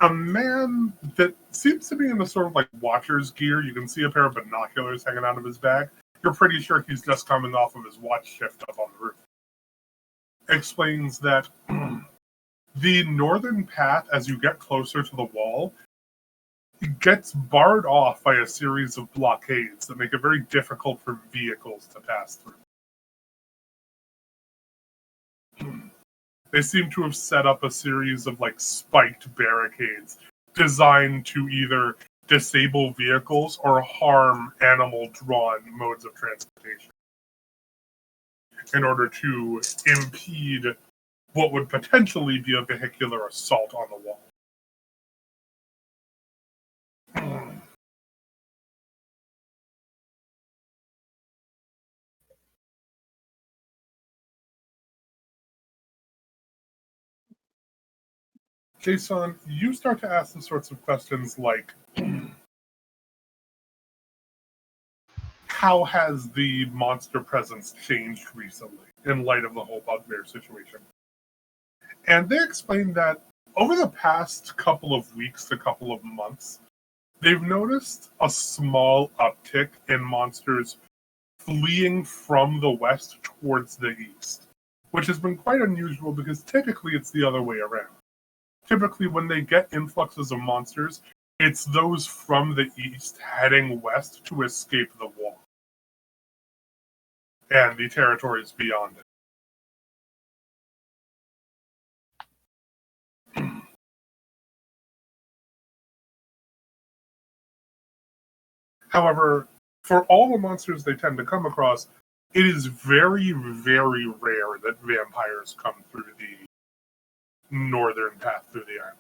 a man that seems to be in a sort of like watcher's gear. You can see a pair of binoculars hanging out of his bag. You're pretty sure he's just coming off of his watch shift up on the roof. Explains that the northern path, as you get closer to the wall, gets barred off by a series of blockades that make it very difficult for vehicles to pass through. They seem to have set up a series of like spiked barricades designed to either disable vehicles or harm animal-drawn modes of transportation in order to impede what would potentially be a vehicular assault on the wall. Jason, you start to ask the sorts of questions like, how has the monster presence changed recently in light of the whole bugbear situation? And they explain that over the past couple of weeks to couple of months, they've noticed a small uptick in monsters fleeing from the west towards the east, which has been quite unusual because typically it's the other way around. Typically, when they get influxes of monsters, it's those from the east heading west to escape the wall and the territories beyond it. However, for all the monsters they tend to come across, it is very, very rare that vampires come through the northern path through the island.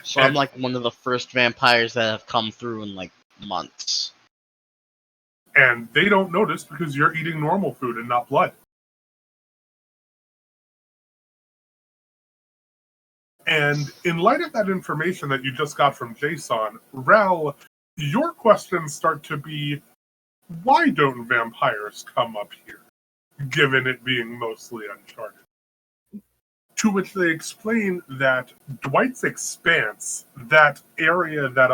So I'm like one of the first vampires that have come through in like months. And they don't notice because you're eating normal food and not blood. And in light of that information that you just got from Jason, Rel, your questions start to be, why don't vampires come up here, given it being mostly uncharted? To which they explain that Dwight's Expanse, that area that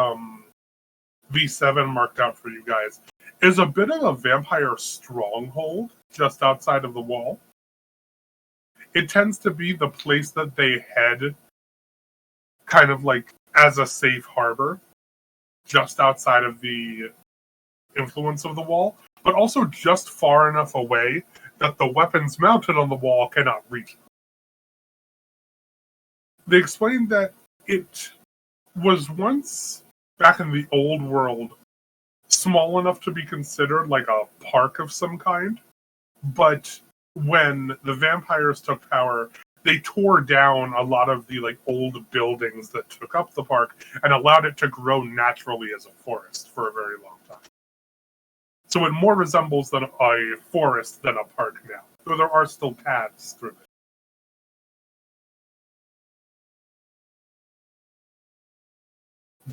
V7 marked out for you guys, is a bit of a vampire stronghold just outside of the wall. It tends to be the place that they head kind of like as a safe harbor just outside of the influence of the wall, but also just far enough away that the weapons mounted on the wall cannot reach them. They explained that it was once, back in the old world, small enough to be considered like a park of some kind, but when the vampires took power, they tore down a lot of the like old buildings that took up the park and allowed it to grow naturally as a forest for a very long time. So it more resembles a forest than a park now, though there are still paths through it.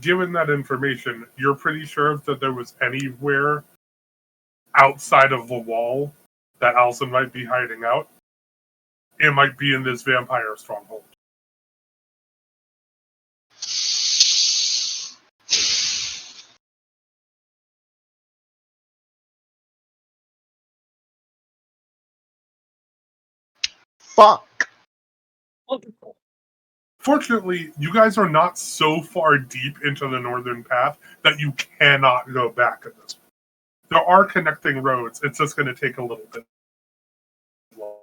Given that information, you're pretty sure that there was anywhere outside of the wall that Alison might be hiding out? It might be in this vampire stronghold. Fuck. Wonderful. Fortunately, you guys are not so far deep into the northern path that you cannot go back at this point. There are connecting roads. It's just going to take a little bit long.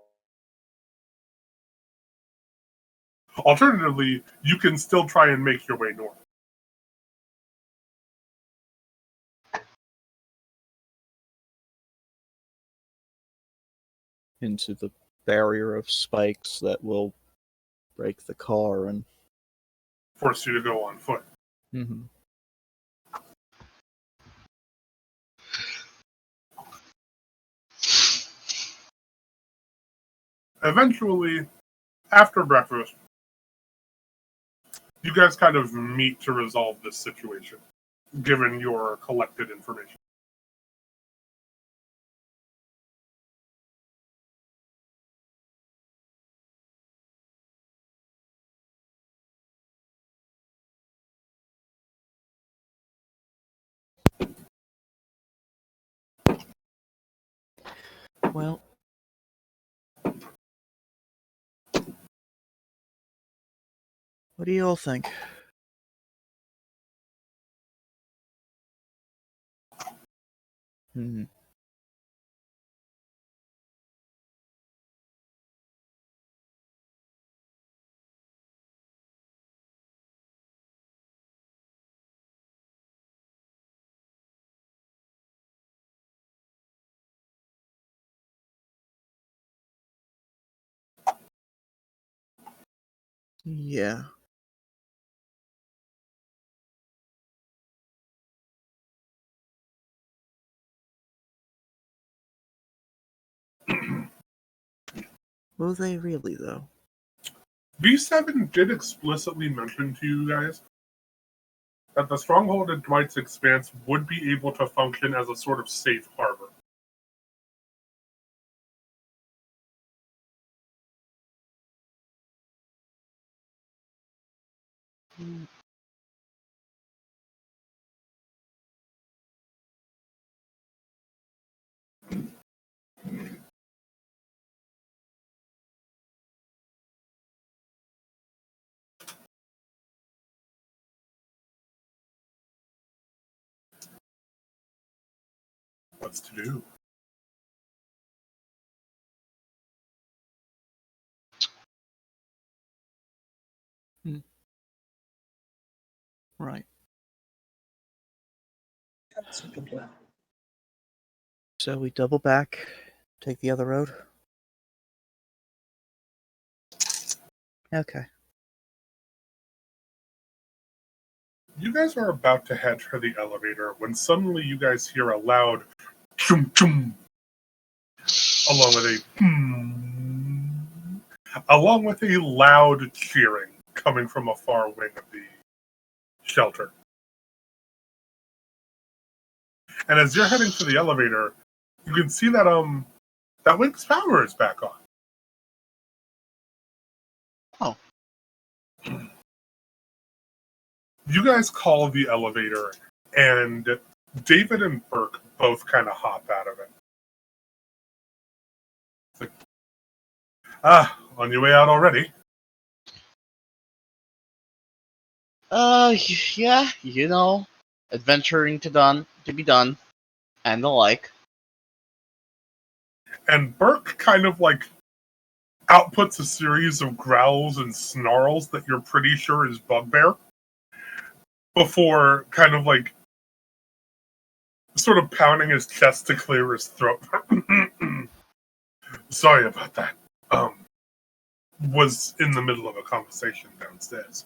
Alternatively, you can still try and make your way north. Into the barrier of spikes that will break the car and Force you to go on foot. mm-hmm. Eventually, after breakfast, you guys kind of meet to resolve this situation, given your collected information. Well, what do you all think? Hmm. Yeah. Will they really, though? V7 did explicitly mention to you guys that the stronghold in Dwight's Expanse would be able to function as a sort of safe harbor. What's to do? Right. That's a good plan. So we double back, take the other road? Okay. You guys are about to head for the elevator when suddenly you guys hear a loud chum chum along with a loud cheering coming from a far wing of the shelter. And as you're heading to the elevator, you can see that that wing's power is back on. Oh. You guys call the elevator, and David and Burke both kind of hop out of it. It's like, on your way out already? Yeah, adventuring to be done, and the like. And Burke kind of like outputs a series of growls and snarls that you're pretty sure is bugbear before kind of like sort of pounding his chest to clear his throat. Sorry about that. Was in the middle of a conversation downstairs.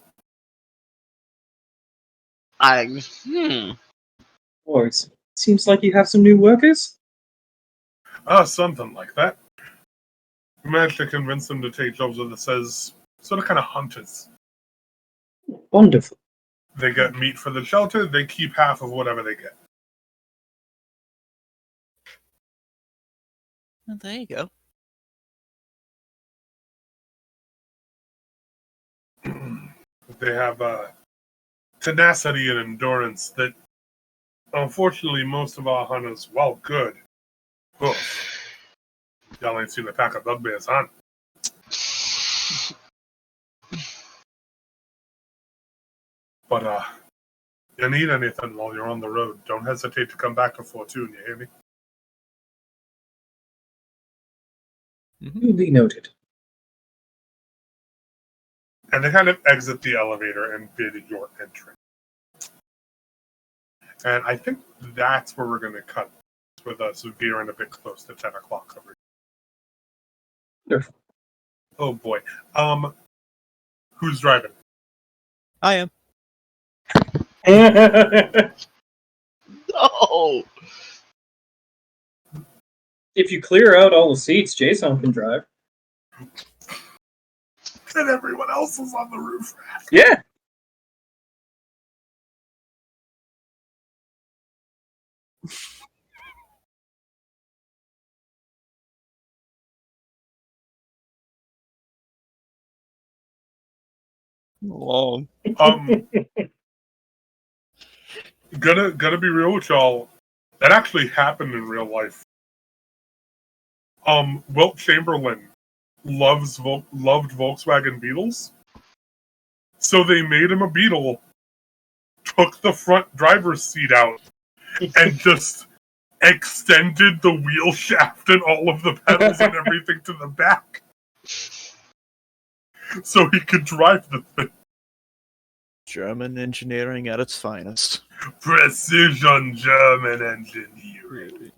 Or it seems like you have some new workers. Something like that. We managed to convince them to take jobs that says sort of kind of hunters. Wonderful. They get meat for the shelter, they keep half of whatever they get. Well, there you go. They have tenacity and endurance that, unfortunately, most of our hunters, while good, hoof. Y'all ain't seen a pack of bugbears, huh? But, you need anything while you're on the road, don't hesitate to come back to Fortune, you hear me? Duly noted. And they kind of exit the elevator and bid your entry. And I think that's where we're going to cut with us veering a bit close to 10 o'clock. Wonderful. Oh boy. Who's driving? I am. No! If you clear out all the seats, Jason can drive. And everyone else is on the roof. Yeah. Long. Gonna be real with y'all. That actually happened in real life. Wilt Chamberlain loved Volkswagen Beetles, so they made him a Beetle, took the front driver's seat out, and just extended the wheel shaft and all of the pedals and everything to the back, so he could drive the thing. German engineering at its finest. Precision German engineering.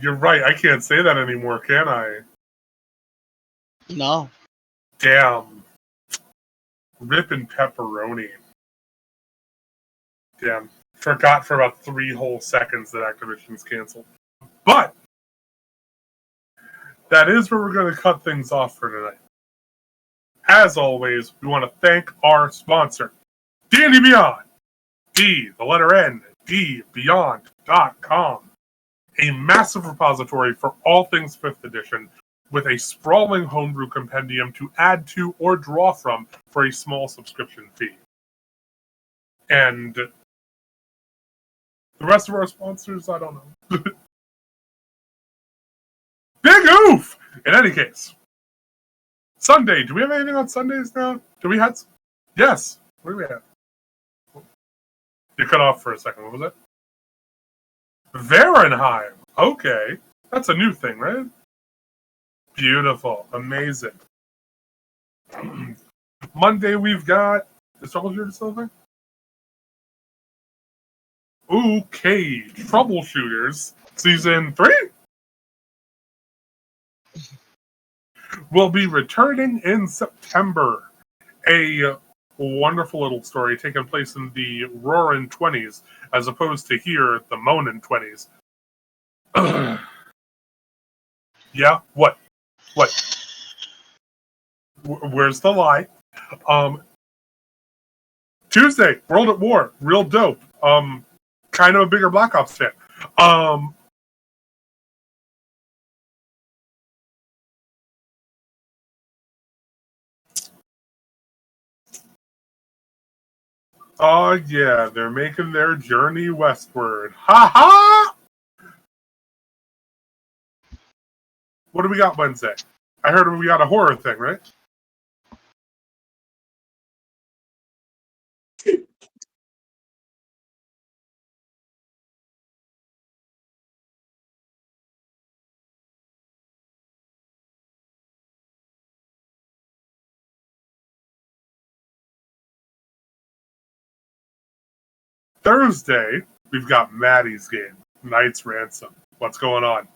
You're right. I can't say that anymore, can I? No. Damn. Rippin' pepperoni. Damn. Forgot for about 3 whole seconds that Activision's canceled. But that is where we're going to cut things off for tonight. As always, we want to thank our sponsor, D&D Beyond. D, the letter N, D, Beyond.com. A massive repository for all things 5th edition, with a sprawling homebrew compendium to add to or draw from for a small subscription fee. And the rest of our sponsors, I don't know. Big oof! In any case, Sunday. Do we have anything on Sundays now? Do we have? Yes. What do we have? You cut off for a second. What was it? Varenheim. Okay. That's a new thing, right? Beautiful. Amazing. Monday we've got... Is Troubleshooter still a thing? Okay. Troubleshooters. Season 3? Will be returning in September. A wonderful little story taking place in the Roaring 20s, as opposed to here, the Moaning 20s. Yeah? What? Where's the lie? Tuesday, World at War. Real dope. Kind of a bigger Black Ops fan. Oh, yeah, they're making their journey westward. Ha ha! What do we got Wednesday? I heard we got a horror thing, right? Thursday, we've got Maddie's game, Knight's Ransom. What's going on?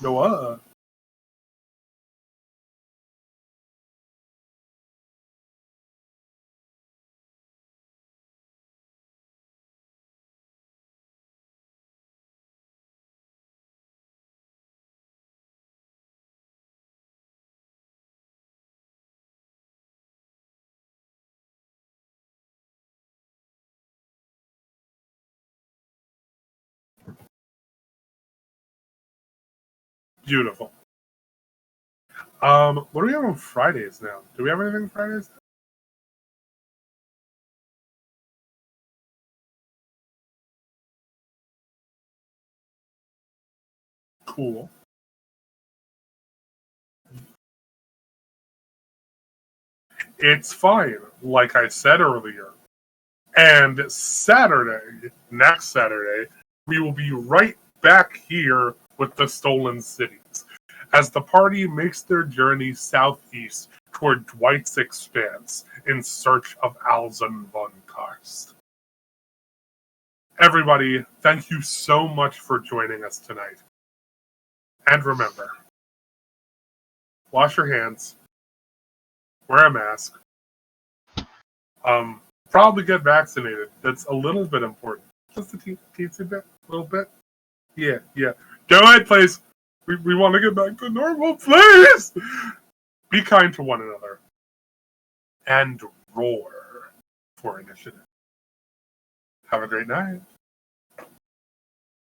Noah. Beautiful. What do we have on Fridays now? Do we have anything Fridays? Cool. It's fine, like I said earlier. And Saturday, next Saturday, we will be right back here with the Stolen Cities, as the party makes their journey southeast toward Dwight's Expanse in search of Alzan von Karst. Everybody, thank you so much for joining us tonight. And remember, wash your hands, wear a mask, probably get vaccinated. That's a little bit important. Just a teensy bit, a little bit. Yeah. Go ahead, please. We want to get back to normal, please. Be kind to one another. And roar for initiative. Have a great night.